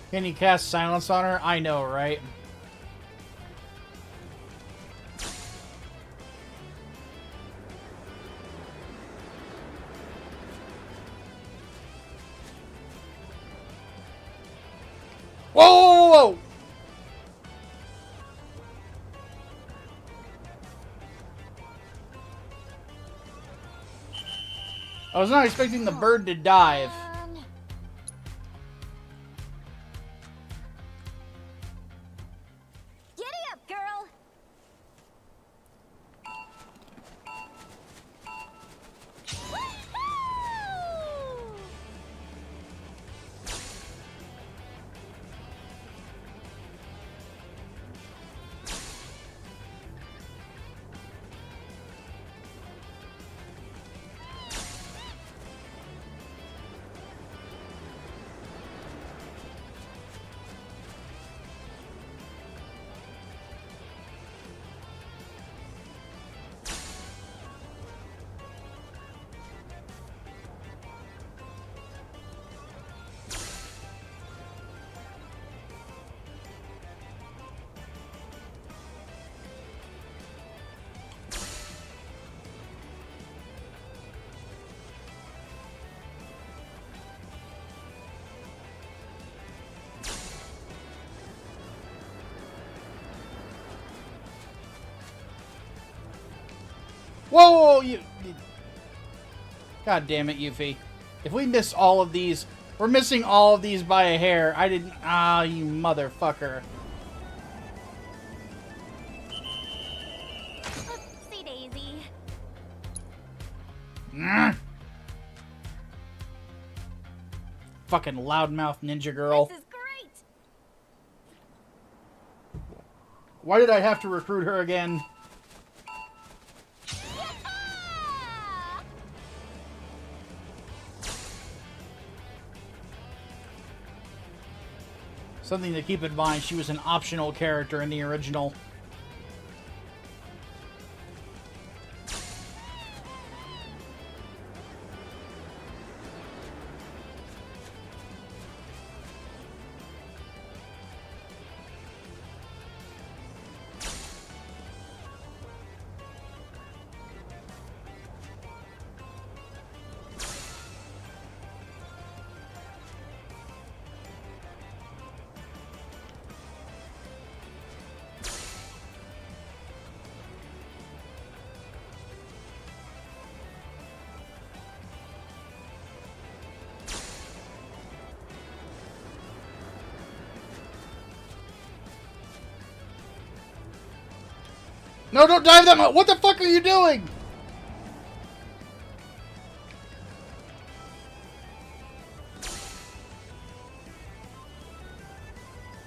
Can you cast silence on her? I know, right? Whoa, whoa, whoa! I was not expecting the bird to dive. Giddy up, girl! Whoa, you... God damn it, Yuffie. If we miss all of these... We're missing all of these by a hair. I didn't... Ah, you motherfucker. Oopsie daisy. Fucking loudmouth ninja girl. This is great! Why did I have to recruit her again? Something to keep in mind, she was an optional character in the original. No, don't dive that much. What the fuck are you doing?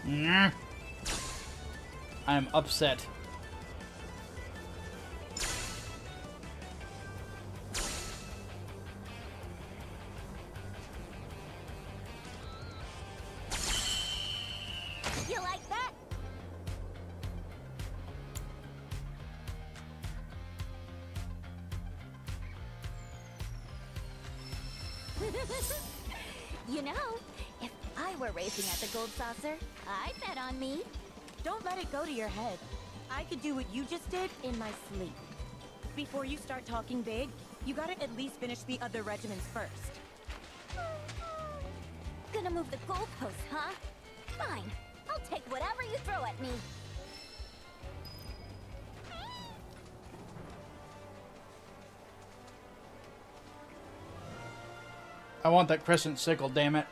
Nah. I'm upset. You like that? You know, if I were racing at the Gold Saucer, I'd bet on me. Don't let it go to your head. I could do what you just did in my sleep. Before you start talking big, you gotta at least finish the other regiments first. Gonna move the goalposts, huh? Fine. I'll take whatever you throw at me. I want that crescent sickle, damn it.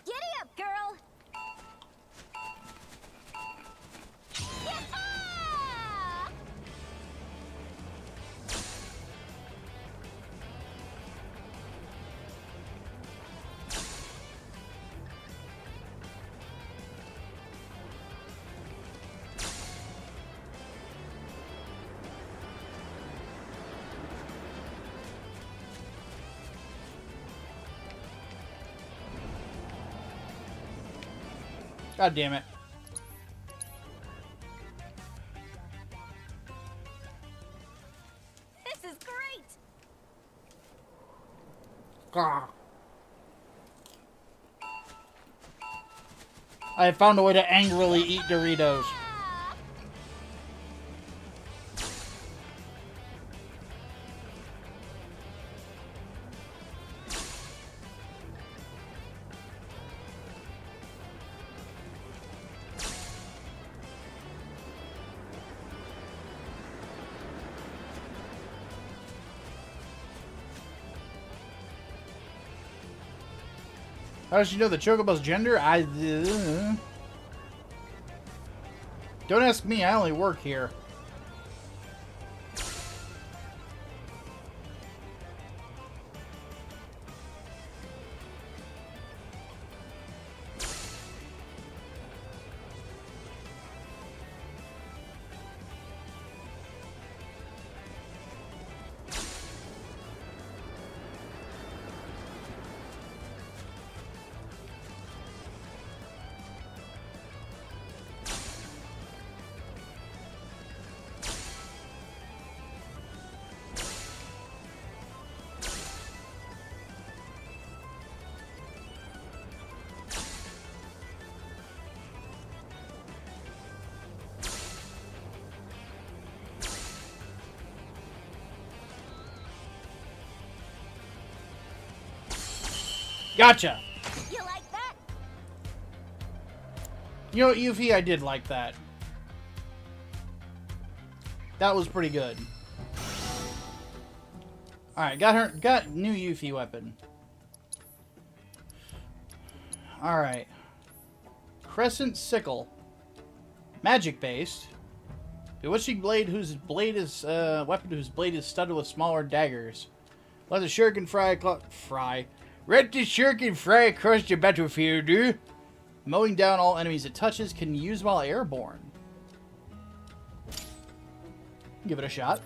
Giddy up, girl! Yeah! God damn it. This is great! Gah. I have found a way to angrily eat Doritos. How does she know the Chocobo's gender? Don't ask me, I only work here. Gotcha! You like that? You know what, Yuffie? I did like that. That was pretty good. Alright, got new Yuffie weapon. Alright. Crescent Sickle. Magic based. Bewitching blade whose blade is weapon whose blade is studded with smaller daggers. Let the shuriken fry. Let the shuriken fry across the battlefield. Mowing down all enemies it touches, can use while airborne. Give it a shot.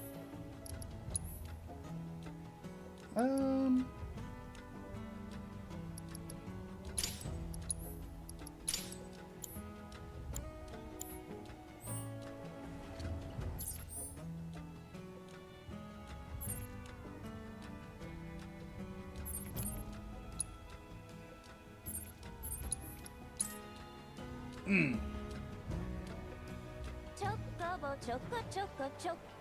Chocobo,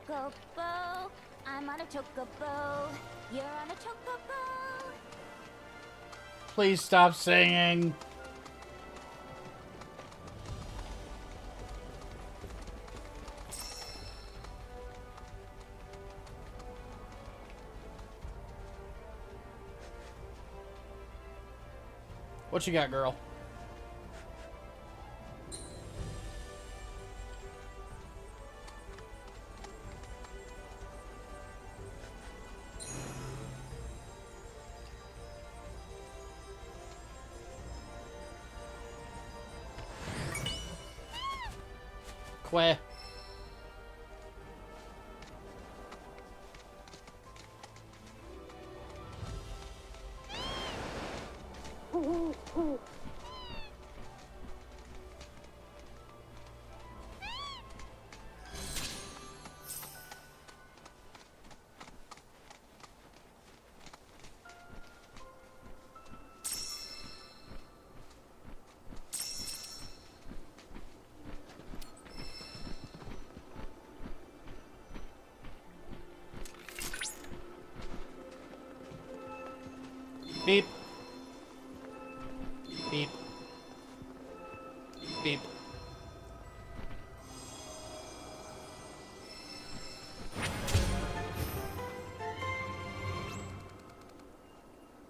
chocobo. I'm on a chocobo. You're on a chocobo. Please stop singing. What you got, girl? Queh. Beep. Beep. Beep.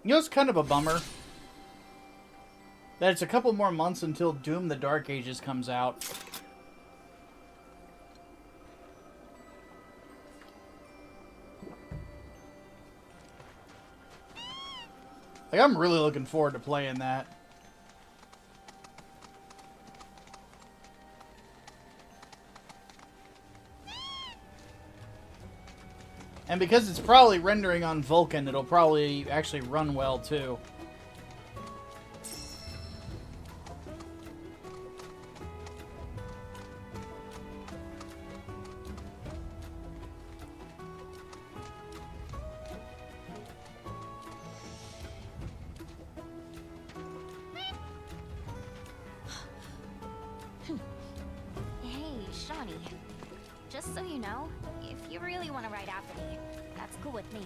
You know, it's kind of a bummer that it's a couple more months until Doom the Dark Ages comes out. Like, I'm really looking forward to playing that. And because it's probably rendering on Vulkan, it'll probably actually run well, too. Hey, Shawnee. Just so you know, if you really want to ride after me, that's cool with me.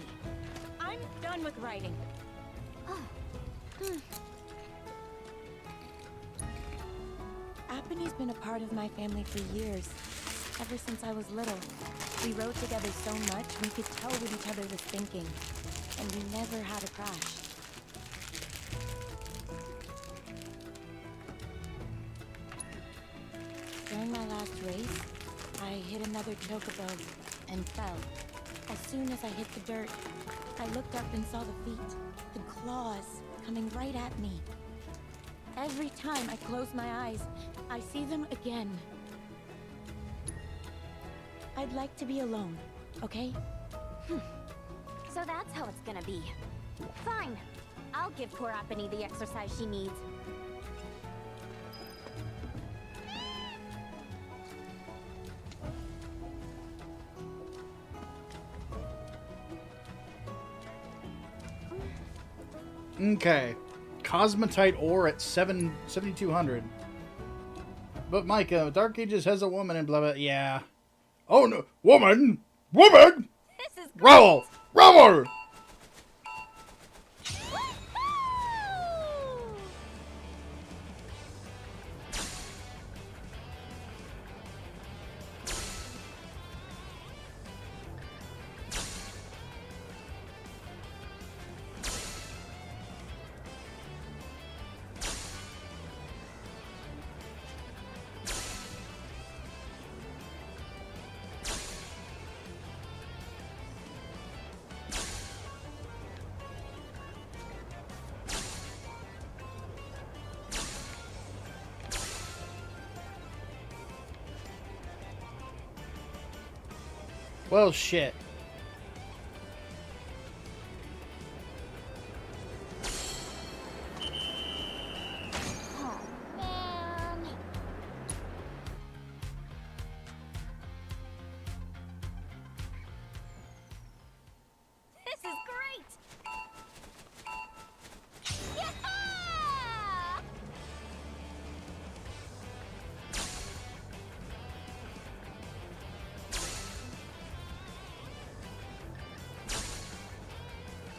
I'm done with writing. Appany's been a part of my family for years. Ever since I was little. We rode together so much, we could tell what each other was thinking. And we never had a crash. During my last race, I hit another chocobo and fell. As soon as I hit the dirt, I looked up and saw the feet, the claws, coming right at me. Every time I close my eyes, I see them again. I'd like to be alone, okay? So that's how it's gonna be. Fine. I'll give poor Appany the exercise she needs. Okay. Cosmetite ore at 7,200. But Micah, Dark Ages has a woman and blah blah. Yeah. Oh no, woman, woman. This is Roll, roll. Well, shit. Oh, man. This is great. Yeah!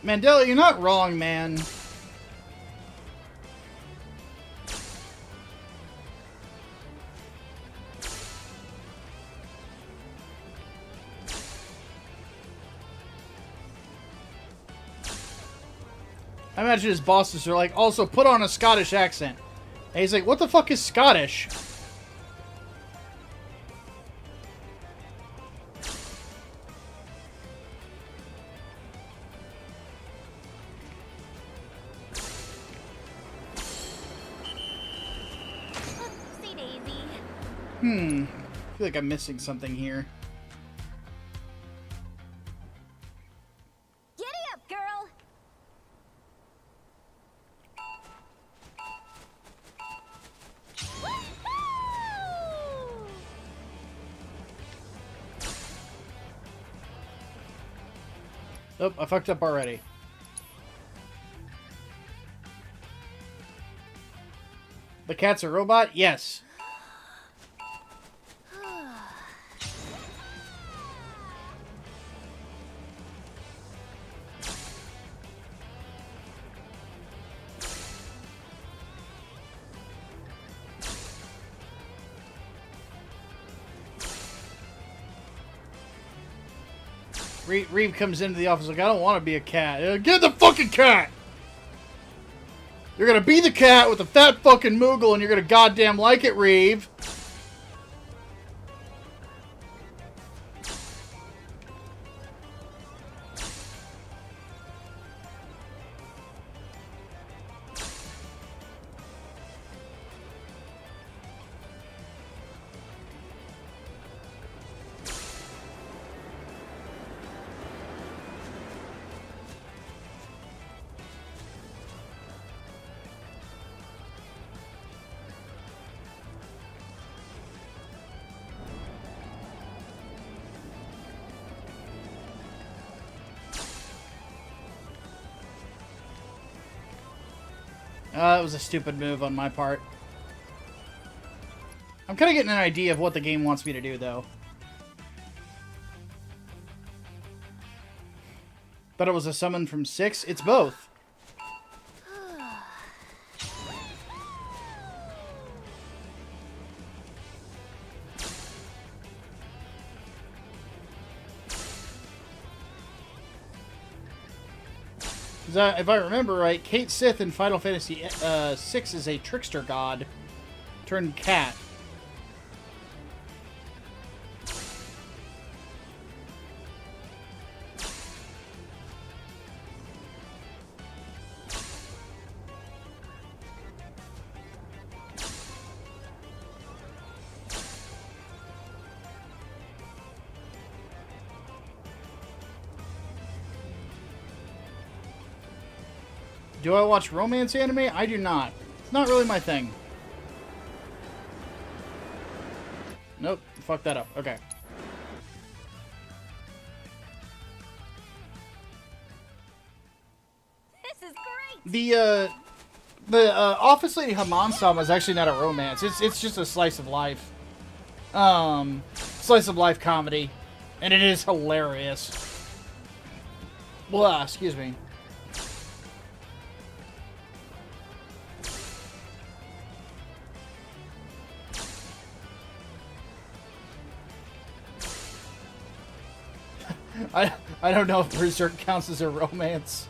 Mandela, you're not wrong, man. I imagine his bosses are like, also put on a Scottish accent. And he's like, what the fuck is Scottish? Oopsie daisy. feel like I'm missing something here. Giddy up, girl! Oh, I fucked up already. The cat's a robot? Yes. Reeve comes into the office like, I don't want to be a cat. Get the fucking cat! You're gonna be the cat with the fat fucking Moogle and you're gonna goddamn like it, Reeve. That was a stupid move on my part. I'm kind of getting an idea of what the game wants me to do, though. But it was a summon from 6? It's both. If I remember right, Kate Sith in Final Fantasy VI is a trickster god turned cat. Do I watch romance anime? I do not. It's not really my thing. Nope. Fuck that up. Okay. This is great. The Office Lady Haman-sama is actually not a romance. It's just a slice of life. Slice of life comedy. And it is hilarious. Blah, excuse me. I don't know if Berserk counts as a romance.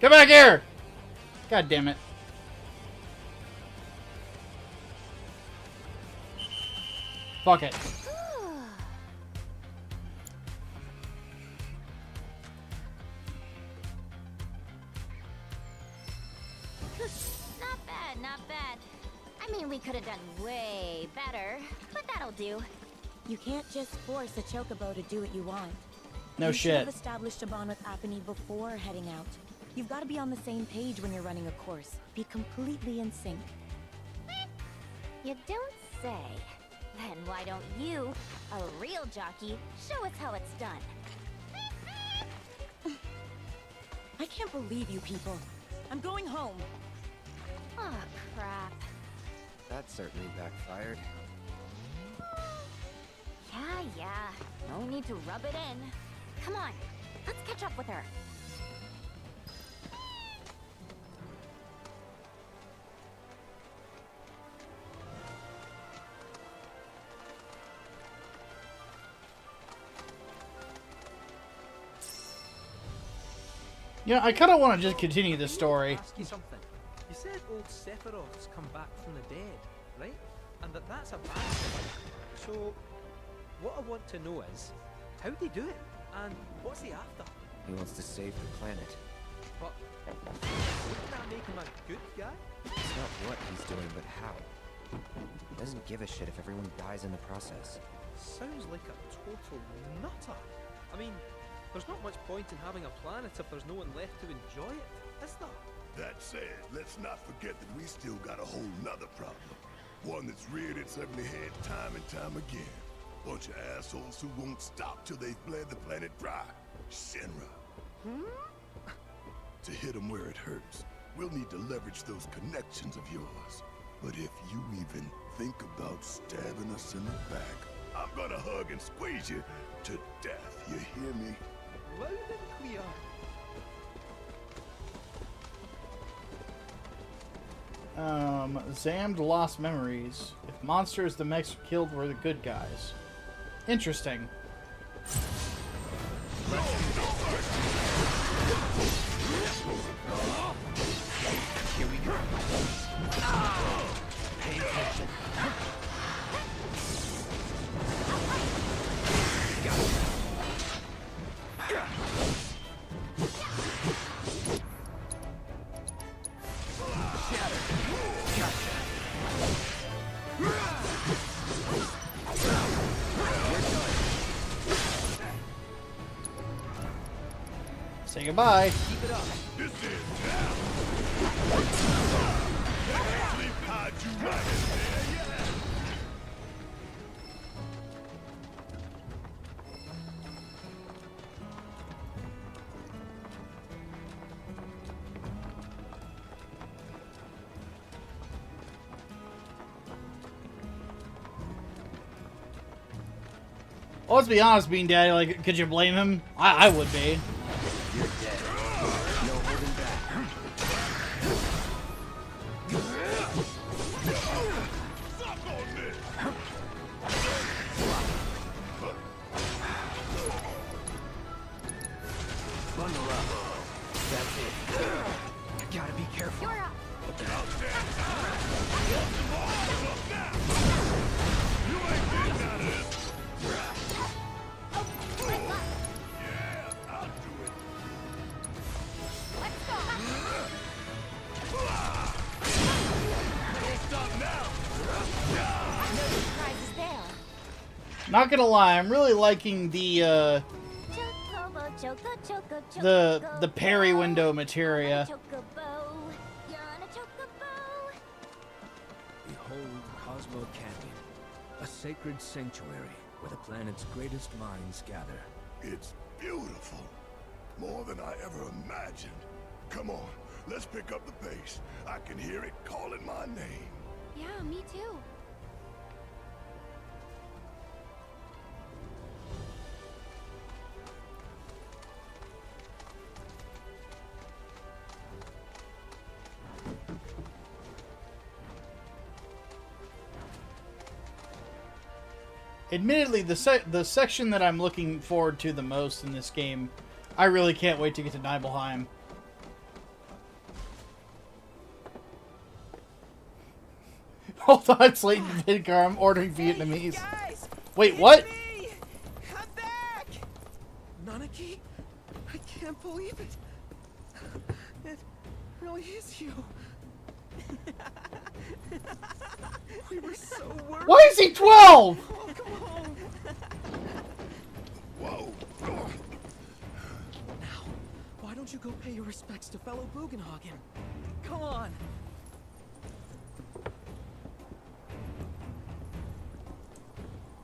Come back here! God damn it. Fuck it. Not bad, not bad. I mean, we could have done way better, but that'll do. You can't just force a chocobo to do what you want. No you shit. should have established a bond with Apony before heading out. You've got to be on the same page when you're running a course. Be completely in sync. You don't say. Then why don't you, a real jockey, show us how it's done? I can't believe you people. I'm going home. Oh, crap. That certainly backfired. Yeah. No need to rub it in. Come on, let's catch up with her. You know, I kind of want to just continue this story. Ask you something. You said old Sephiroth's come back from the dead, right? And that's a bad thing. So, what I want to know is, how'd he do it? And what's he after? He wants to save the planet. But wouldn't that make him a good guy? It's not what he's doing, but how. He doesn't give a shit if everyone dies in the process. Sounds like a total nutter. I mean, there's not much point in having a planet if there's no one left to enjoy it, is there? That said, let's not forget that we still got a whole nother problem. One that's reared its ugly head time and time again. Bunch of assholes who won't stop till they've bled the planet dry. Shinra. To hit them where it hurts, we'll need to leverage those connections of yours. But if you even think about stabbing us in the back, I'm gonna hug and squeeze you to death. You hear me? Loud and clear. Zammed lost memories. If monsters the mechs killed were the good guys. Interesting. Here we go. Pay attention. Got it. Say goodbye. Keep it up. This is now. Actually, pod you right in there, yeah. Well, let's be honest, Bean Daddy, like, could you blame him? I would be. You're dead. No holding back. Suck on this. Bundle up. That's it. You gotta be careful. You're up. You ain't getting out of this. Yeah, I'll do it. Let's go. Don't stop now. No surprises there. Not gonna lie, I'm really liking the the parry window materia. Behold Cosmo Canyon, a sacred sanctuary where the planet's greatest minds gather. It's beautiful. More than I ever imagined. Come on, let's pick up the pace. I can hear it calling my name. Yeah, me too. Admittedly, the section that I'm looking forward to the most in this game, I really can't wait to get to Nibelheim. Hold on, Slayton Vidgar, I'm ordering Vietnamese. Guys, Wait, what? me! I'm back! Nanaki? I can't believe it. It really is you. We were so worried. Why is he 12? Oh, come on. Whoa. Now, why don't you go pay your respects to fellow Bugenhagen? Come on.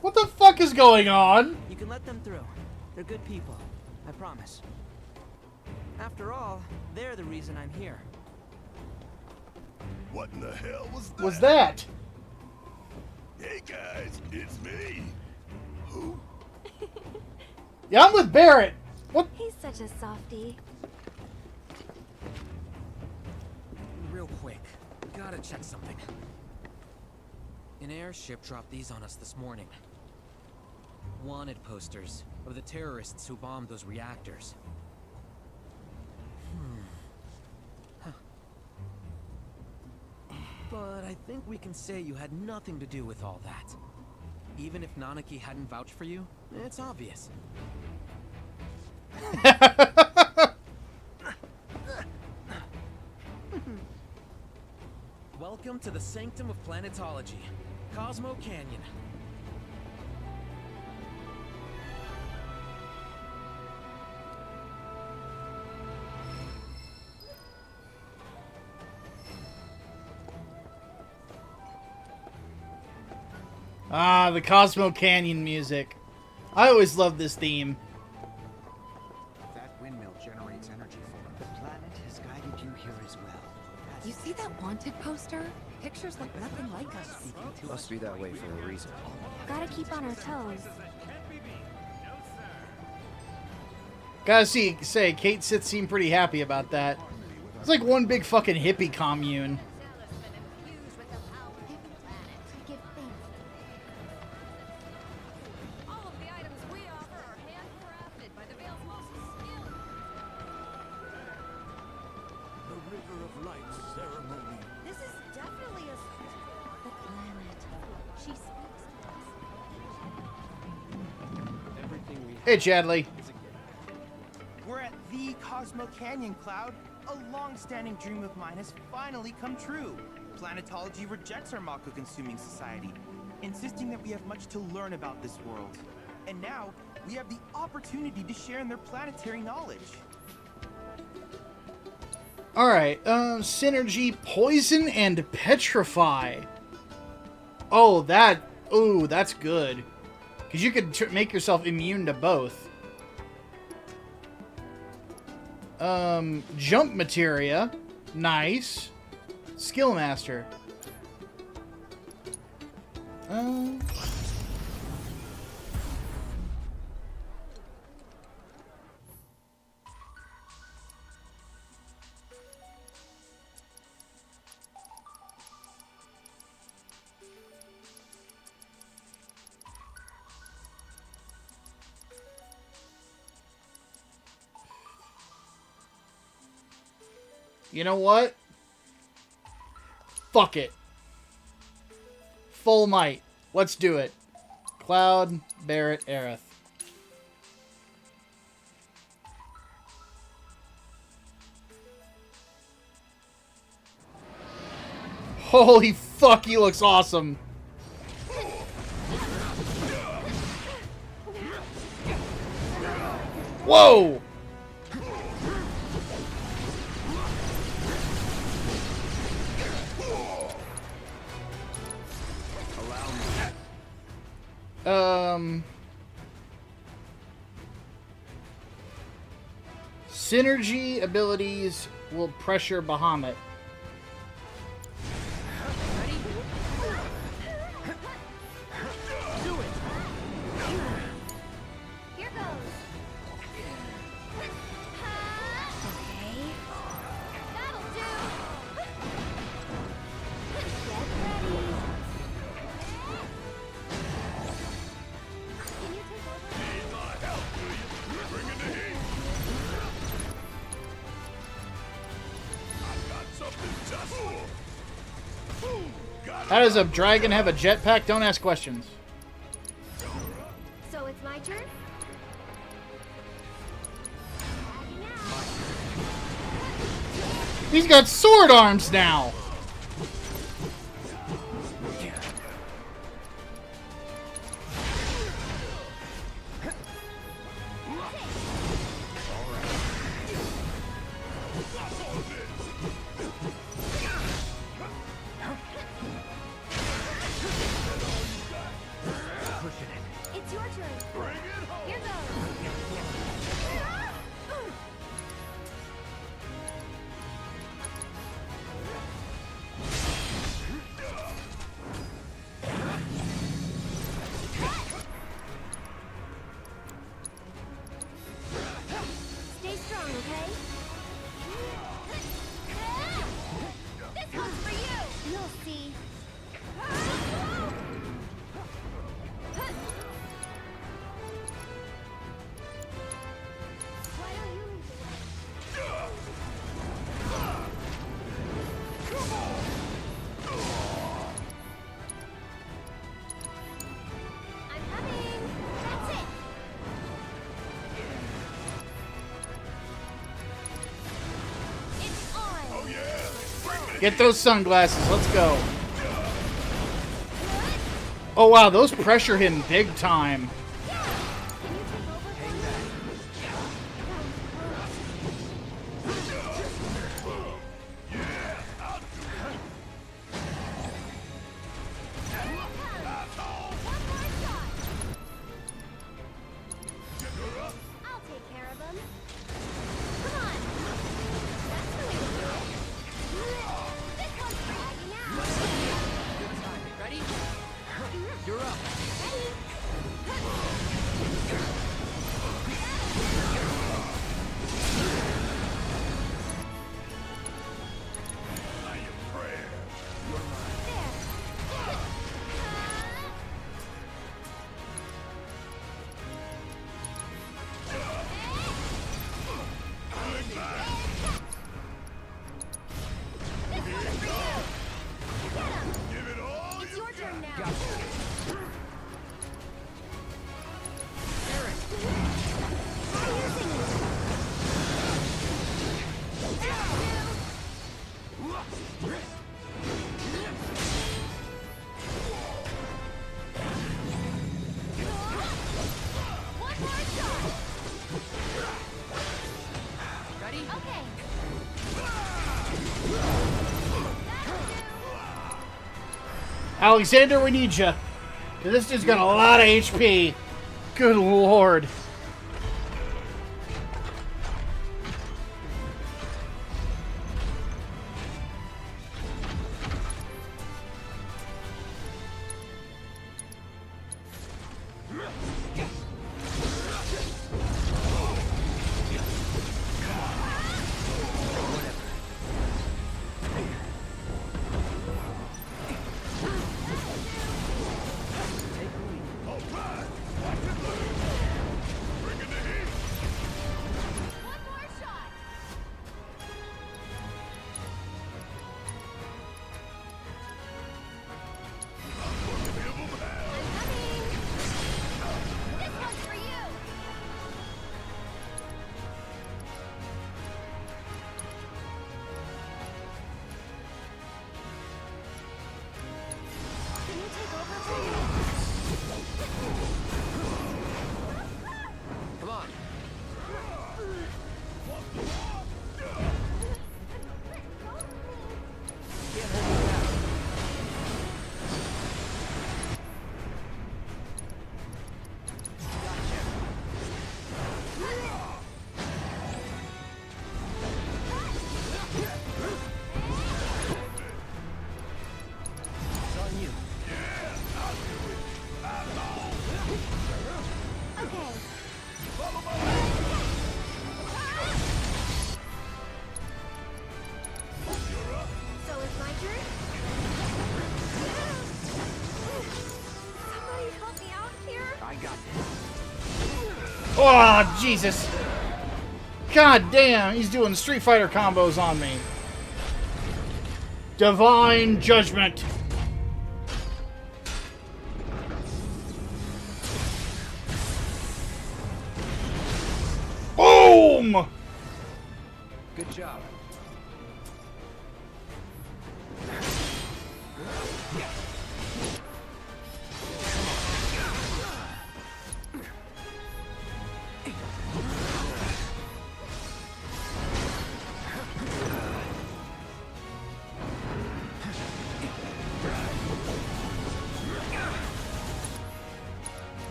What the fuck is going on? You can let them through. They're good people. I promise. After all, they're the reason I'm here. What in the hell was that? Was that? Hey guys, it's me. Who? Yeah, I'm with Barrett. What? He's such a softie. Real quick, gotta check something. An airship dropped these on us this morning. Wanted posters of the terrorists who bombed those reactors. But I think we can say you had nothing to do with all that. Even if Nanaki hadn't vouched for you, it's obvious. Welcome to the Sanctum of Planetology, Cosmo Canyon. Ah, the Cosmo Canyon music. I always loved this theme. That windmill generates energy for us. The planet has guided you here as well. You see that wanted poster? Pictures look nothing like us. Must be that way for a reason. Gotta keep on our toes. Gotta say, Kate Sith seemed pretty happy about that. It's like one big fucking hippie commune. Hey, Chadley. We're at the Cosmo Canyon, Cloud. A long-standing dream of mine has finally come true. Planetology rejects our Mako-consuming society, insisting that we have much to learn about this world. And now, we have the opportunity to share in their planetary knowledge. Alright, Synergy, Poison, and Petrify. Oh, that's good. Because you could make yourself immune to both. Jump Materia. Nice. Skill Master. You know what? Fuck it. Full might. Let's do it. Cloud, Barrett, Aerith. Holy fuck, he looks awesome. Whoa! Synergy abilities will pressure Bahamut. Here goes. Okay. That'll do. Get ready. Can you take over? Need my help, do you? Bring in the heat. I've got something just How does a dragon have a jetpack? Don't ask questions. So it's my turn? He's got sword arms now! It's your turn. Here goes. Get those sunglasses. Let's go. Oh, wow. Those pressure him big time. Alexander, we need you. This dude's got a lot of HP. Good lord. Oh, Jesus. God damn, he's doing Street Fighter combos on me. Divine Judgment. Boom! Good job.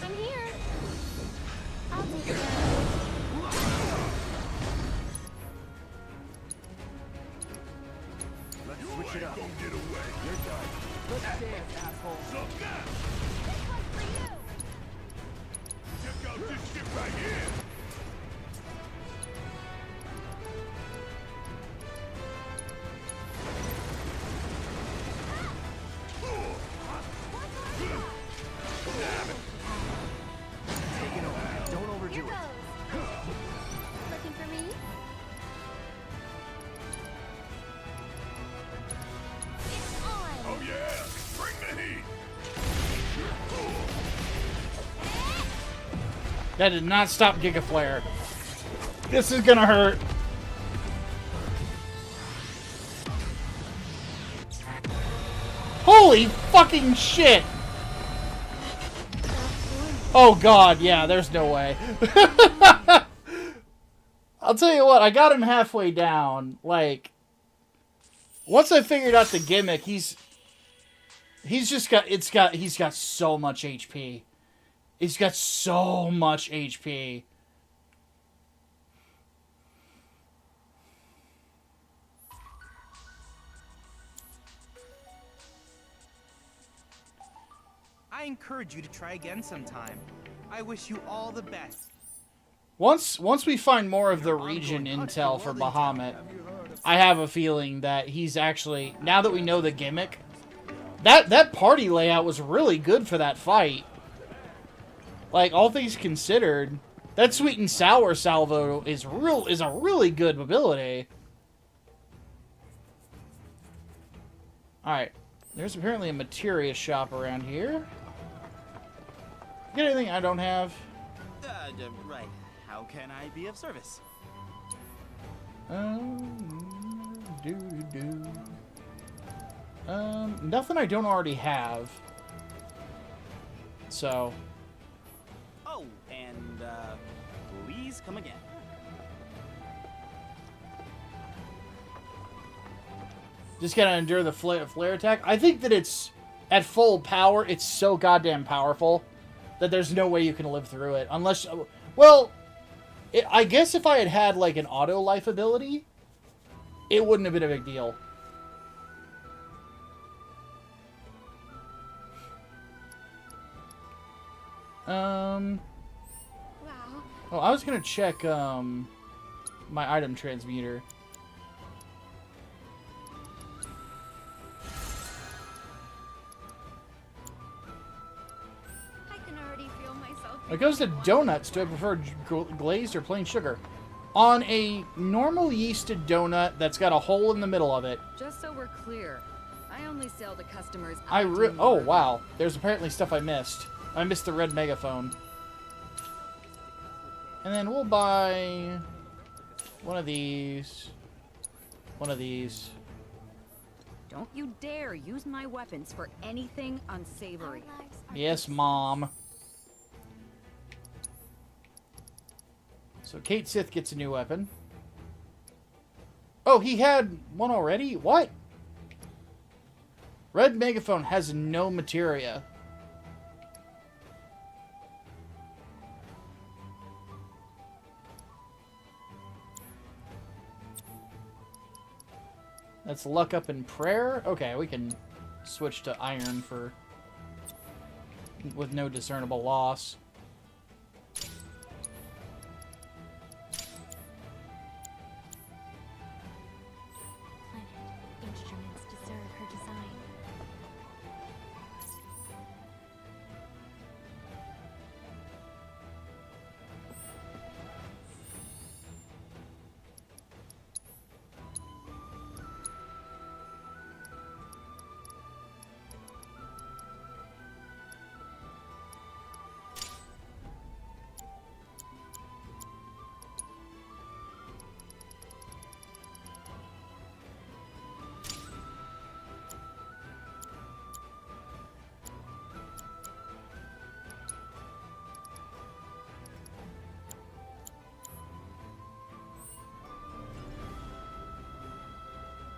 I'm here. I'll take it. Let's switch it up. Don't get away. You're done. Let's dance, asshole. This one's for you. Check out this shit right here. Take it over. Don't overdo it. Looking for me? It's on. Oh yeah, bring the heat. That did not stop Giga Flare. This is gonna hurt. Holy fucking shit! Oh god, yeah, there's no way. I'll tell you what, I got him halfway down. Like, once I figured out the gimmick, he's got so much HP. He's got so much HP. I encourage you to try again sometime. I wish you all the best. Once we find more of the region intel for Bahamut, I have a feeling that he's actually, now that we know the gimmick, that party layout was really good for that fight. Like, all things considered, that sweet and sour salvo is a really good ability. Alright. There's apparently a materia shop around here. Get anything I don't have? Right. How can I be of service? Nothing I don't already have. So. Oh, and, please come again. Just gotta endure the flare attack. I think that it's, at full power, it's so goddamn powerful that there's no way you can live through it. Unless, well, I guess if I had had, like, an auto life ability, it wouldn't have been a big deal. Wow. Oh, I was gonna check, my item transmuter. When it comes to donuts, do I prefer glazed or plain sugar? On a normal yeasted donut that's got a hole in the middle of it. Just so we're clear, I only sell to customers. Oh, wow. There's apparently stuff I missed. I missed the red megaphone. And then we'll buy one of these. One of these. Don't you dare use my weapons for anything unsavory. Yes, Mom. So Kate Sith gets a new weapon. Oh, he had one already? What? Red megaphone has no materia. That's luck up in prayer. Okay, we can switch to iron for with no discernible loss. Instruments deserve her design.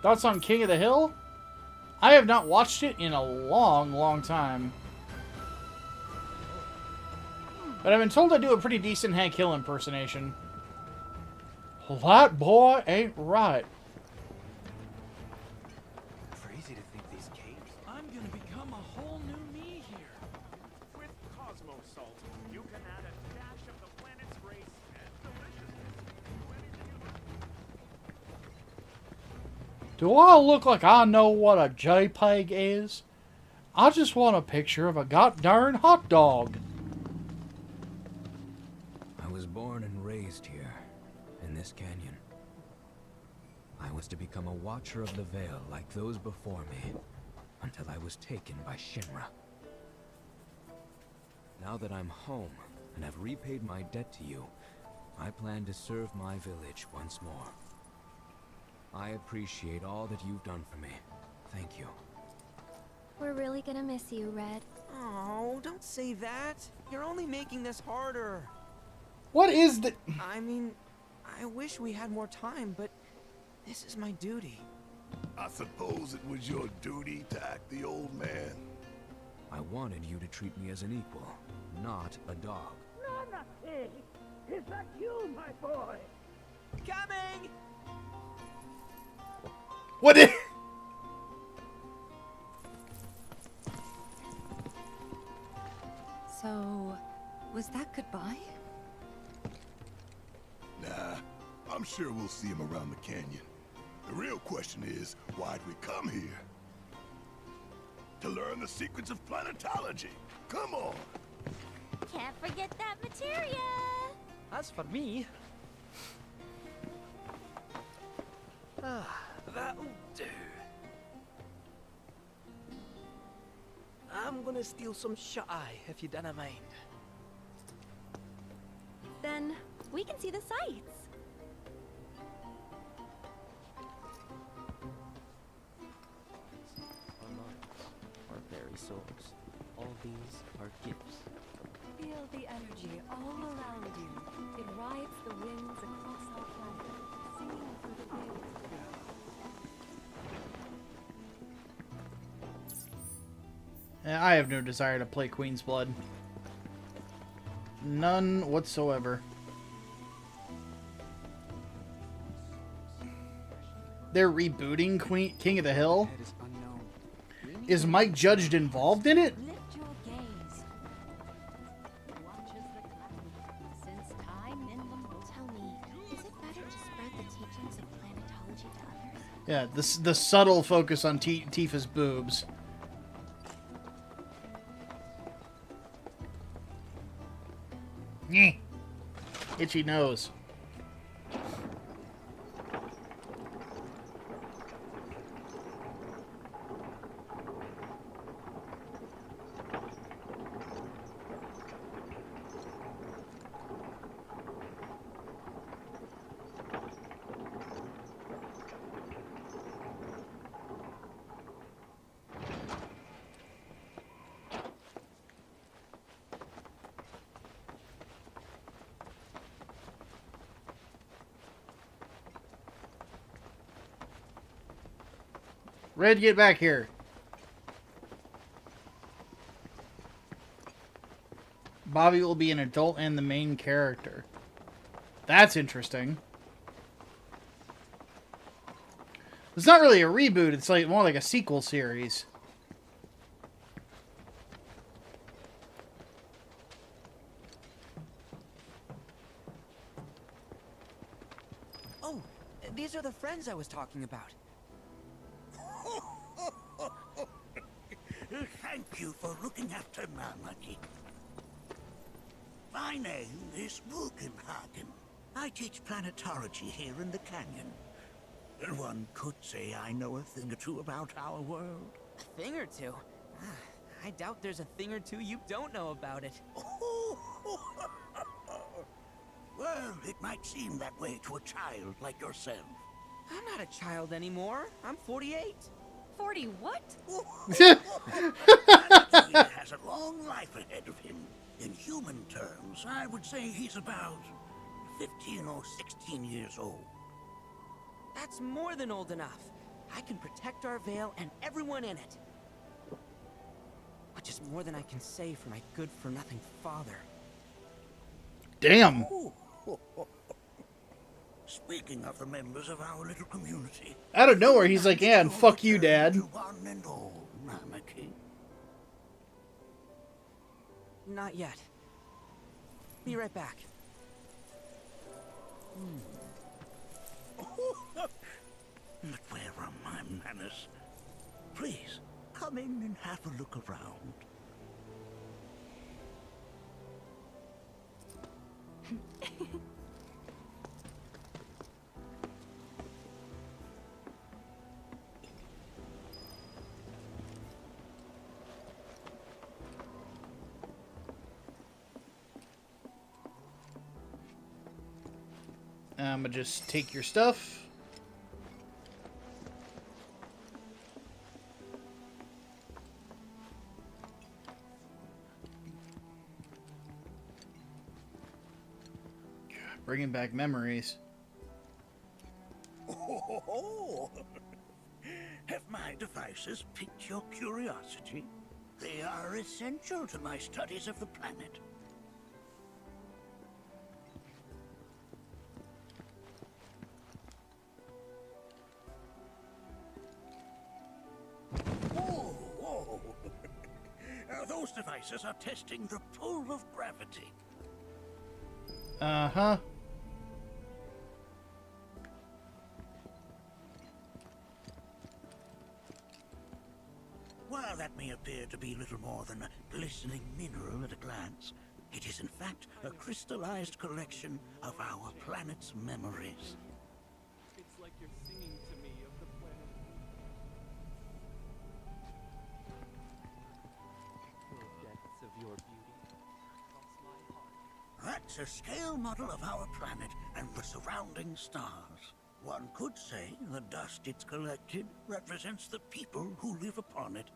Thoughts on King of the Hill? I have not watched it in a long, long time. But I've been told I do a pretty decent Hank Hill impersonation. That boy ain't right. Crazy to think these capes. I'm gonna become a whole new me here. With Cosmo Salt, you can add a dash of the planet's race and deliciousness to anything you like. Do I look like I know what a JPEG is? I just want a picture of a god-darn hot dog. I was born and raised here, in this canyon. I was to become a watcher of the Veil like those before me, until I was taken by Shinra. Now that I'm home, and have repaid my debt to you, I plan to serve my village once more. I appreciate all that you've done for me. Thank you. We're really gonna miss you, Red. Oh, don't say that. You're only making this harder. What is the... I mean, I wish we had more time, but this is my duty. I suppose it was your duty to act the old man. I wanted you to treat me as an equal, not a dog. Nana, hey, is that you, my boy? Coming! What is... So, was that goodbye? Nah, I'm sure we'll see him around the canyon. The real question is, why'd we come here? To learn the secrets of planetology. Come on! Can't forget that materia. As for me... that'll do. I'm gonna steal some shut-eye, if you don't mind. Then we can see the sights. Our minds, our very souls. All these are gifts. Feel the energy all around you. It rides the winds across our planet, singing through the veils. I have no desire to play Queen's Blood. None whatsoever. They're rebooting King of the Hill? Is Mike Judge involved in it? Lift your gaze. Watches the clouds since time immemorial. Tell me, is it better to spread the teachings of planetology to others? Yeah, the subtle focus on Tifa's boobs. Itchy nose. Red, get back here. Bobby will be an adult and the main character. That's interesting. It's not really a reboot, it's like more like a sequel series. Oh, these are the friends I was talking about. Thank you for looking after Mamaki. My name is Bugenhagen. I teach planetology here in the canyon. And one could say I know a thing or two about our world. A thing or two? I doubt there's a thing or two you don't know about it. Well, it might seem that way to a child like yourself. I'm not a child anymore. I'm 48. 40 what? He has a long life ahead of him. In human terms, I would say he's about 15 or 16 years old. That's more than old enough. I can protect our Vale and everyone in it. Which is more than I can say for my good-for-nothing father. Damn. Speaking of the members of our little community, Out of nowhere, he's like, yeah, and fuck you, Dad. one and all, Mamaki. Not yet. Be right back. But where are my manners? Please, come in and have a look around. I'm gonna just take your stuff. Bringing back memories. Oh, have my devices piqued your curiosity? They are essential to my studies of the planet. Whoa, whoa. Those devices are testing the pull of gravity. Uh-huh. While that may appear to be little more than a glistening mineral at a glance, it is in fact a crystallized collection of our planet's memories. It's like you're singing to me of the planet. The depths of your beauty cross my heart. That's a scale model of our planet and the surrounding stars. One could say the dust it's collected represents the people who live upon it.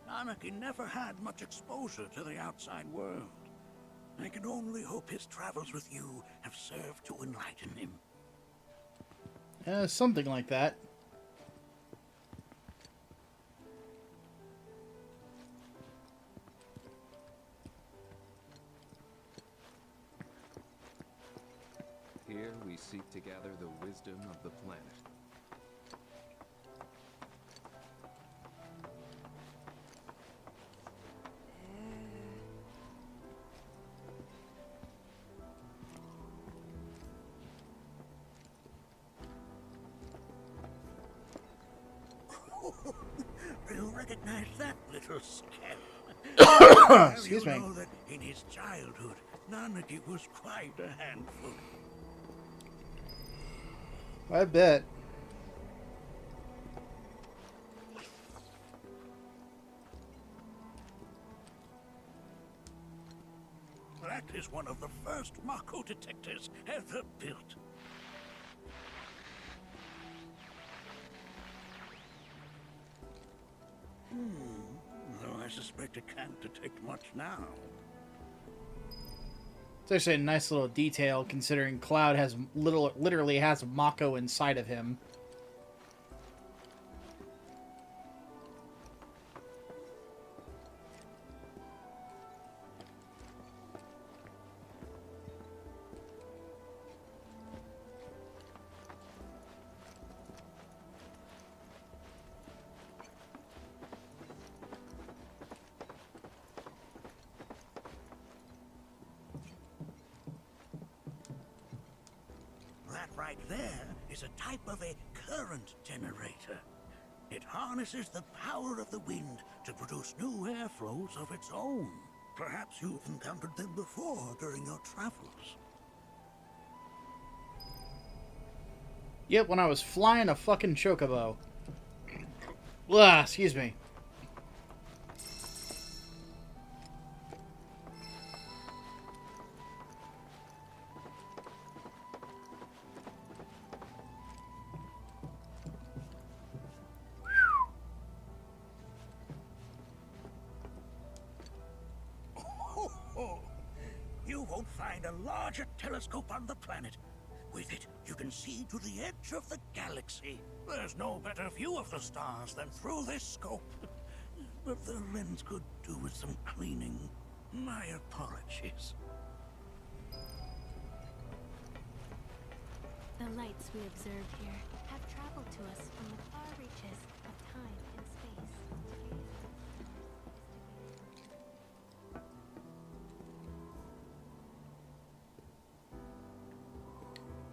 Anarchy never had much exposure to the outside world. I can only hope his travels with you have served to enlighten him. Something like that. Here we seek to gather the wisdom of the planet. You'll recognize that little scamp. Excuse me. You know that in his childhood, Nanaki was quite a handful. I bet. That is one of the first Mako detectors ever built. Though I suspect it can't detect much now. It's actually a nice little detail considering Cloud has literally has Mako inside of him. That right there is a type of a current generator. It harnesses the power of the wind to produce new airflows of its own. Perhaps you've encountered them before during your travels. Yep, when I was flying a fucking chocobo. Ugh, excuse me. You won't find a larger telescope on the planet. With it, you can see to the edge of the galaxy. There's no better view of the stars than through this scope. But the lens could do with some cleaning. My apologies. The lights we observe here have traveled to us from the far reaches of time and space.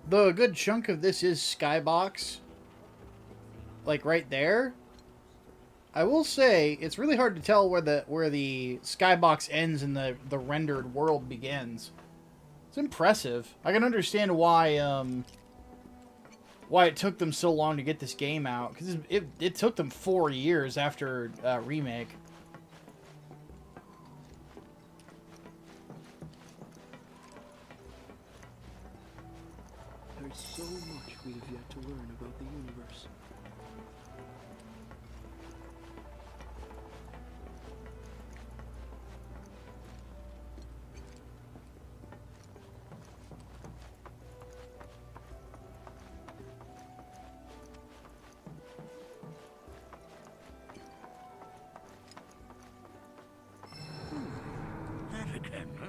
Though a good chunk of this is skybox, like right there. I will say it's really hard to tell where the skybox ends and the rendered world begins. It's impressive. I can understand why why it took them so long to get this game out, because it took them 4 years after remake. There's so much we have yet to learn about the universe. That again, huh?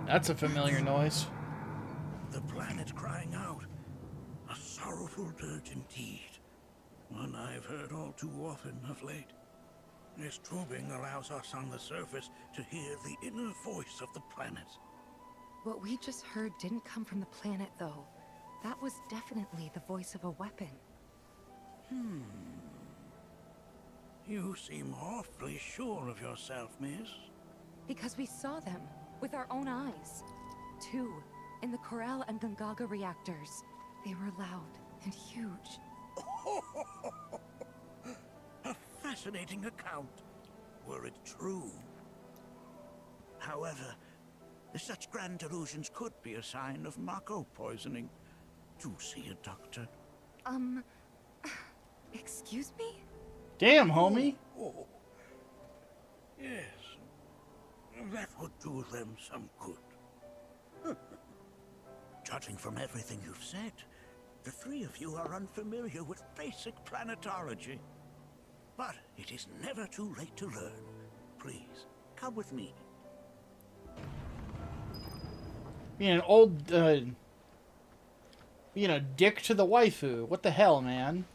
That's a familiar noise. The planet crying out. A sorrowful dirge indeed. One I've heard all too often of late. This tubing allows us on the surface to hear the inner voice of the planet. What we just heard didn't come from the planet, though. That was definitely the voice of a weapon. You seem awfully sure of yourself, miss. Because we saw them with our own eyes. 2 in the Corel and Gungaga reactors. They were loud and huge. A fascinating account, were it true. However, such grand delusions could be a sign of Mako poisoning. Do see a doctor. Excuse me? Damn, homie. Oh. Yes. That would do them some good. Judging from everything you've said, the 3 of you are unfamiliar with basic planetology. But it is never too late to learn. Please, come with me. Being an old, being a dick to the waifu. What the hell, man?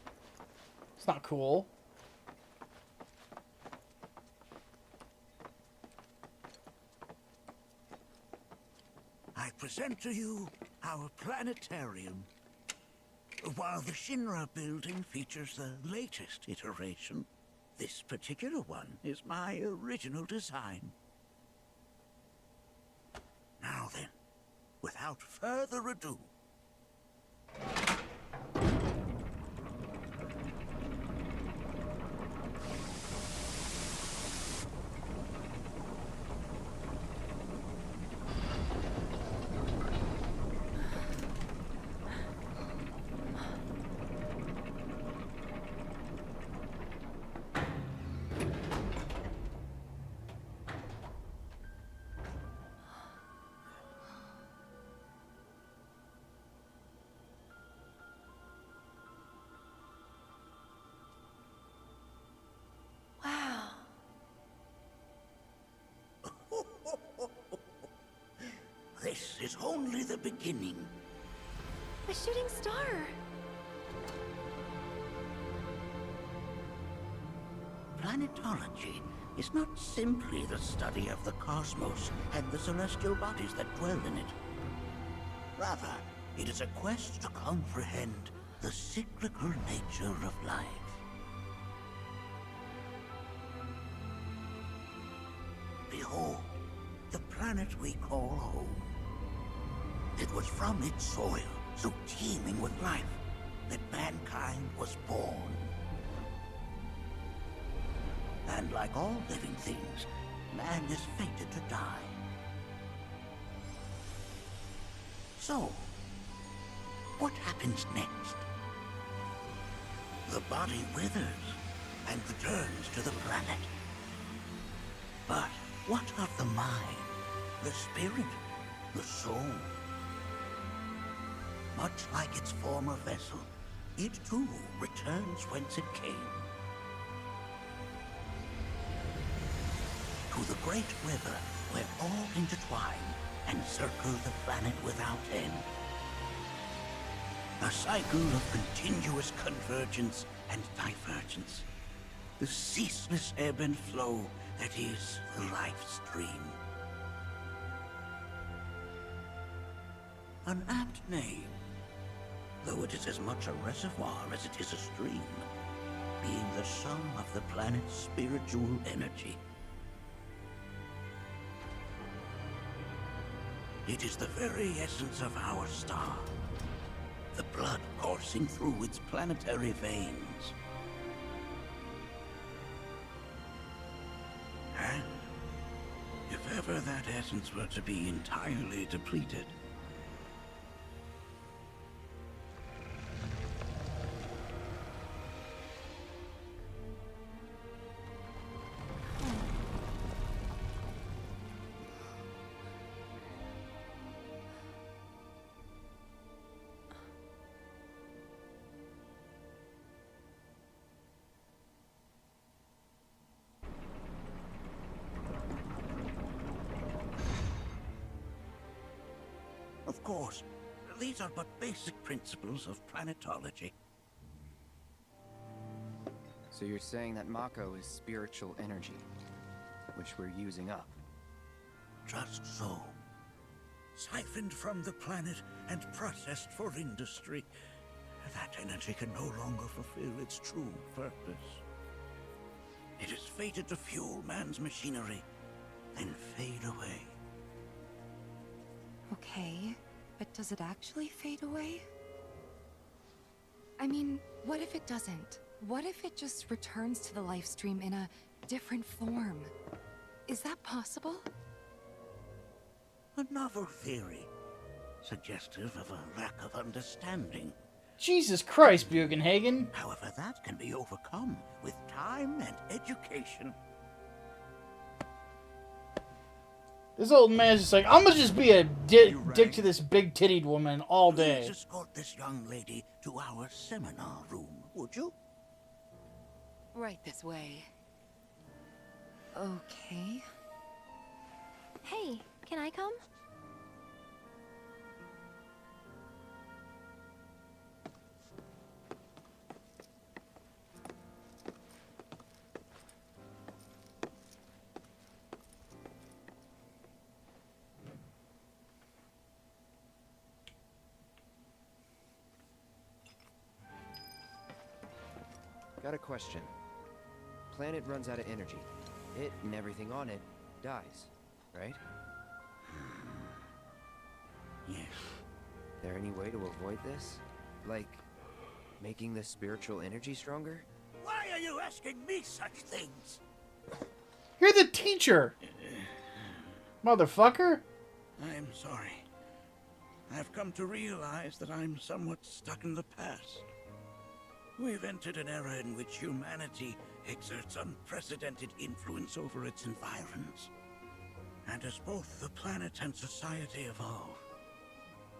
It's not cool. I present to you our planetarium. While the Shinra building features the latest iteration, this particular one is my original design. Now then, without further ado, Wow. this is only the beginning. A shooting star! Planetology is not simply the study of the cosmos and the celestial bodies that dwell in it. Rather, it is a quest to comprehend the cyclical nature of life. Behold, the planet we call home. It was from its soil, so teeming with life, that mankind was born. And like all living things, man is fated to die. So, what happens next? The body withers and returns to the planet. But what of the mind, the spirit, the soul? Much like its former vessel, it too returns whence it came. To the great river where all intertwine and circle the planet without end. A cycle of continuous convergence and divergence. The ceaseless ebb and flow that is the life stream. An apt name, though it is as much a reservoir as it is a stream. being the sum of the planet's spiritual energy. It is the very essence of our star, the blood coursing through its planetary veins. And if ever that essence were to be entirely depleted, of course, these are but basic principles of planetology. So you're saying that Mako is spiritual energy, which we're using up? Just so. Siphoned from the planet and processed for industry, that energy can no longer fulfill its true purpose. It is fated to fuel man's machinery, then fade away. Okay, but does it actually fade away? I mean, what if it doesn't? What if it just returns to the life stream in a different form? Is that possible? A novel theory, suggestive of a lack of understanding. Jesus Christ, Bugenhagen. However, that can be overcome with time and education. This old man's just like, I'm gonna just be a dick to this big-tittied woman all day. Please escort this young lady to our seminar room, would you? Right this way. Okay. Hey, can I come? Got a question. Planet runs out of energy. It and everything on it dies, right? Yes. There any way to avoid this? Like, making the spiritual energy stronger? Why are you asking me such things? You're the teacher! Motherfucker! I'm sorry. I've come to realize that I'm somewhat stuck in the past. We've entered an era in which humanity exerts unprecedented influence over its environs. And as both the planet and society evolve,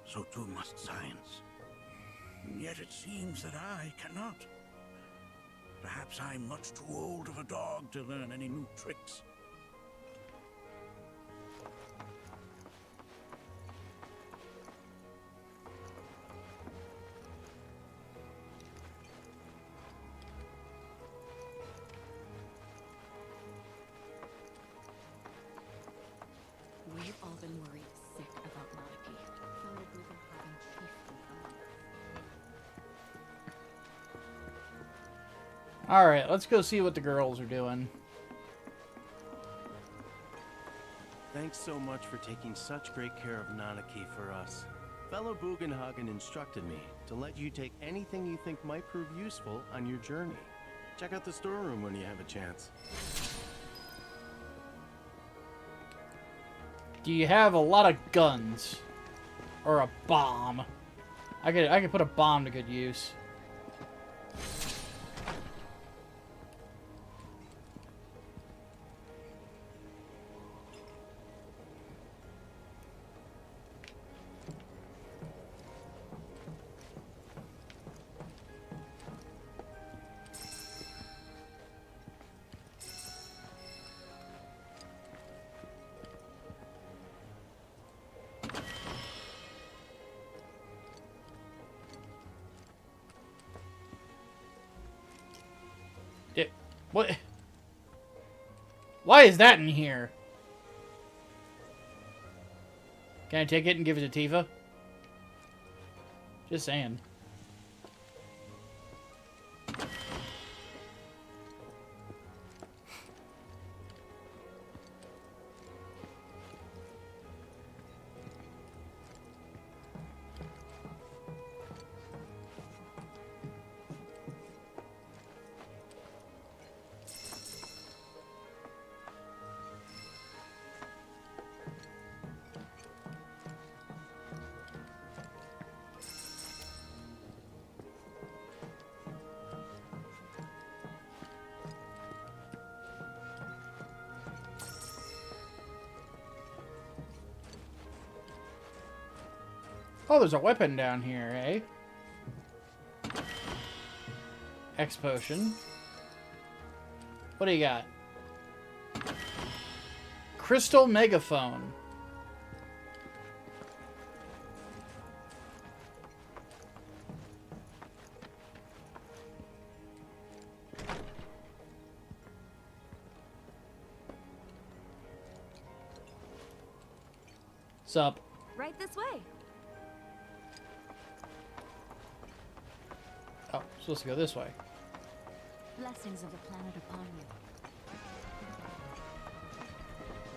so too must science. Yet it seems that I cannot. Perhaps I'm much too old of a dog to learn any new tricks. We've all been worried sick about Monarchy. Fellow Bugenhagen chiefly among us. Alright, let's go see what the girls are doing. Thanks so much for taking such great care of Nanaki for us. Fellow Bugenhagen instructed me to let you take anything you think might prove useful on your journey. Check out the storeroom when you have a chance. Do you have a lot of guns? Or a bomb? I could put a bomb to good use. What? Why is that in here? Can I take it and give it to Tifa? Just saying. Oh, there's a weapon down here, eh? X potion. What do you got? Crystal megaphone. What's up? Right this way. Oh, supposed to go this way. Blessings of the planet upon you.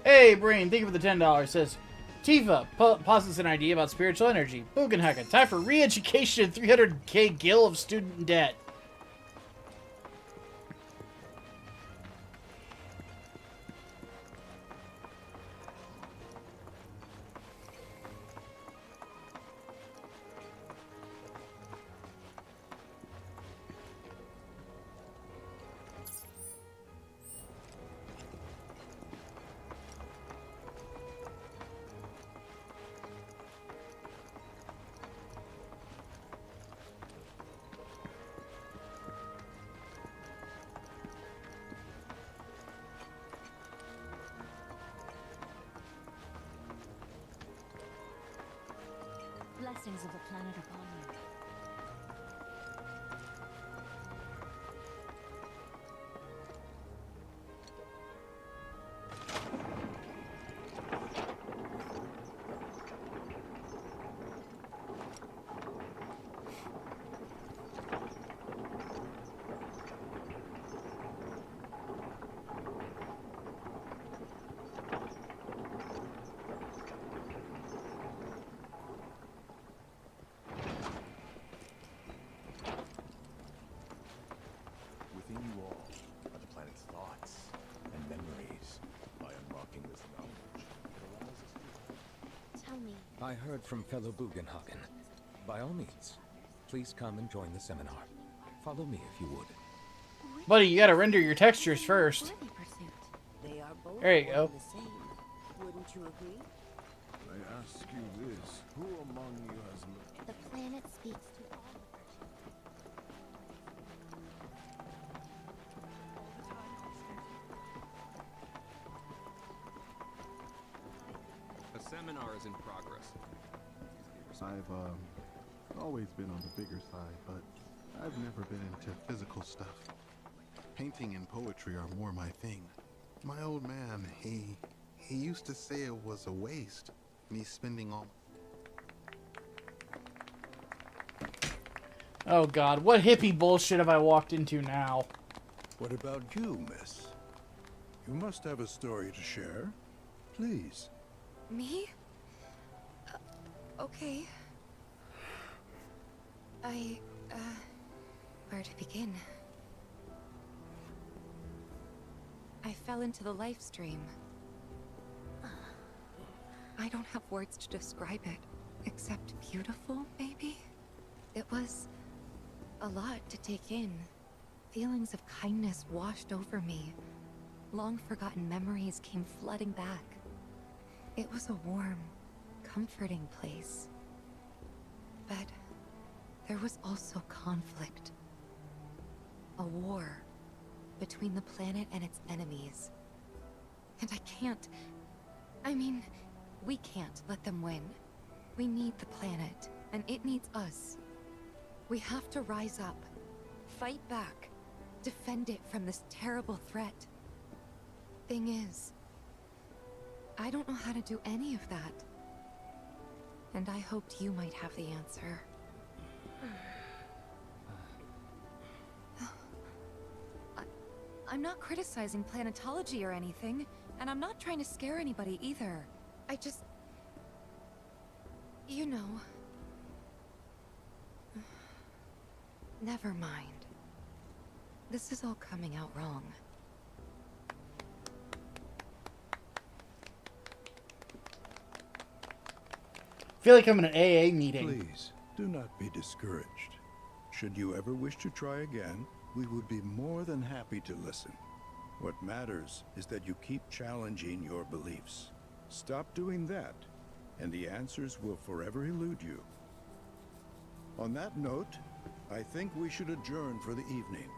Hey, Brain, thank you for the $10. Says, Tifa posits an idea about spiritual energy. Bugenhagen, time for re-education and 300k gil of student debt. Blessings of the planet upon you. Within you all are the planet's thoughts and memories. By unlocking this knowledge, it allows us to... Tell me. I heard from fellow Bugenhagen. By all means, please come and join the seminar. Follow me if you would. Buddy, you gotta render your textures first. They are both There you go. the same. Wouldn't you agree? I ask you this, who among you has... The planet speaks to all. A seminar is in progress. I've always been on the bigger side, but I've never been into physical stuff. Painting and poetry are more my thing. My old man, he used to say it was a waste, me spending all... Oh god, what hippie bullshit have I walked into now? What about you, miss? You must have a story to share. Please. Me? Okay. Where to begin? I fell into the life stream. I don't have words to describe it, except beautiful, maybe? It was a lot to take in. Feelings of kindness washed over me. Long-forgotten memories came flooding back. It was a warm, comforting place. But there was also conflict. A war between the planet and its enemies. And we can't let them win. We need the planet, and it needs us. We have to rise up, fight back, defend it from this terrible threat. Thing is, I don't know how to do any of that. And I hoped you might have the answer. I'm not criticizing planetology or anything, and I'm not trying to scare anybody either. I just... you know... Never mind. This is all coming out wrong. I feel like I'm in an AA meeting. Please, do not be discouraged. Should you ever wish to try again, we would be more than happy to listen. What matters is that you keep challenging your beliefs. Stop doing that, and the answers will forever elude you. On that note, I think we should adjourn for the evening.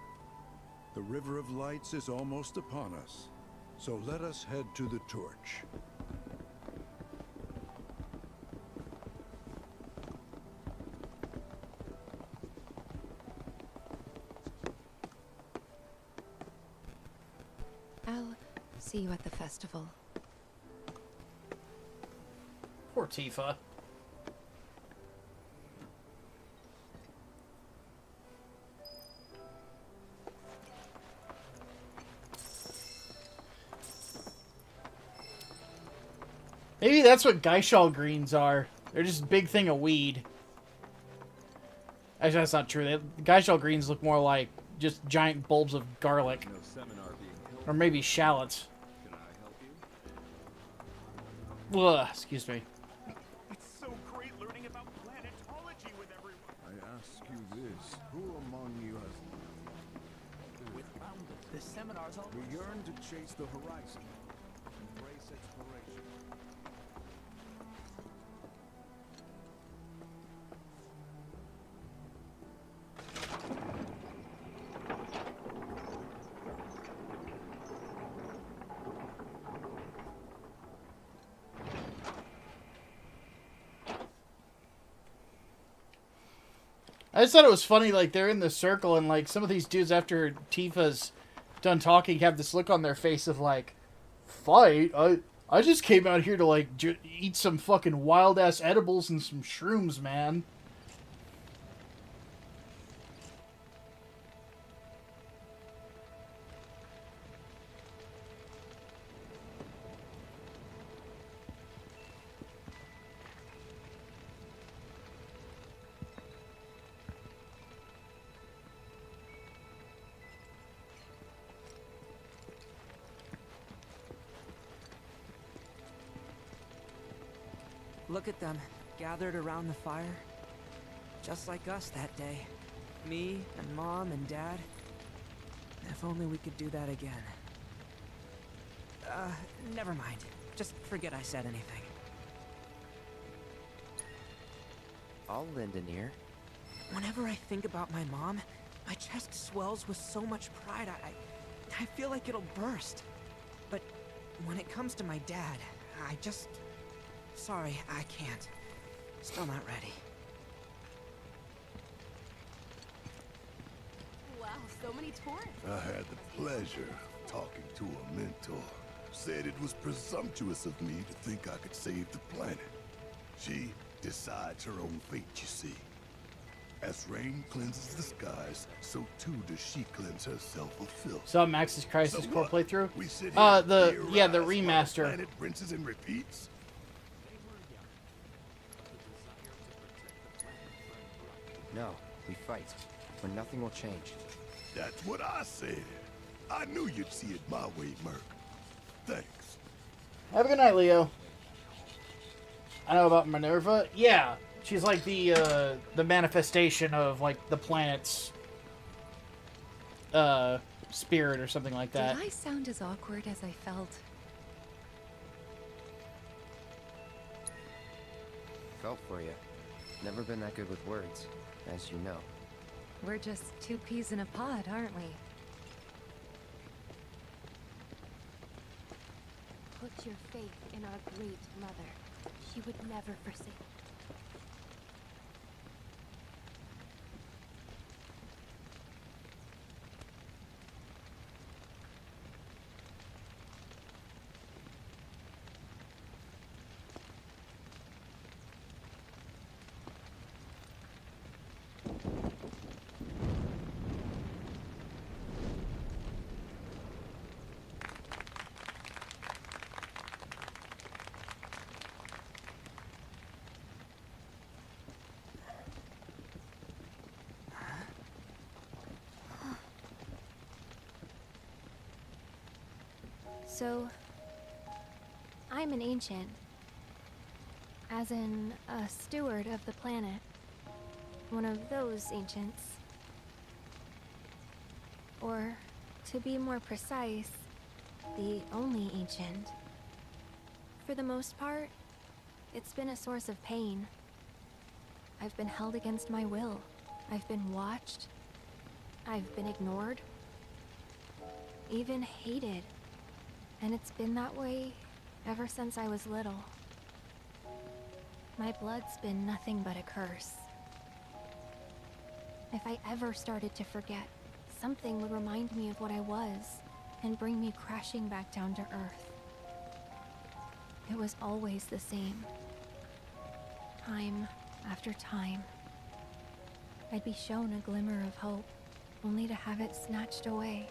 The River of Lights is almost upon us, so let us head to the torch. I'll see you at the festival. Poor Tifa. Maybe that's what Geishal greens are. They're just a big thing of weed. Actually, that's not true. Geishal greens look more like just giant bulbs of garlic. Or maybe shallots. Ugh, excuse me. It's so great learning about planetology with everyone. I ask you this, who among you has... With founders, the seminars all... We yearn to chase the horizon, embrace exploration. I just thought it was funny, like, they're in the circle, and, like, some of these dudes, after Tifa's done talking, have this look on their face of, like, fight? I just came out here to, like, eat some fucking wild-ass edibles and some shrooms, man. Look at them, gathered around the fire. Just like us that day. Me and Mom and Dad. If only we could do that again. Never mind. Just forget I said anything. I'll lend an ear. Whenever I think about my mom, my chest swells with so much pride, I feel like it'll burst. But when it comes to my dad, I just... Sorry, I can't. Still not ready. Wow, so many tourists. I had the pleasure of talking to a mentor. Said it was presumptuous of me to think I could save the planet. She decides her own fate, you see. As rain cleanses the skies, so too does she cleanse herself of filth. Saw Max's Crisis Core playthrough? We sit The here, the theorize remaster. while the planet rinses and repeats. No, we fight, or nothing will change. That's what I said. I knew you'd see it my way, Merc. Thanks. Have a good night, Leo. I know about Minerva. Yeah, she's like the manifestation of like the planet's spirit or something like that. Did I sound as awkward as I felt? Felt for you. Never been that good with words, as you know. We're just two peas in a pod, aren't we? Put your faith in our great mother. She would never forsake you. So, I'm an ancient. As in, a steward of the planet. One of those ancients. Or, to be more precise, the only ancient. For the most part, it's been a source of pain. I've been held against my will. I've been watched. I've been ignored. Even hated. And it's been that way ever since I was little. My blood's been nothing but a curse. If I ever started to forget, something would remind me of what I was and bring me crashing back down to earth. It was always the same. Time after time. I'd be shown a glimmer of hope, only to have it snatched away.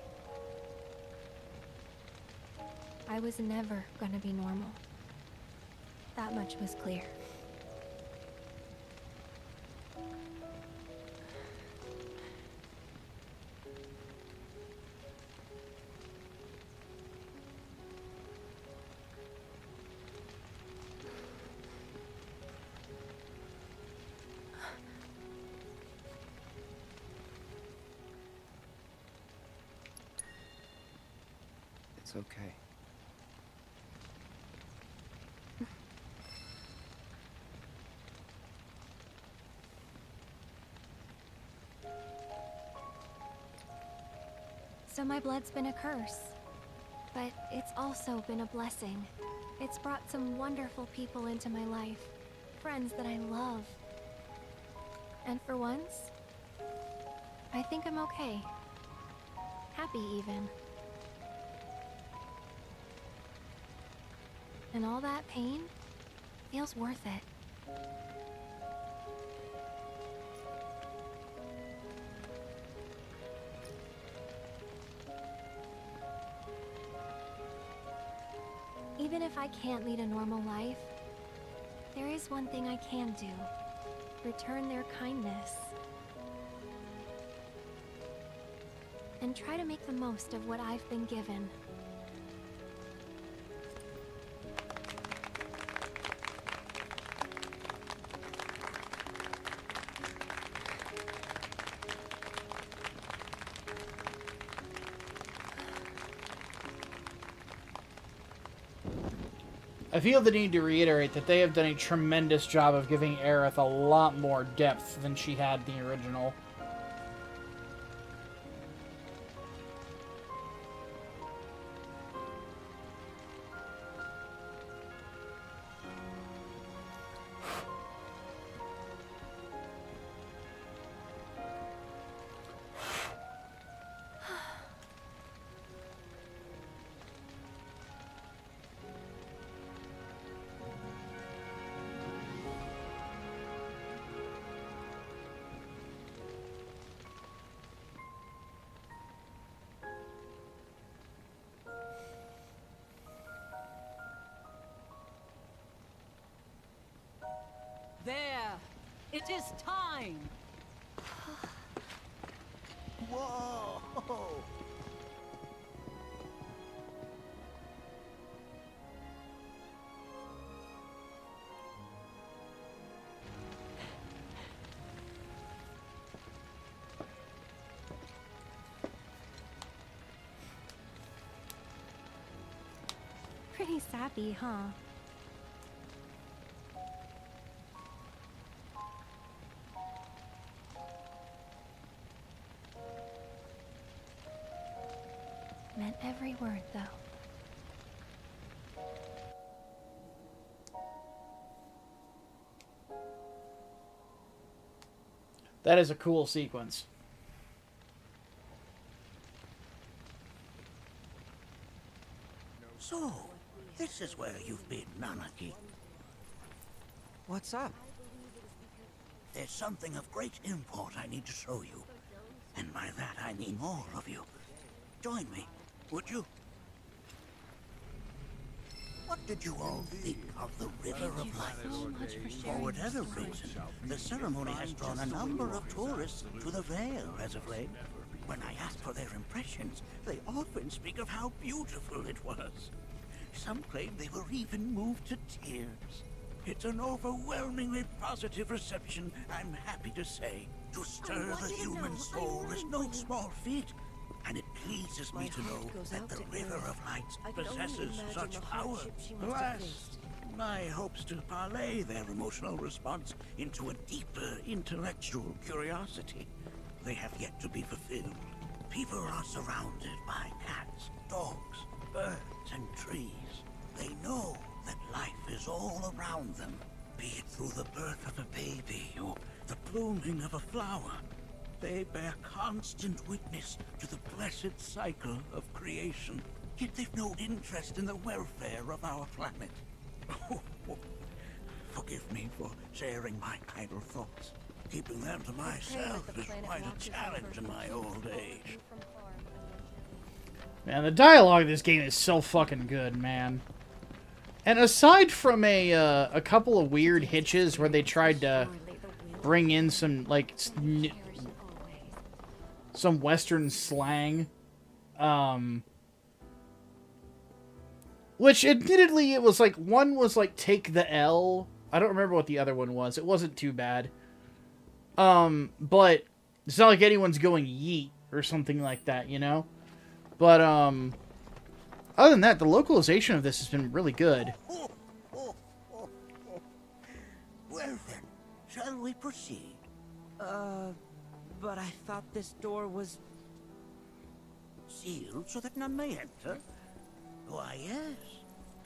I was never gonna be normal. That much was clear. It's okay. So my blood's been a curse, but it's also been a blessing. It's brought some wonderful people into my life, friends that I love. And for once, I think I'm okay. Happy even. And all that pain feels worth it. Even if I can't lead a normal life, there is one thing I can do. Return their kindness. And try to make the most of what I've been given. I feel the need to reiterate that they have done a tremendous job of giving Aerith a lot more depth than she had in the original. There! It is time! Whoa! Pretty sappy, huh? Meant every word, though. That is a cool sequence. So, this is where you've been, Nanaki. What's up? There's something of great import I need to show you. And by that I mean all of you. Join me, would you? What did you all think of the River of Lights? For whatever reason, the ceremony has drawn a number of tourists to the Vale as of late. When I ask for their impressions, they often speak of how beautiful it was. Some claim they were even moved to tears. It's an overwhelmingly positive reception, I'm happy to say. To stir the human soul is no small feat, and it pleases me to know that the River of Lights possesses such power. Alas, My hopes to parlay their emotional response into a deeper intellectual curiosity. They have yet to be fulfilled. People are surrounded by cats, dogs, birds, and trees. They know that life is all around them, be it through the birth of a baby or the blooming of a flower. They bear constant witness to the blessed cycle of creation. Yet they've no interest in the welfare of our planet. Forgive me for sharing my idle thoughts. Keeping them to myself is quite a challenge in my old age. Man, the dialogue in this game is so fucking good, man. And aside from a couple of weird hitches where they tried to bring in some, like, some Western slang, which, admittedly, it was like, one was like, take the L. I don't remember what the other one was. It wasn't too bad. But it's not like anyone's going yeet or something like that, you know? But, other than that, the localization of this has been really good. Well then, shall we proceed? But I thought this door was sealed so that none may enter? Why, yes.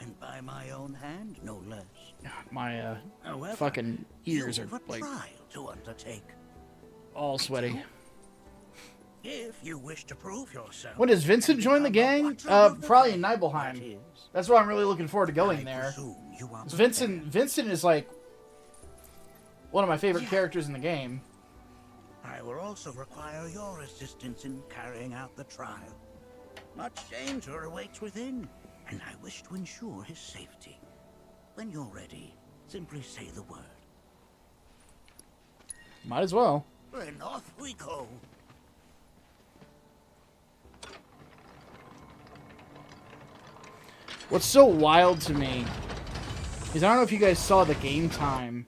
And by my own hand, no less. My, However, fucking ears are, you've a like, trial to undertake. all sweaty. If you wish to prove yourself. When does Vincent join the gang? Probably in Nibelheim. That's why I'm really looking forward to going there. Vincent is, like, one of my favorite characters in the game. I will also require your assistance in carrying out the trial. Much danger awaits within, and I wish to ensure his safety. When you're ready, simply say the word. Might as well. Then off we go. What's so wild to me is, I don't know if you guys saw the game time,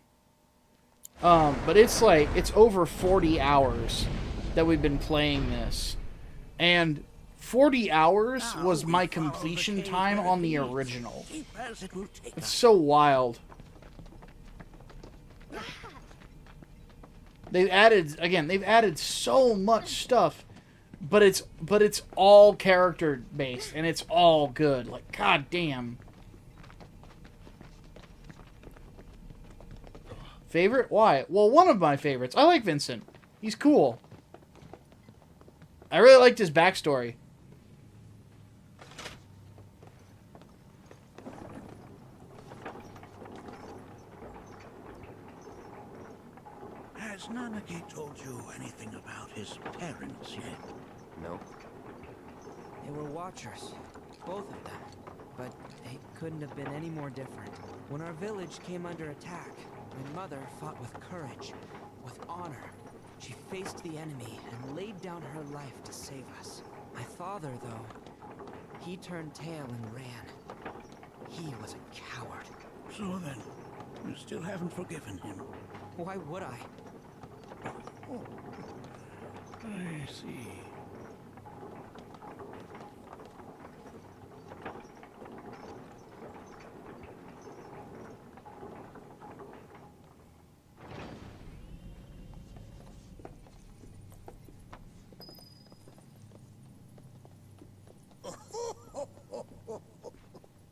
but it's like, it's over 40 hours that we've been playing this. And 40 hours was my completion time on the original. It's so wild. They've added so much stuff, but it's all character based and it's all good. Like, god damn. Favorite? Why? Well, one of my favorites. I like Vincent. He's cool. I really liked his backstory. Has Nanaki told you anything about his parents yet? No. They were watchers, both of them. But they couldn't have been any more different. When our village came under attack, my mother fought with courage, with honor. She faced the enemy and laid down her life to save us. My father, though, he turned tail and ran. He was a coward. So then, you still haven't forgiven him? Why would I? Oh, I see.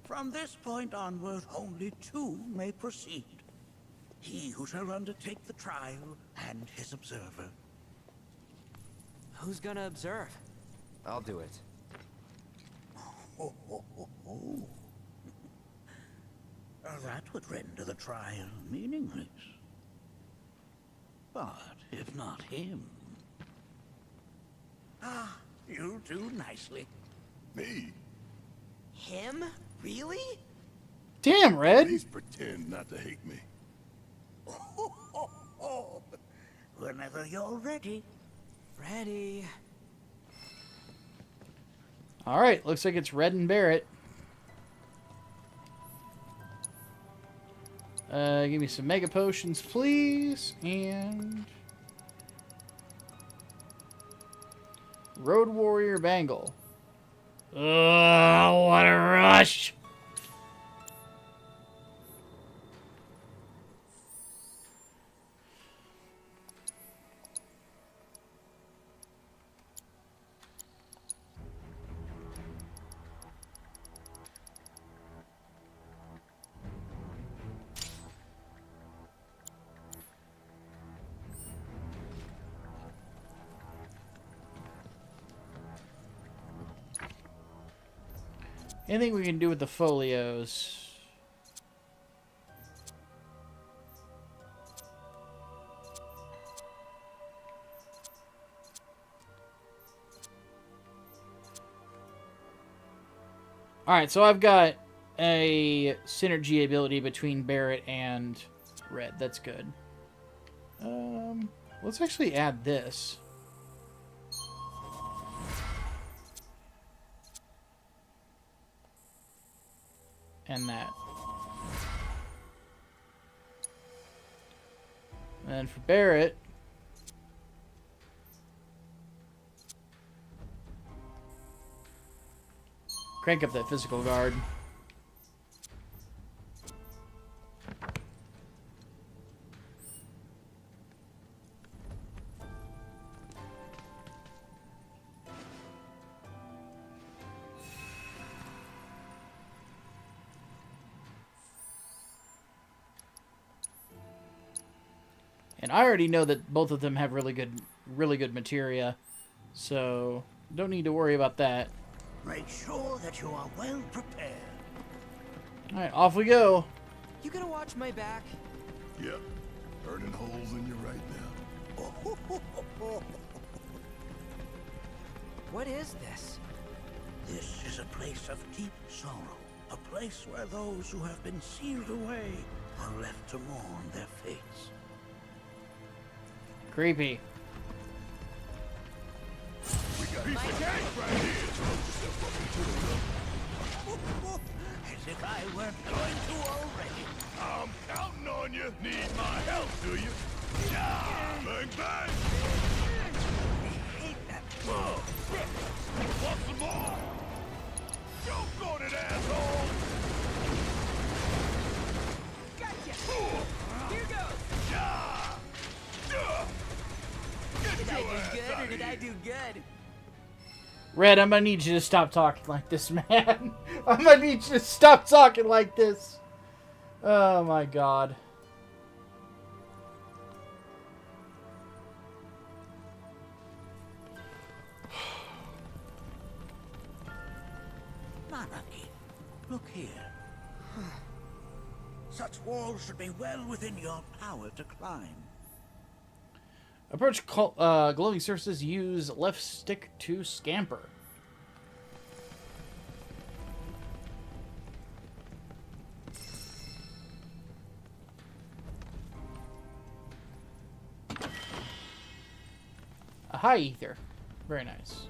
From this point onward, only two may proceed. He who shall undertake the trial and his observer. Who's gonna observe? I'll do it. That would render the trial meaningless. But if not him... Ah, you'll do nicely. Me? Him? Really? Damn, Red. Please pretend not to hate me. Whenever you're ready. Ready. Alright, looks like it's Red and Barrett. Give me some Mega Potions, please. And... Road Warrior Bangle. Oh, what a rush! Anything we can do with the folios? Alright, so I've got a synergy ability between Barrett and Red. That's good. Let's actually add this. And that. And for Barrett, crank up that physical guard. And I already know that both of them have really good materia, so don't need to worry about that. Make sure that you are well prepared. Alright, off we go. You gonna watch my back? Yep. Burning holes in you right now. What is this? This is a place of deep sorrow. A place where those who have been sealed away are left to mourn their fates. Creepy. We got my turn right here. As if I weren't going to already. I'm counting on you. Need my help, do you? Yeah. Bang, bang. I hate that. Whoa. Want some more? Go got it, asshole. Gotcha. Here goes. Yeah. Did I do good or did I do good? Red, I'm gonna need you to stop talking like this, man. I'm gonna need you to stop talking like this. Oh my god. Monarchy, look here. Such walls should be well within your power to climb. Approach glowing surfaces, use left stick to scamper. A high ether. Very nice.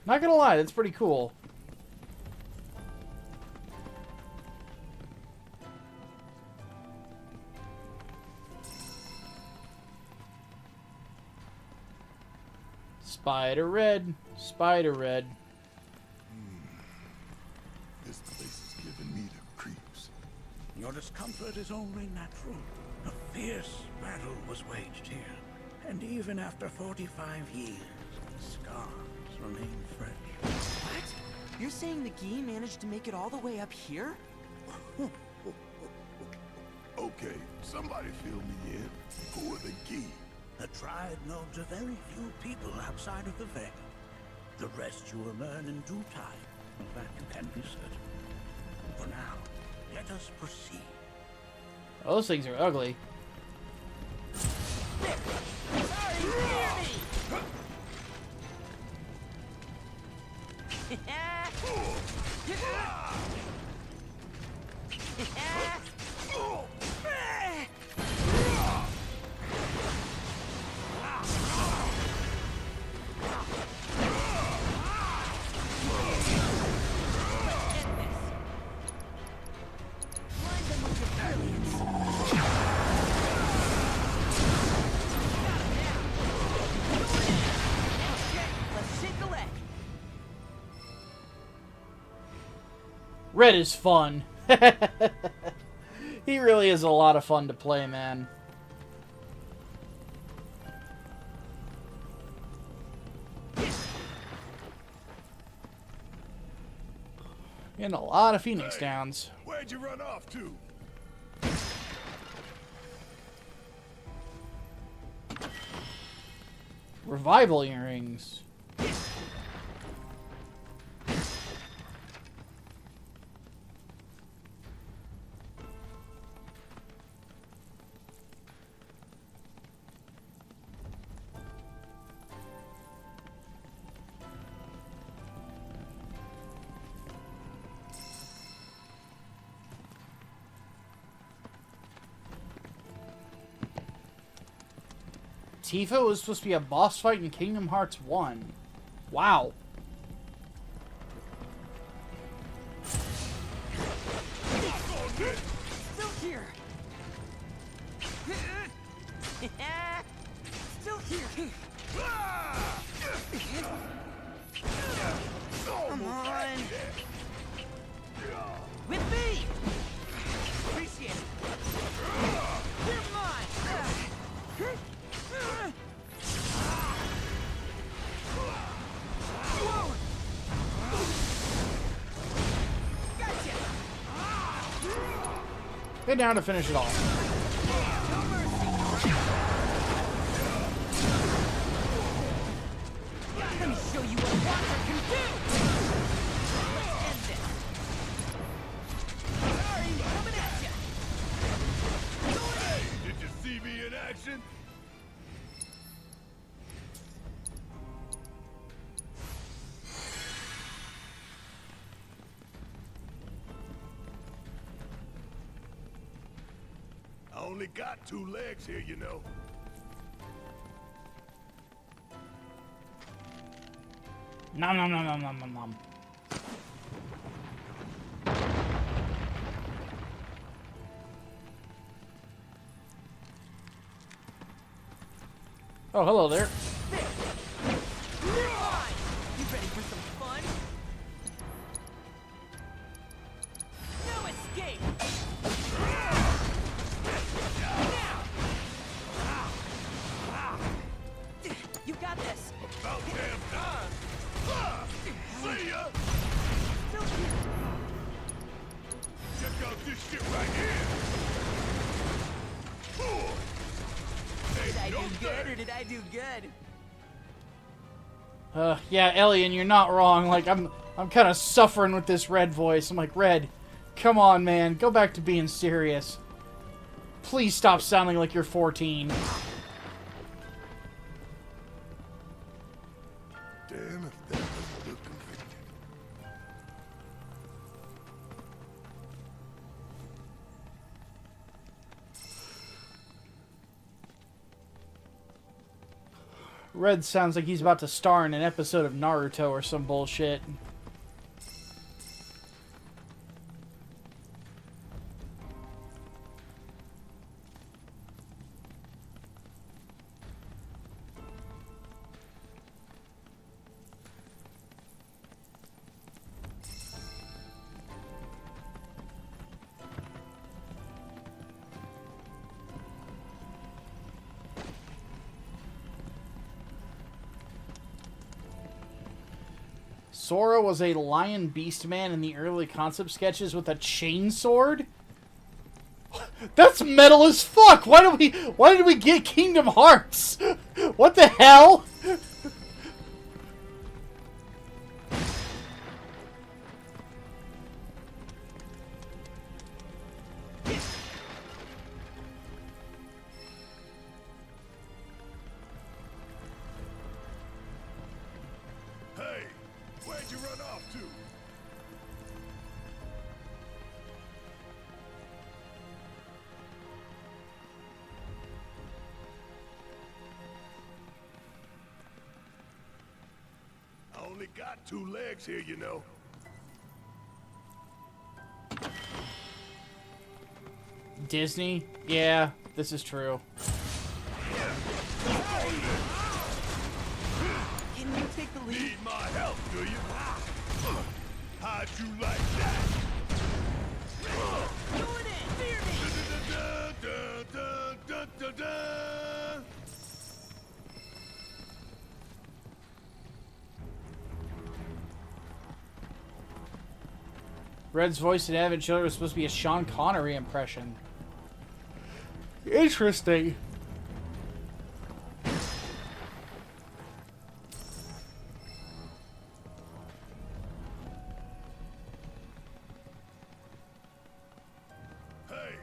Not gonna lie, that's pretty cool. Spider Red. Spider Red. This place is giving me the creeps. Your discomfort is only natural. A fierce battle was waged here. And even after 45 years, the scars remain fresh. What? You're saying the Gi managed to make it all the way up here? Okay, somebody fill me in. Who are the Gi? The tribe knows a very few people outside of the Veil. The rest you will learn in due time. Of that you can be certain. For now, let us proceed. Oh, those things are ugly. Red is fun. He really is a lot of fun to play, man. Getting a lot of Phoenix Downs. Where'd you run off to? Revival earrings. Tifa was supposed to be a boss fight in Kingdom Hearts 1. Wow. Still here. Still here. Come on. With me. Appreciate it. You're mine. Whoa. Gotcha. Get down to finish it off. Let me show you what water can do! Let's end this! Sorry, coming at ya! Hey, did you see me in action? I only got 2 legs here, you know. Nom nom nom nom nom nom nom. Oh, hello there. You ready for some fun? No escape! You got this! About damn time! See ya! Still here! Check out this shit right here! Did I do good or did I do good? Yeah, Alien, you're not wrong. Like, I'm kind of suffering with this Red voice. I'm like, Red, come on, man. Go back to being serious. Please stop sounding like you're 14. Damn if that doesn't look convicting. Red sounds like he's about to star in an episode of Naruto or some bullshit. Sora was a lion beast man in the early concept sketches with a chainsword? That's metal as fuck! Why did we get Kingdom Hearts? What the hell? Hey, where'd you run off to? I only got 2 legs here, you know. Disney? Yeah, this is true. Can you take the lead? Need my help, do you? How'd you like that? Going in! Fear me! Red's voice in Advent Children was supposed to be a Sean Connery impression. Interesting. Hey,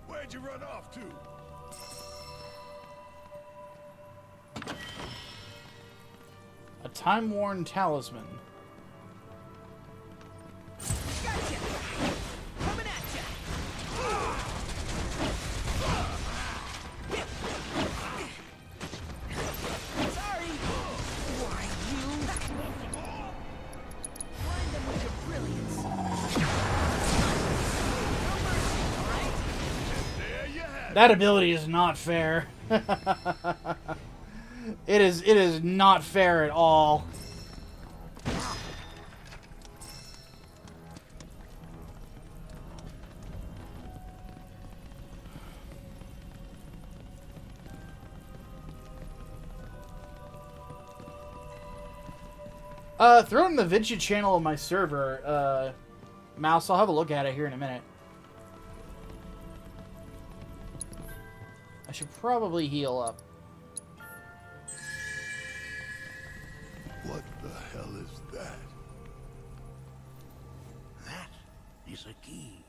where'd you run off to? A time-worn talisman. Gotcha! Coming at ya! That ability is not fair. It is not fair at all. Throw it in the Vidya channel of my server, Mouse. I'll have a look at it here in a minute. I should probably heal up. What the hell is that? That is a key.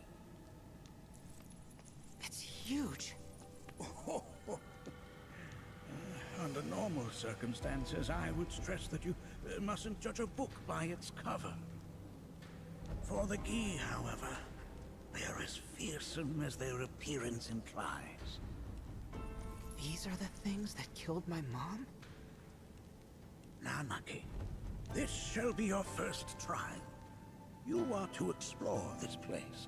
It's huge. Under normal circumstances, I would stress that you mustn't judge a book by its cover. For the key, however, they're as fearsome as their appearance implies. These are the things that killed my mom? Nanaki, this shall be your first trial. You are to explore this place.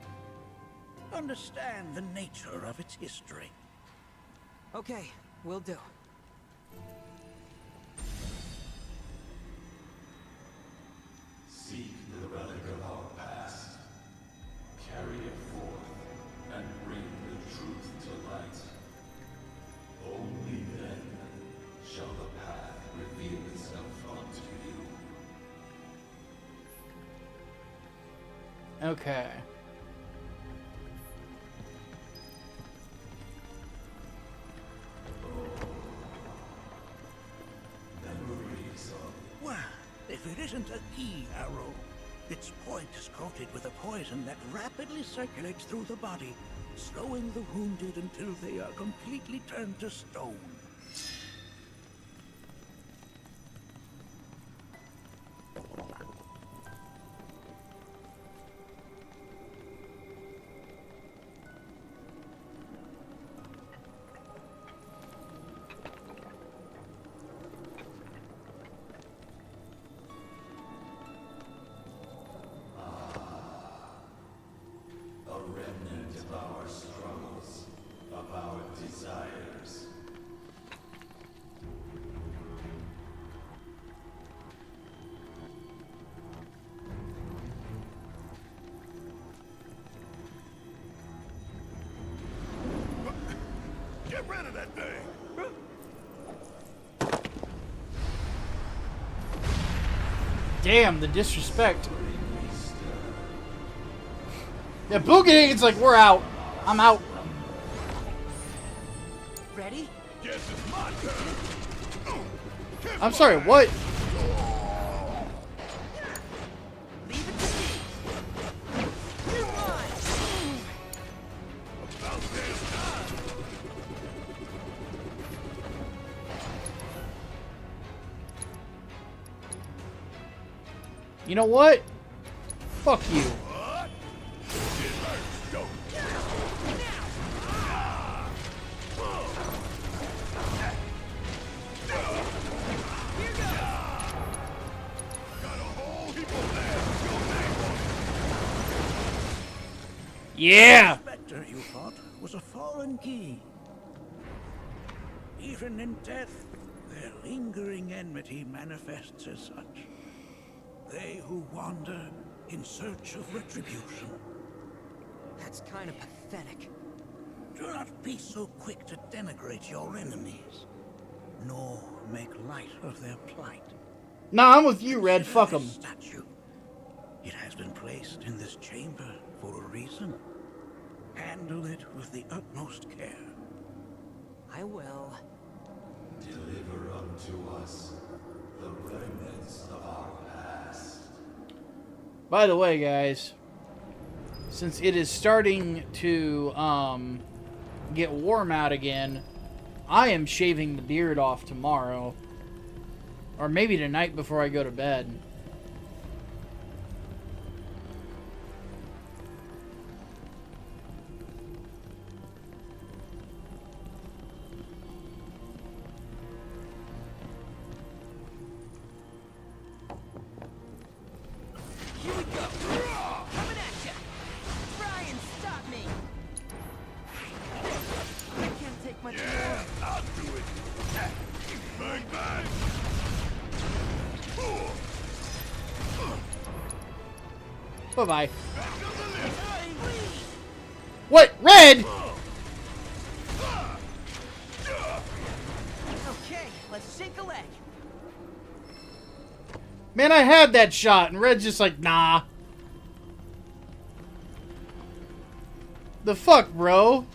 Understand the nature of its history. Okay, will do. Seek the relic of our past. Carry it forth and bring the truth to light. Only then shall the path reveal itself unto you. Okay. Well, if it isn't a key arrow, its point is coated with a poison that rapidly circulates through the body, slowing the wounded until they are completely turned to stone. A remnant of our struggles, of our desires. Get rid of that thing! Damn, the disrespect. Yeah, Boogie, it's like, we're out. I'm out. Ready? Guess it's my turn. I'm sorry, what? Leave it to me. You're mine. About damn time. You know what? Fuck you. What? It hurts, don't it? Got a whole heap of nails. Your name on it. Yeah! The specter you fought was a fallen key. Even in death, their lingering enmity manifests as such. They who wander in search of retribution. That's kind of pathetic. Do not be so quick to denigrate your enemies, nor make light of their plight. Nah, I'm with you, Red. Fuck them. Statue. It has been placed in this chamber for a reason. Handle it with the utmost care. I will. Deliver unto us the remnants of our past. By the way, guys, since it is starting to get warm out again, I am shaving the beard off tomorrow. Or maybe tonight before I go to bed. Here we go. Coming at ya. Try and stop me. Bye-bye. What? Red? Okay, let's shake a leg. Man, I had that shot, and Red's just like, nah. The fuck, bro?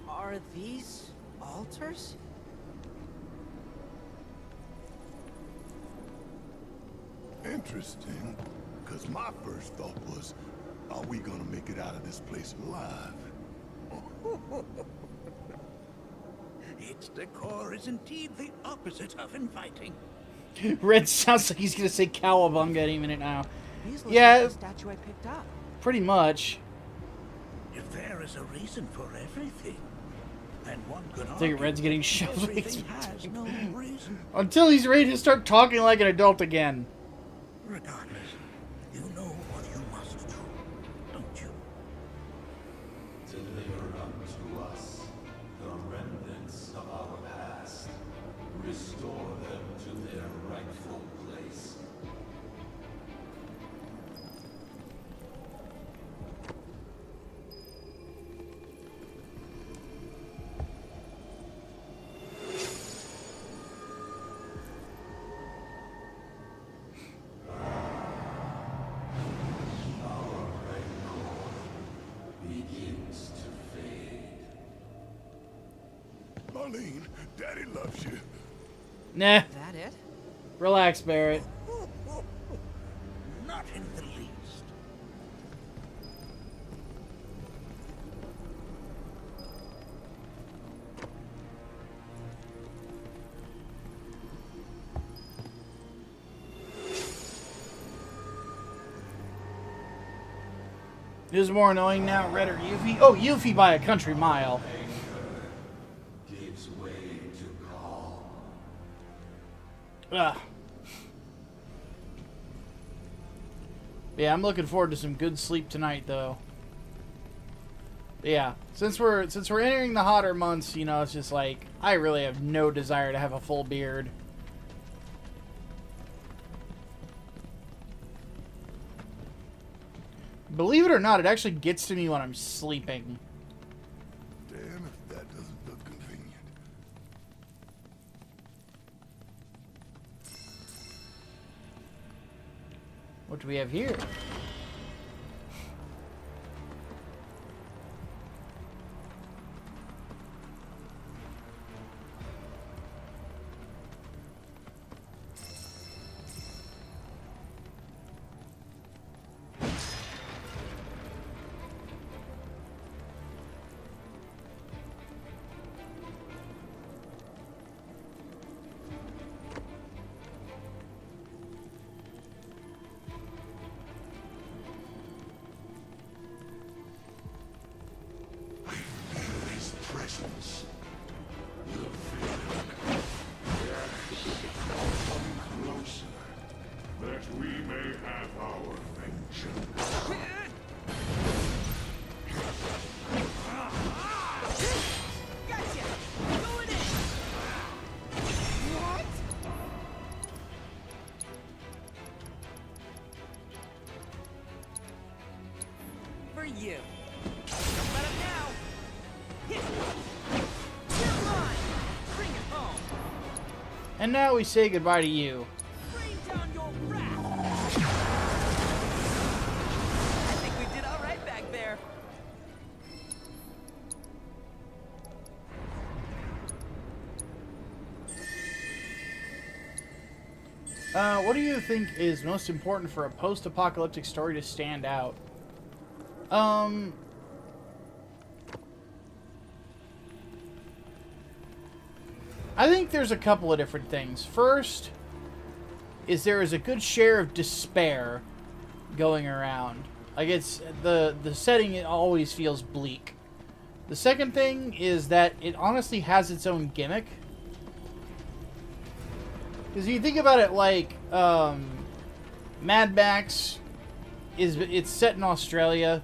Are these altars? Interesting, because my first thought was, are we gonna make it out of this place alive? Its decor is indeed the opposite of inviting. Red sounds like he's gonna say cowabunga any minute now. These look Yeah, like the statue I picked up. pretty much. If there is a reason for everything, then one could I think argue Red's getting shoved. everything has no reason. Until he's ready to start talking like an adult again. Regardless, you know what you must do, don't you? Deliver unto us the remnants of our past. Restore them to their rightful place. Begins to fade. Marlene, Daddy loves you. Nah. Is that it? Relax, Barrett. Not in the least. Who's more annoying now, Red or Yuffie? Oh, Yuffie by a country mile. Gives way to calm. Ugh. Yeah, I'm looking forward to some good sleep tonight, though. Yeah, since we're entering the hotter months, you know, it's just like I really have no desire to have a full beard. Believe it or not, it actually gets to me when I'm sleeping. Damn if that doesn't look convenient. What do we have here? His presence. Come closer, that we may have our vengeance. Gotcha! Going in! What? For you. Don't let him now! Hit! You're mine! Bring it home! And now we say goodbye to you. Bring down your wrath! I think we did all right back there. What do you think is most important for a post-apocalyptic story to stand out? I think there's a couple of different things. First, is there is a good share of despair going around. Like, it's the setting, it always feels bleak. The second thing is that it honestly has its own gimmick. Because you think about it, like, Mad Max it's set in Australia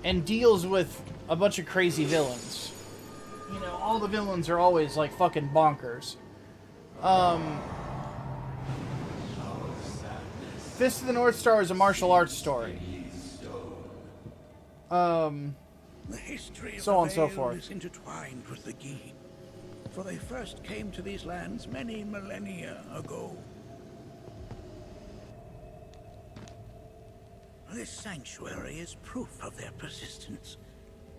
and deals with a bunch of crazy villains. all the villains are always like fucking bonkers. Fist of the North Star is a martial arts story. The history of So the on and so Vale forth. is intertwined with the Gi, for they first came to these lands many millennia ago. This sanctuary is proof of their persistence,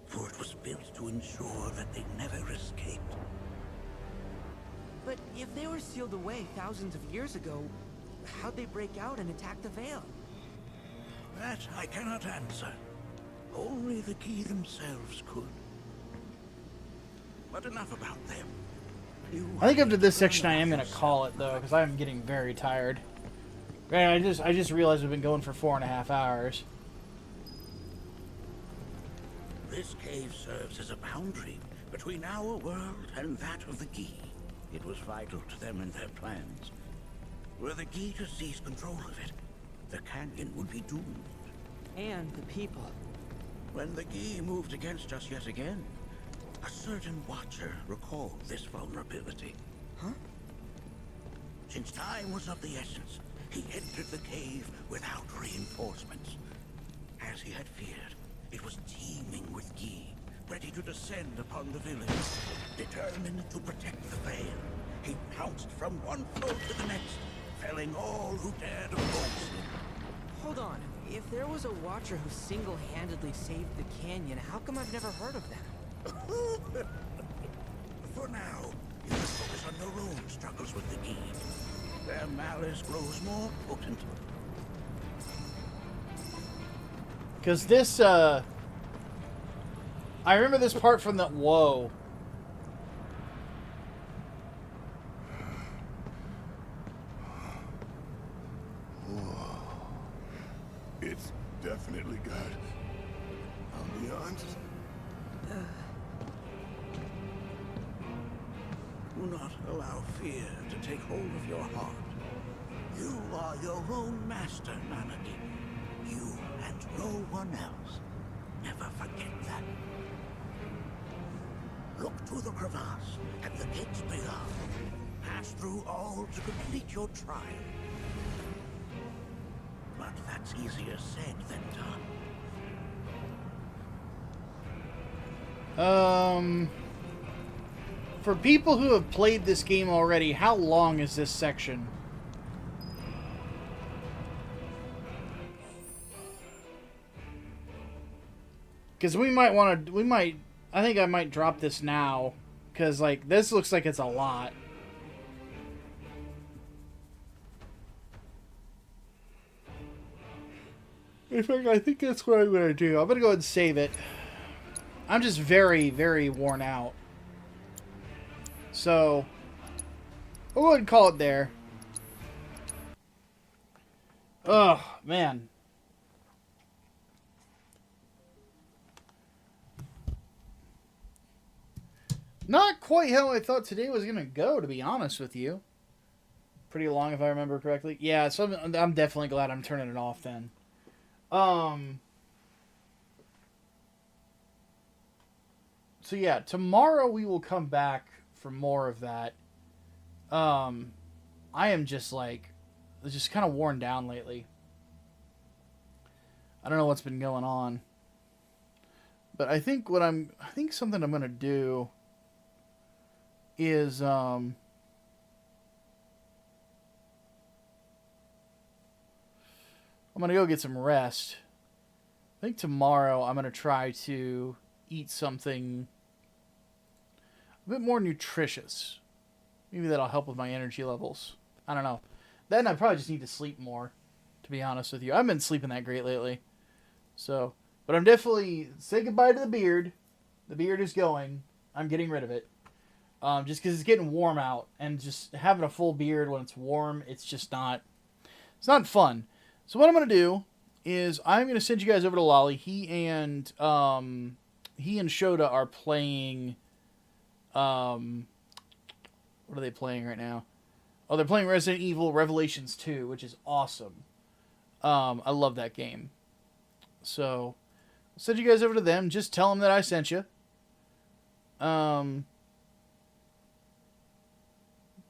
for it was built to ensure that they never escaped. But if they were sealed away thousands of years ago, how'd they break out and attack the Vale? That I cannot answer. Only the Gi themselves could. But enough about them. I think after this section I am going to call it, though, because I'm getting very tired. Man, I just realized we've been going for 4.5 hours. This cave serves as a boundary between our world and that of the Gi. It was vital to them and their plans. Were the Gi to seize control of it, the canyon would be doomed. And the people. When the Gi moved against us yet again, a certain watcher recalled this vulnerability. Huh? Since time was of the essence, he entered the cave without reinforcements. As he had feared, it was teeming with Gi, ready to descend upon the village. Determined to protect the Vale, he pounced from one foe to the next, felling all who dared oppose him. Hold on. If there was a Watcher who single-handedly saved the canyon, how come I've never heard of them? For now, you can focus on your own struggles with the Gi. Their malice grows more potent. Because this, I remember this part from the... Whoa. It's definitely got ambiance. Do not allow fear to take hold of your heart. You are your own master, Nanaki. You and no one else. Never forget that. Look to the crevasse and the gates beyond. Pass through all to complete your trial. But that's easier said than done. For people who have played this game already, how long is this section? Because we might want to, I think I might drop this now. Because, like, this looks like it's a lot. In fact, I think that's what I'm going to do. I'm going to go ahead and save it. I'm just very, very worn out. So, we'll go ahead and call it there. Oh, man. Not quite how I thought today was going to go, to be honest with you. Pretty long, if I remember correctly. Yeah, so I'm definitely glad I'm turning it off then. So yeah, tomorrow we will come back for more of that. I am just like, just kind of worn down lately. I don't know what's been going on. But I think something I'm going to do is, I'm going to go get some rest. I think tomorrow I'm going to try to eat something a bit more nutritious. Maybe that'll help with my energy levels. I don't know. Then I probably just need to sleep more, to be honest with you. I haven't been sleeping that great lately. So, but I'm definitely, say goodbye to the beard. The beard is going. I'm getting rid of it. Just because it's getting warm out. And just having a full beard when it's warm, it's just not, it's not fun. So what I'm going to do is I'm going to send you guys over to Lolly. He and Shota are playing, what are they playing right now? Oh, they're playing Resident Evil Revelations 2, which is awesome. I love that game. So, I'll send you guys over to them. Just tell them that I sent you.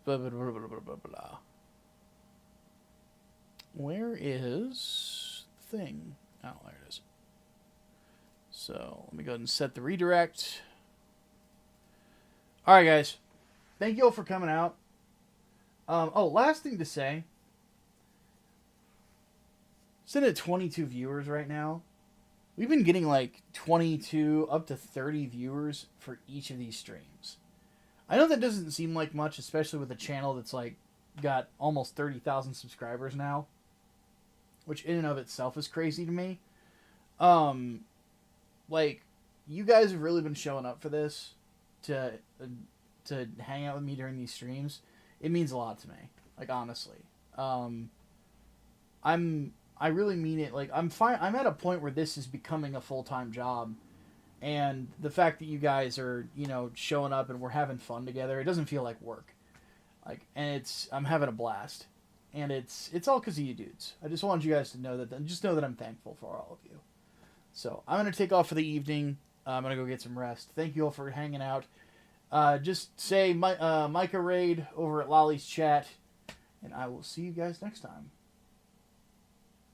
Blah, blah, blah, blah, blah, blah, blah. Where is the thing? Oh, there it is. So let me go ahead and set the redirect. All right, guys. Thank you all for coming out. Oh, last thing to say. Sitting at 22 viewers right now. We've been getting like 22 up to 30 viewers for each of these streams. I know that doesn't seem like much, especially with a channel that's like got almost 30,000 subscribers now, which in and of itself is crazy to me. Like, you guys have really been showing up for this to hang out with me during these streams. It means a lot to me. Like, honestly. I really mean it. Like, I'm at a point where this is becoming a full-time job. And the fact that you guys are, you know, showing up and we're having fun together, it doesn't feel like work. Like, and I'm having a blast. And it's all because of you dudes. I just want you guys to know that, just know that I'm thankful for all of you. So, I'm going to take off for the evening. I'm going to go get some rest. Thank you all for hanging out. Just say Micah raid over at Lolly's chat. And I will see you guys next time.